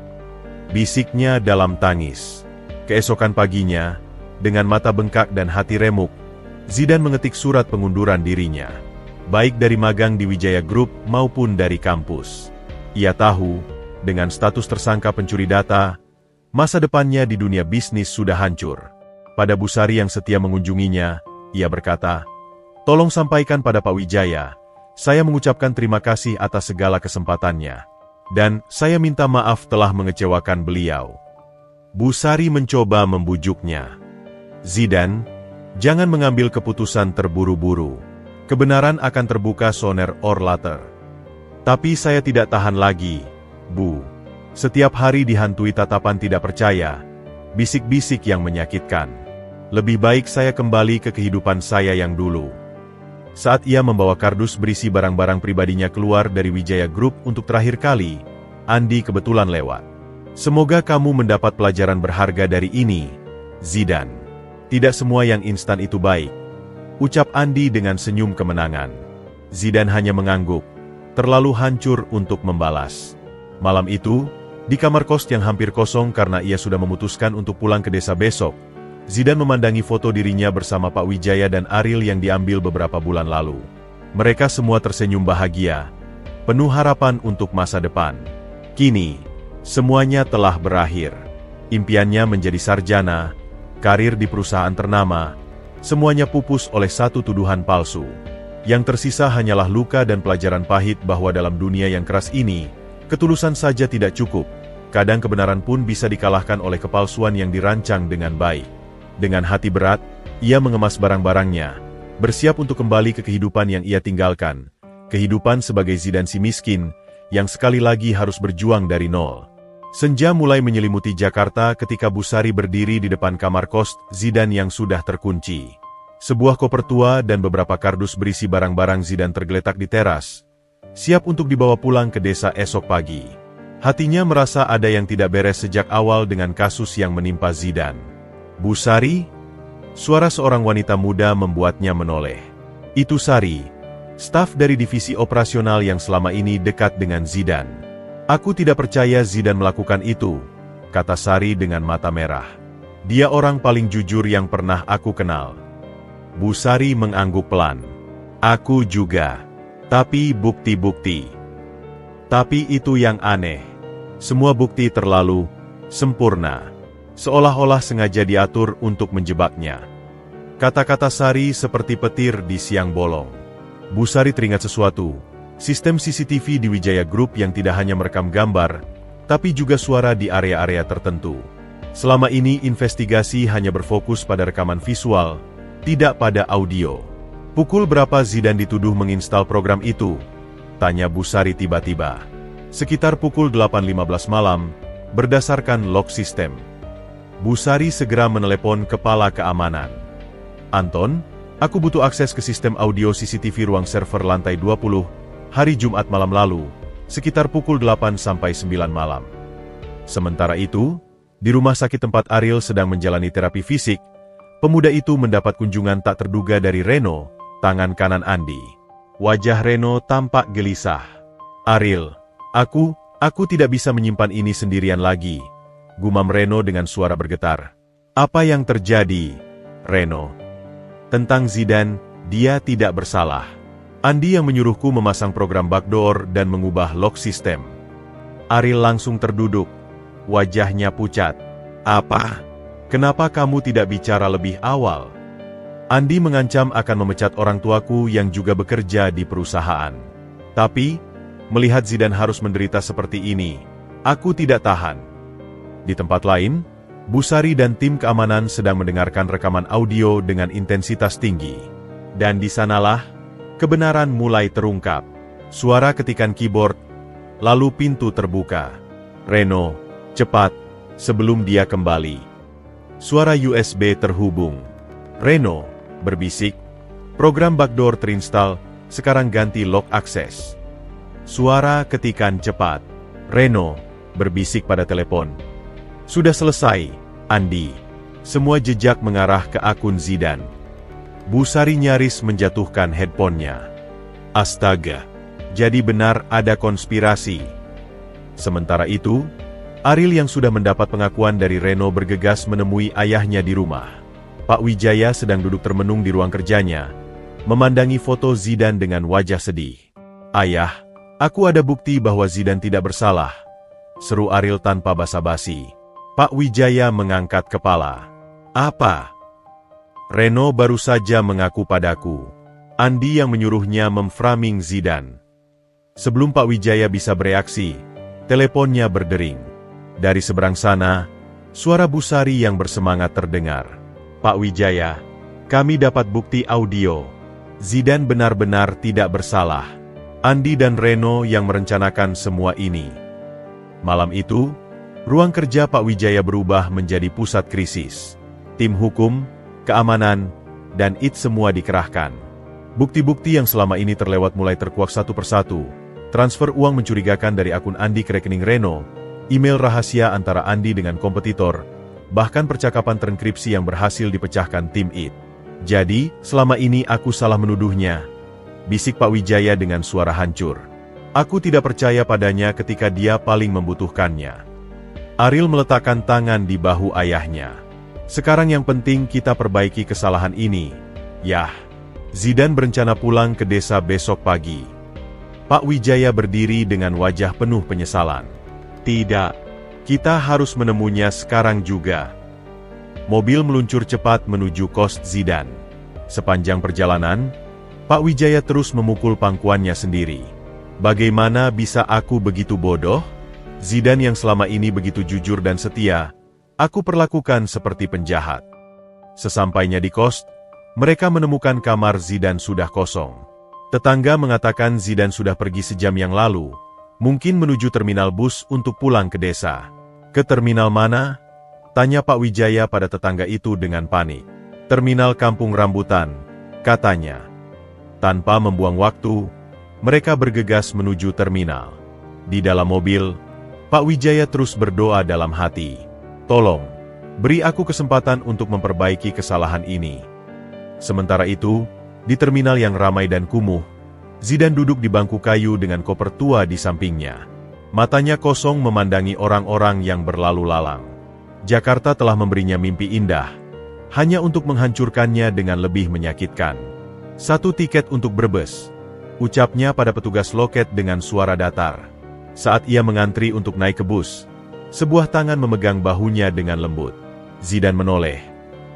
Speaker 1: Bisiknya dalam tangis. Keesokan paginya, dengan mata bengkak dan hati remuk, Zidane mengetik surat pengunduran dirinya, baik dari magang di Wijaya Group maupun dari kampus. Ia tahu, dengan status tersangka pencuri data, masa depannya di dunia bisnis sudah hancur. Pada Busari yang setia mengunjunginya, ia berkata, "Tolong sampaikan pada Pak Wijaya, saya mengucapkan terima kasih atas segala kesempatannya. Dan saya minta maaf telah mengecewakan beliau." Busari mencoba membujuknya. Zidane, jangan mengambil keputusan terburu-buru. Kebenaran akan terbuka sooner or later. Tapi saya tidak tahan lagi, Bu. Setiap hari dihantui tatapan tidak percaya, bisik-bisik yang menyakitkan. Lebih baik saya kembali ke kehidupan saya yang dulu. Saat ia membawa kardus berisi barang-barang pribadinya keluar dari Wijaya Group untuk terakhir kali, Andi kebetulan lewat. "Semoga kamu mendapat pelajaran berharga dari ini, Zidane. Tidak semua yang instan itu baik," ucap Andi dengan senyum kemenangan. Zidane hanya mengangguk, terlalu hancur untuk membalas. Malam itu, di kamar kos yang hampir kosong karena ia sudah memutuskan untuk pulang ke desa besok, Zidane memandangi foto dirinya bersama Pak Wijaya dan Ariel yang diambil beberapa bulan lalu. Mereka semua tersenyum bahagia, penuh harapan untuk masa depan. Kini, semuanya telah berakhir. Impiannya menjadi sarjana, karir di perusahaan ternama, semuanya pupus oleh satu tuduhan palsu. Yang tersisa hanyalah luka dan pelajaran pahit bahwa dalam dunia yang keras ini, ketulusan saja tidak cukup. Kadang kebenaran pun bisa dikalahkan oleh kepalsuan yang dirancang dengan baik. Dengan hati berat, ia mengemas barang-barangnya, bersiap untuk kembali ke kehidupan yang ia tinggalkan. Kehidupan sebagai Zidane si miskin, yang sekali lagi harus berjuang dari nol. Senja mulai menyelimuti Jakarta ketika Busari berdiri di depan kamar kos Zidane yang sudah terkunci. Sebuah koper tua dan beberapa kardus berisi barang-barang Zidane tergeletak di teras, siap untuk dibawa pulang ke desa esok pagi. Hatinya merasa ada yang tidak beres sejak awal dengan kasus yang menimpa Zidane. "Bu Sari?" Suara seorang wanita muda membuatnya menoleh. Itu Sari, staf dari divisi operasional yang selama ini dekat dengan Zidane. "Aku tidak percaya Zidane melakukan itu," kata Sari dengan mata merah. "Dia orang paling jujur yang pernah aku kenal." Bu Sari mengangguk pelan. "Aku juga. Tapi bukti-bukti. Tapi itu yang aneh. Semua bukti terlalu sempurna. Seolah-olah sengaja diatur untuk menjebaknya." Kata-kata Sari seperti petir di siang bolong. Bu Sari teringat sesuatu. Sistem CCTV di Wijaya Group yang tidak hanya merekam gambar, tapi juga suara di area-area tertentu. Selama ini investigasi hanya berfokus pada rekaman visual, tidak pada audio. "Pukul berapa Zidane dituduh menginstal program itu?" tanya Bu Sari tiba-tiba. "Sekitar pukul 8.15 malam, berdasarkan log sistem." Bu Sari segera menelepon kepala keamanan. "Anton, aku butuh akses ke sistem audio CCTV ruang server lantai 20, hari Jumat malam lalu, sekitar pukul 8 sampai 9 malam. Sementara itu, di rumah sakit tempat Ariel sedang menjalani terapi fisik, pemuda itu mendapat kunjungan tak terduga dari Reno, tangan kanan Andi. Wajah Reno tampak gelisah. "Ariel, aku tidak bisa menyimpan ini sendirian lagi," gumam Reno dengan suara bergetar. "Apa yang terjadi, Reno?" "Tentang Zidane, dia tidak bersalah. Andi yang menyuruhku memasang program backdoor dan mengubah log sistem." Ariel langsung terduduk. Wajahnya pucat. "Apa? Kenapa kamu tidak bicara lebih awal?" "Andi mengancam akan memecat orang tuaku yang juga bekerja di perusahaan. Tapi, melihat Zidane harus menderita seperti ini, aku tidak tahan." Di tempat lain, Bu Sari dan tim keamanan sedang mendengarkan rekaman audio dengan intensitas tinggi. Dan di sanalah, kebenaran mulai terungkap. Suara ketikan keyboard, lalu pintu terbuka. "Reno, cepat, sebelum dia kembali." Suara USB terhubung. "Reno," berbisik, "program backdoor terinstall, sekarang ganti log akses." Suara ketikan cepat. "Reno," berbisik pada telepon. "Sudah selesai, Andi. Semua jejak mengarah ke akun Zidane." Bu Sari nyaris menjatuhkan handphonenya. Astaga, jadi benar ada konspirasi. Sementara itu, Ariel yang sudah mendapat pengakuan dari Reno bergegas menemui ayahnya di rumah. Pak Wijaya sedang duduk termenung di ruang kerjanya, memandangi foto Zidane dengan wajah sedih. "Ayah, aku ada bukti bahwa Zidane tidak bersalah," seru Ariel tanpa basa-basi. Pak Wijaya mengangkat kepala. "Apa?" "Reno baru saja mengaku padaku. Andi yang menyuruhnya memframing Zidane." Sebelum Pak Wijaya bisa bereaksi, teleponnya berdering. Dari seberang sana, suara Bu Sari yang bersemangat terdengar. "Pak Wijaya, kami dapat bukti audio. Zidane benar-benar tidak bersalah. Andi dan Reno yang merencanakan semua ini." Malam itu, ruang kerja Pak Wijaya berubah menjadi pusat krisis. Tim hukum, keamanan, dan IT semua dikerahkan. Bukti-bukti yang selama ini terlewat mulai terkuak satu persatu. Transfer uang mencurigakan dari akun Andi ke rekening Reno, email rahasia antara Andi dengan kompetitor, bahkan percakapan terenkripsi yang berhasil dipecahkan tim IT. "Jadi, selama ini aku salah menuduhnya," bisik Pak Wijaya dengan suara hancur. "Aku tidak percaya padanya ketika dia paling membutuhkannya." Ariel meletakkan tangan di bahu ayahnya. "Sekarang yang penting kita perbaiki kesalahan ini. Yah, Zidane berencana pulang ke desa besok pagi." Pak Wijaya berdiri dengan wajah penuh penyesalan. "Tidak, kita harus menemunya sekarang juga." Mobil meluncur cepat menuju kos Zidane. Sepanjang perjalanan, Pak Wijaya terus memukul pangkuannya sendiri. "Bagaimana bisa aku begitu bodoh? Zidane yang selama ini begitu jujur dan setia, aku perlakukan seperti penjahat." Sesampainya di kos, mereka menemukan kamar Zidane sudah kosong. Tetangga mengatakan Zidane sudah pergi sejam yang lalu, mungkin menuju terminal bus untuk pulang ke desa. "Ke terminal mana?" tanya Pak Wijaya pada tetangga itu dengan panik. "Terminal Kampung Rambutan," katanya. Tanpa membuang waktu, mereka bergegas menuju terminal. Di dalam mobil, Pak Wijaya terus berdoa dalam hati. Tolong, beri aku kesempatan untuk memperbaiki kesalahan ini. Sementara itu, di terminal yang ramai dan kumuh, Zidan duduk di bangku kayu dengan koper tua di sampingnya. Matanya kosong memandangi orang-orang yang berlalu lalang. Jakarta telah memberinya mimpi indah, hanya untuk menghancurkannya dengan lebih menyakitkan. 1 tiket untuk Brebes, ucapnya pada petugas loket dengan suara datar. Saat ia mengantri untuk naik ke bus, sebuah tangan memegang bahunya dengan lembut. Zidan menoleh,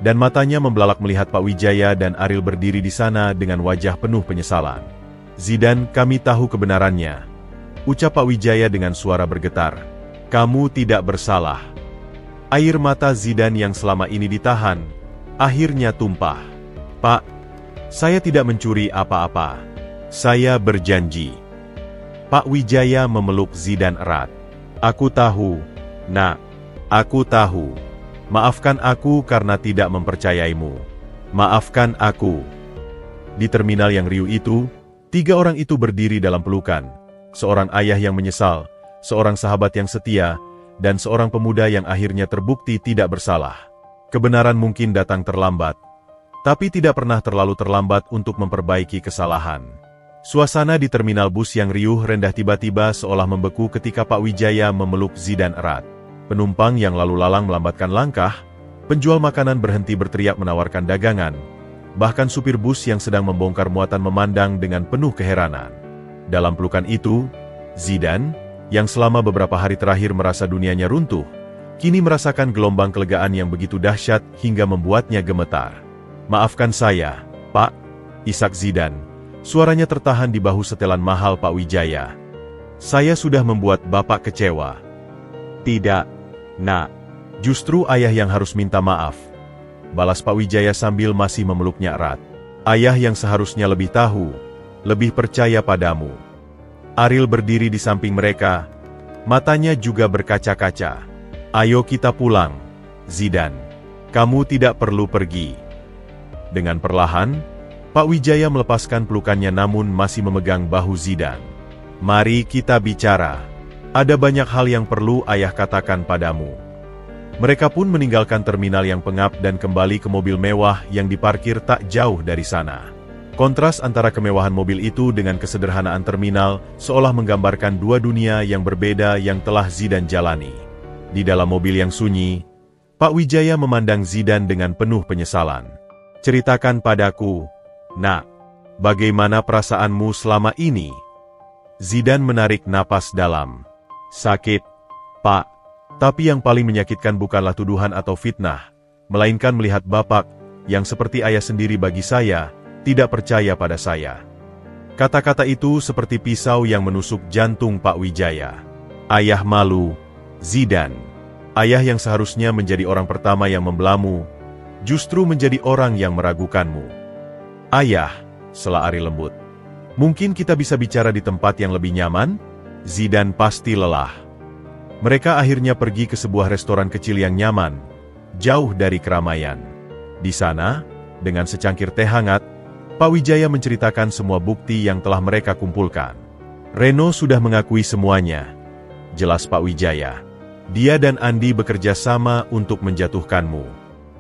Speaker 1: dan matanya membelalak melihat Pak Wijaya dan Aril berdiri di sana dengan wajah penuh penyesalan. Zidan, kami tahu kebenarannya, ucap Pak Wijaya dengan suara bergetar. Kamu tidak bersalah. Air mata Zidan yang selama ini ditahan, akhirnya tumpah. Pak, saya tidak mencuri apa-apa. Saya berjanji. Pak Wijaya memeluk Zidan erat. Aku tahu, Nak. Aku tahu. Maafkan aku karena tidak mempercayaimu. Maafkan aku. Di terminal yang riuh itu, 3 orang itu berdiri dalam pelukan. Seorang ayah yang menyesal, seorang sahabat yang setia, dan seorang pemuda yang akhirnya terbukti tidak bersalah. Kebenaran mungkin datang terlambat, tapi tidak pernah terlalu terlambat untuk memperbaiki kesalahan. Suasana di terminal bus yang riuh rendah tiba-tiba seolah membeku ketika Pak Wijaya memeluk Zidan erat. Penumpang yang lalu lalang melambatkan langkah, penjual makanan berhenti berteriak menawarkan dagangan, bahkan supir bus yang sedang membongkar muatan memandang dengan penuh keheranan. Dalam pelukan itu, Zidan, yang selama beberapa hari terakhir merasa dunianya runtuh, kini merasakan gelombang kelegaan yang begitu dahsyat hingga membuatnya gemetar. Maafkan saya, Pak, isak Zidan. Suaranya tertahan di bahu setelan mahal Pak Wijaya. Saya sudah membuat Bapak kecewa. Tidak, Nak. Justru ayah yang harus minta maaf. Balas Pak Wijaya sambil masih memeluknya erat. Ayah yang seharusnya lebih tahu, lebih percaya padamu. Aril berdiri di samping mereka. Matanya juga berkaca-kaca. Ayo kita pulang, Zidan. Kamu tidak perlu pergi. Dengan perlahan, Pak Wijaya melepaskan pelukannya namun masih memegang bahu Zidan. Mari kita bicara. Ada banyak hal yang perlu ayah katakan padamu. Mereka pun meninggalkan terminal yang pengap dan kembali ke mobil mewah yang diparkir tak jauh dari sana. Kontras antara kemewahan mobil itu dengan kesederhanaan terminal seolah menggambarkan 2 dunia yang berbeda yang telah Zidan jalani. Di dalam mobil yang sunyi, Pak Wijaya memandang Zidan dengan penuh penyesalan. Ceritakan padaku, Nak, bagaimana perasaanmu selama ini? Zidan menarik napas dalam. Sakit, Pak. Tapi yang paling menyakitkan bukanlah tuduhan atau fitnah, melainkan melihat Bapak, yang seperti ayah sendiri bagi saya, tidak percaya pada saya. Kata-kata itu seperti pisau yang menusuk jantung Pak Wijaya. Ayah malu, Zidan. Ayah yang seharusnya menjadi orang pertama yang membelamu, justru menjadi orang yang meragukanmu. Ayah, sela Aril lembut. Mungkin kita bisa bicara di tempat yang lebih nyaman? Zidan pasti lelah. Mereka akhirnya pergi ke sebuah restoran kecil yang nyaman, jauh dari keramaian. Di sana, dengan secangkir teh hangat, Pak Wijaya menceritakan semua bukti yang telah mereka kumpulkan. Reno sudah mengakui semuanya. Jelas Pak Wijaya. Dia dan Andi bekerja sama untuk menjatuhkanmu.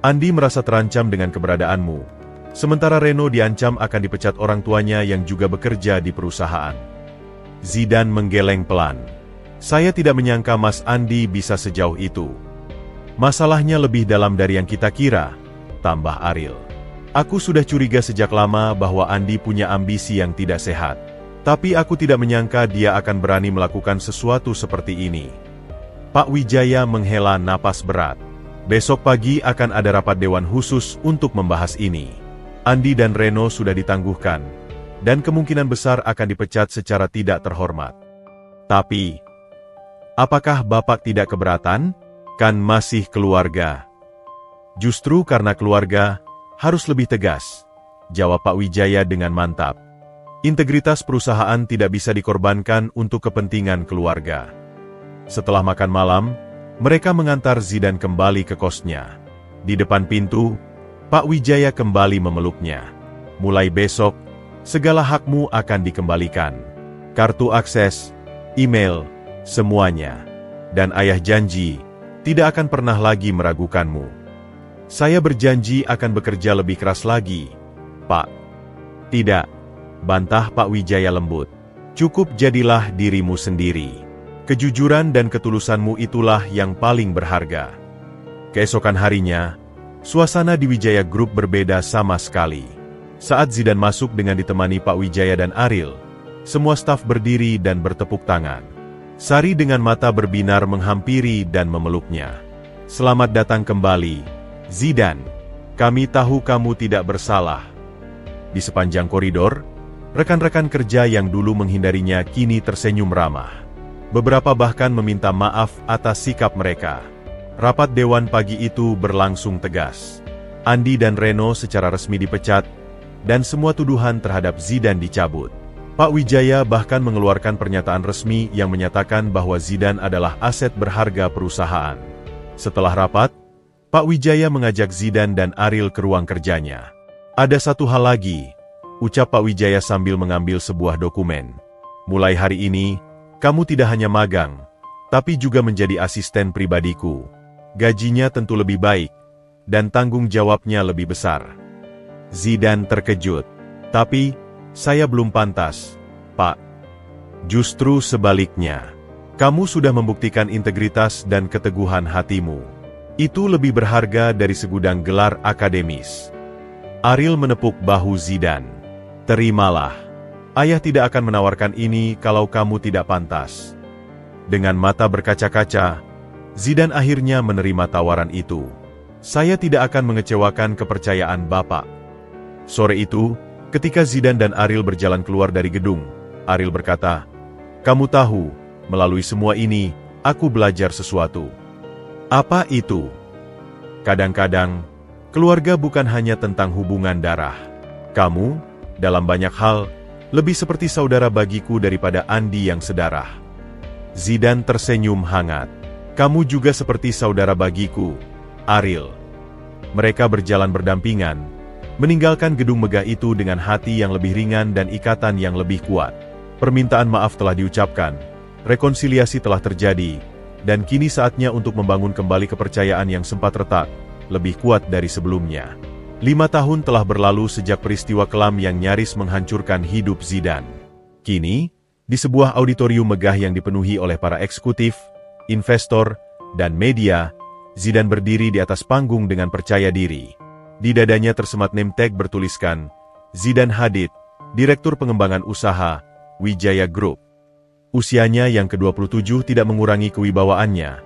Speaker 1: Andi merasa terancam dengan keberadaanmu. Sementara Reno diancam akan dipecat orang tuanya yang juga bekerja di perusahaan. Zidan menggeleng pelan. Saya tidak menyangka Mas Andi bisa sejauh itu. Masalahnya lebih dalam dari yang kita kira, tambah Aril. Aku sudah curiga sejak lama bahwa Andi punya ambisi yang tidak sehat. Tapi aku tidak menyangka dia akan berani melakukan sesuatu seperti ini. Pak Wijaya menghela napas berat. Besok pagi akan ada rapat dewan khusus untuk membahas ini. Andi dan Reno sudah ditangguhkan, dan kemungkinan besar akan dipecat secara tidak terhormat. Tapi, apakah Bapak tidak keberatan? Kan masih keluarga. Justru karena keluarga, harus lebih tegas, jawab Pak Wijaya dengan mantap. Integritas perusahaan tidak bisa dikorbankan untuk kepentingan keluarga. Setelah makan malam, mereka mengantar Zidan kembali ke kosnya. Di depan pintu, Pak Wijaya kembali memeluknya. Mulai besok, segala hakmu akan dikembalikan. Kartu akses, email, semuanya. Dan ayah janji, tidak akan pernah lagi meragukanmu. Saya berjanji akan bekerja lebih keras lagi, Pak. Tidak, bantah Pak Wijaya lembut. Cukup jadilah dirimu sendiri. Kejujuran dan ketulusanmu itulah yang paling berharga. Keesokan harinya, suasana di Wijaya Group berbeda sama sekali. Saat Zidan masuk dengan ditemani Pak Wijaya dan Ariel, semua staf berdiri dan bertepuk tangan. Sari dengan mata berbinar menghampiri dan memeluknya. Selamat datang kembali, Zidan. Kami tahu kamu tidak bersalah. Di sepanjang koridor, rekan-rekan kerja yang dulu menghindarinya kini tersenyum ramah. Beberapa bahkan meminta maaf atas sikap mereka. Rapat dewan pagi itu berlangsung tegas. Andi dan Reno secara resmi dipecat, dan semua tuduhan terhadap Zidan dicabut. Pak Wijaya bahkan mengeluarkan pernyataan resmi yang menyatakan bahwa Zidan adalah aset berharga perusahaan. Setelah rapat, Pak Wijaya mengajak Zidan dan Ariel ke ruang kerjanya. Ada satu hal lagi, ucap Pak Wijaya sambil mengambil sebuah dokumen. Mulai hari ini, kamu tidak hanya magang, tapi juga menjadi asisten pribadiku. Gajinya tentu lebih baik, dan tanggung jawabnya lebih besar. Zidan terkejut. Tapi, saya belum pantas, Pak. Justru sebaliknya. Kamu sudah membuktikan integritas dan keteguhan hatimu. Itu lebih berharga dari segudang gelar akademis. Ariel menepuk bahu Zidan. Terimalah. Ayah tidak akan menawarkan ini kalau kamu tidak pantas. Dengan mata berkaca-kaca, Zidan akhirnya menerima tawaran itu. Saya tidak akan mengecewakan kepercayaan Bapak. Sore itu, ketika Zidan dan Ariel berjalan keluar dari gedung, Ariel berkata, "Kamu tahu, melalui semua ini, aku belajar sesuatu." Apa itu? Kadang-kadang, keluarga bukan hanya tentang hubungan darah. Kamu, dalam banyak hal, lebih seperti saudara bagiku daripada Andi yang sedarah. Zidan tersenyum hangat. Kamu juga seperti saudara bagiku, Ariel. Mereka berjalan berdampingan, meninggalkan gedung megah itu dengan hati yang lebih ringan dan ikatan yang lebih kuat. Permintaan maaf telah diucapkan, rekonsiliasi telah terjadi, dan kini saatnya untuk membangun kembali kepercayaan yang sempat retak, lebih kuat dari sebelumnya. 5 tahun telah berlalu sejak peristiwa kelam yang nyaris menghancurkan hidup Zidan. Kini, di sebuah auditorium megah yang dipenuhi oleh para eksekutif, investor, dan media, Zidan berdiri di atas panggung dengan percaya diri. Di dadanya tersemat name tag bertuliskan, Zidan Hadid, Direktur Pengembangan Usaha, Wijaya Group. Usianya yang ke-27 tidak mengurangi kewibawaannya,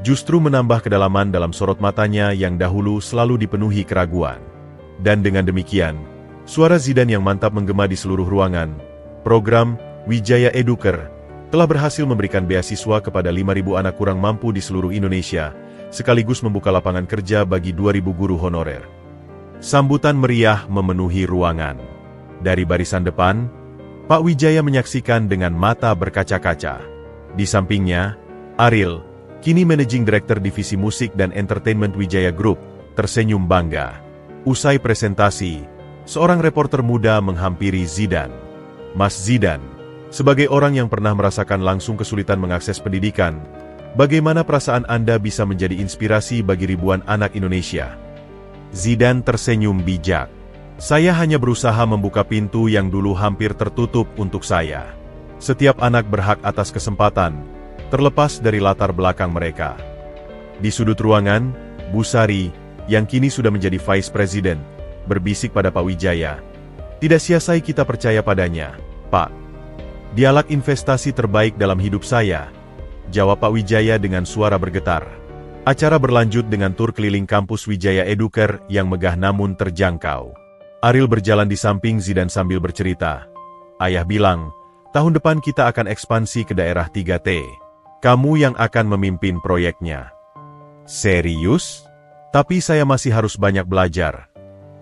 Speaker 1: justru menambah kedalaman dalam sorot matanya yang dahulu selalu dipenuhi keraguan. Dan dengan demikian, suara Zidan yang mantap menggema di seluruh ruangan. Program Wijaya Eduker telah berhasil memberikan beasiswa kepada 5.000 anak kurang mampu di seluruh Indonesia, sekaligus membuka lapangan kerja bagi 2.000 guru honorer. Sambutan meriah memenuhi ruangan. Dari barisan depan, Pak Wijaya menyaksikan dengan mata berkaca-kaca. Di sampingnya, Ariel, kini Managing Director Divisi Musik dan Entertainment Wijaya Group, tersenyum bangga. Usai presentasi, seorang reporter muda menghampiri Zidan. Mas Zidan, sebagai orang yang pernah merasakan langsung kesulitan mengakses pendidikan, bagaimana perasaan Anda bisa menjadi inspirasi bagi ribuan anak Indonesia? Zidan tersenyum bijak. Saya hanya berusaha membuka pintu yang dulu hampir tertutup untuk saya. Setiap anak berhak atas kesempatan, terlepas dari latar belakang mereka. Di sudut ruangan, Bu Sari, yang kini sudah menjadi Vice President, berbisik pada Pak Wijaya. Tidak sia-sia kita percaya padanya, Pak. Dialah investasi terbaik dalam hidup saya, jawab Pak Wijaya dengan suara bergetar. Acara berlanjut dengan tur keliling kampus Wijaya Eduker yang megah namun terjangkau. Ariel berjalan di samping Zidan sambil bercerita. Ayah bilang, tahun depan kita akan ekspansi ke daerah 3T. Kamu yang akan memimpin proyeknya. Serius? Tapi saya masih harus banyak belajar.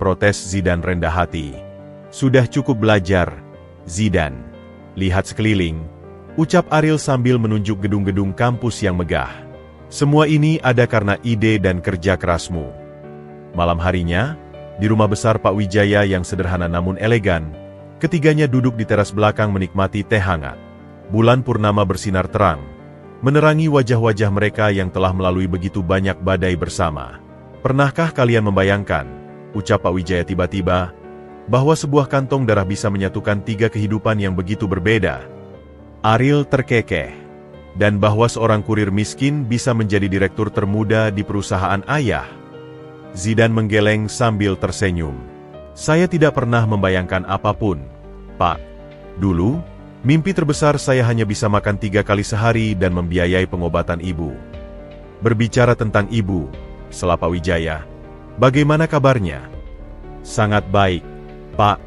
Speaker 1: Protes Zidan rendah hati. Sudah cukup belajar, Zidan. Lihat sekeliling, ucap Ariel sambil menunjuk gedung-gedung kampus yang megah. Semua ini ada karena ide dan kerja kerasmu. Malam harinya, di rumah besar Pak Wijaya yang sederhana namun elegan, ketiganya duduk di teras belakang menikmati teh hangat. Bulan purnama bersinar terang, menerangi wajah-wajah mereka yang telah melalui begitu banyak badai bersama. Pernahkah kalian membayangkan, ucap Pak Wijaya tiba-tiba, bahwa sebuah kantong darah bisa menyatukan 3 kehidupan yang begitu berbeda? Ariel terkekeh. Dan bahwa seorang kurir miskin bisa menjadi direktur termuda di perusahaan ayah? Zidane menggeleng sambil tersenyum. Saya tidak pernah membayangkan apapun, Pak. Dulu, mimpi terbesar saya hanya bisa makan 3 kali sehari dan membiayai pengobatan ibu. Berbicara tentang ibu, sela Pak Wijaya, bagaimana kabarnya? Sangat baik, Pak.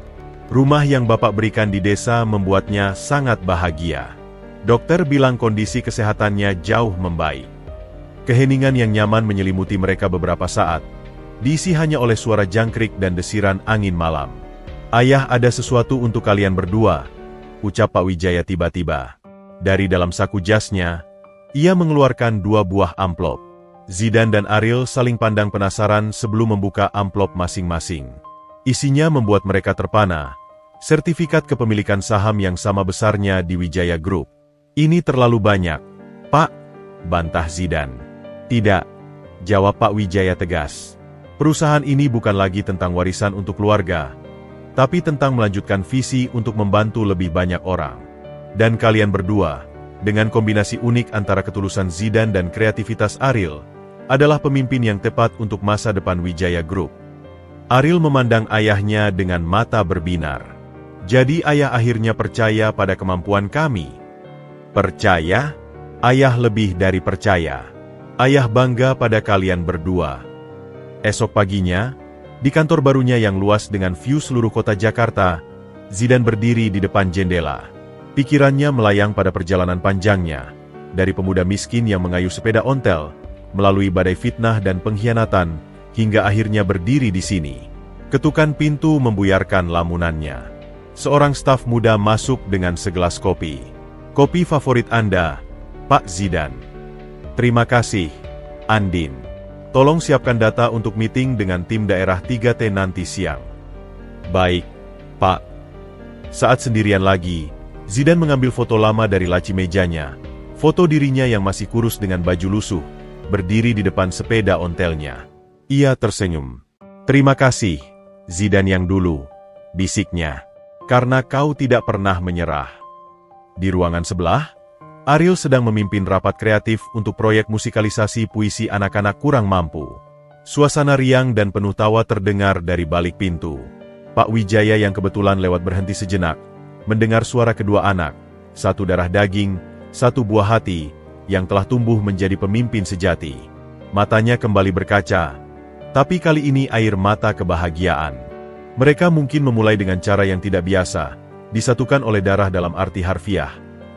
Speaker 1: Rumah yang Bapak berikan di desa membuatnya sangat bahagia. Dokter bilang kondisi kesehatannya jauh membaik. Keheningan yang nyaman menyelimuti mereka beberapa saat, diisi hanya oleh suara jangkrik dan desiran angin malam. Ayah, ada sesuatu untuk kalian berdua, ucap Pak Wijaya tiba-tiba. Dari dalam saku jasnya, ia mengeluarkan 2 buah amplop. Zidane dan Ariel saling pandang penasaran sebelum membuka amplop masing-masing. Isinya membuat mereka terpana, sertifikat kepemilikan saham yang sama besarnya di Wijaya Group. Ini terlalu banyak, Pak, bantah Zidane. Tidak, jawab Pak Wijaya tegas. Perusahaan ini bukan lagi tentang warisan untuk keluarga, tapi tentang melanjutkan visi untuk membantu lebih banyak orang. Dan kalian berdua, dengan kombinasi unik antara ketulusan Zidane dan kreativitas Ariel, adalah pemimpin yang tepat untuk masa depan Wijaya Group. Ariel memandang ayahnya dengan mata berbinar. Jadi ayah akhirnya percaya pada kemampuan kami. Percaya? Ayah lebih dari percaya. Ayah bangga pada kalian berdua. Esok paginya, di kantor barunya yang luas dengan view seluruh kota Jakarta, Zidane berdiri di depan jendela. Pikirannya melayang pada perjalanan panjangnya, dari pemuda miskin yang mengayuh sepeda ontel, melalui badai fitnah dan pengkhianatan, hingga akhirnya berdiri di sini. Ketukan pintu membuyarkan lamunannya. Seorang staf muda masuk dengan segelas kopi. Kopi favorit Anda, Pak Zidane. Terima kasih, Andin. Tolong siapkan data untuk meeting dengan tim daerah 3T nanti siang. Baik, Pak. Saat sendirian lagi, Zidane mengambil foto lama dari laci mejanya. Foto dirinya yang masih kurus dengan baju lusuh, berdiri di depan sepeda ontelnya. Ia tersenyum. Terima kasih, Zidane yang dulu, bisiknya. Karena kau tidak pernah menyerah. Di ruangan sebelah, Ariel sedang memimpin rapat kreatif untuk proyek musikalisasi puisi anak-anak kurang mampu. Suasana riang dan penuh tawa terdengar dari balik pintu. Pak Wijaya yang kebetulan lewat berhenti sejenak, mendengar suara kedua anak, satu darah daging, satu buah hati, yang telah tumbuh menjadi pemimpin sejati. Matanya kembali berkaca, tapi kali ini air mata kebahagiaan. Mereka mungkin memulai dengan cara yang tidak biasa, disatukan oleh darah dalam arti harfiah,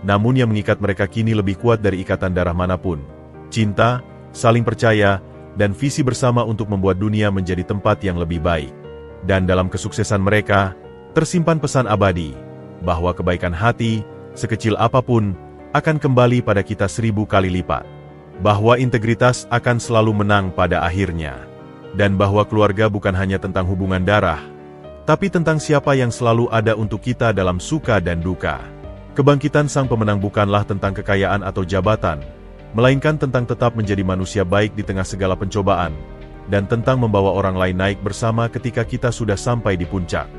Speaker 1: namun yang mengikat mereka kini lebih kuat dari ikatan darah manapun. Cinta, saling percaya, dan visi bersama untuk membuat dunia menjadi tempat yang lebih baik. Dan dalam kesuksesan mereka, tersimpan pesan abadi, bahwa kebaikan hati, sekecil apapun, akan kembali pada kita 1000 kali lipat. Bahwa integritas akan selalu menang pada akhirnya. Dan bahwa keluarga bukan hanya tentang hubungan darah, tapi tentang siapa yang selalu ada untuk kita dalam suka dan duka. Kebangkitan sang pemenang bukanlah tentang kekayaan atau jabatan, melainkan tentang tetap menjadi manusia baik di tengah segala pencobaan, dan tentang membawa orang lain naik bersama ketika kita sudah sampai di puncak.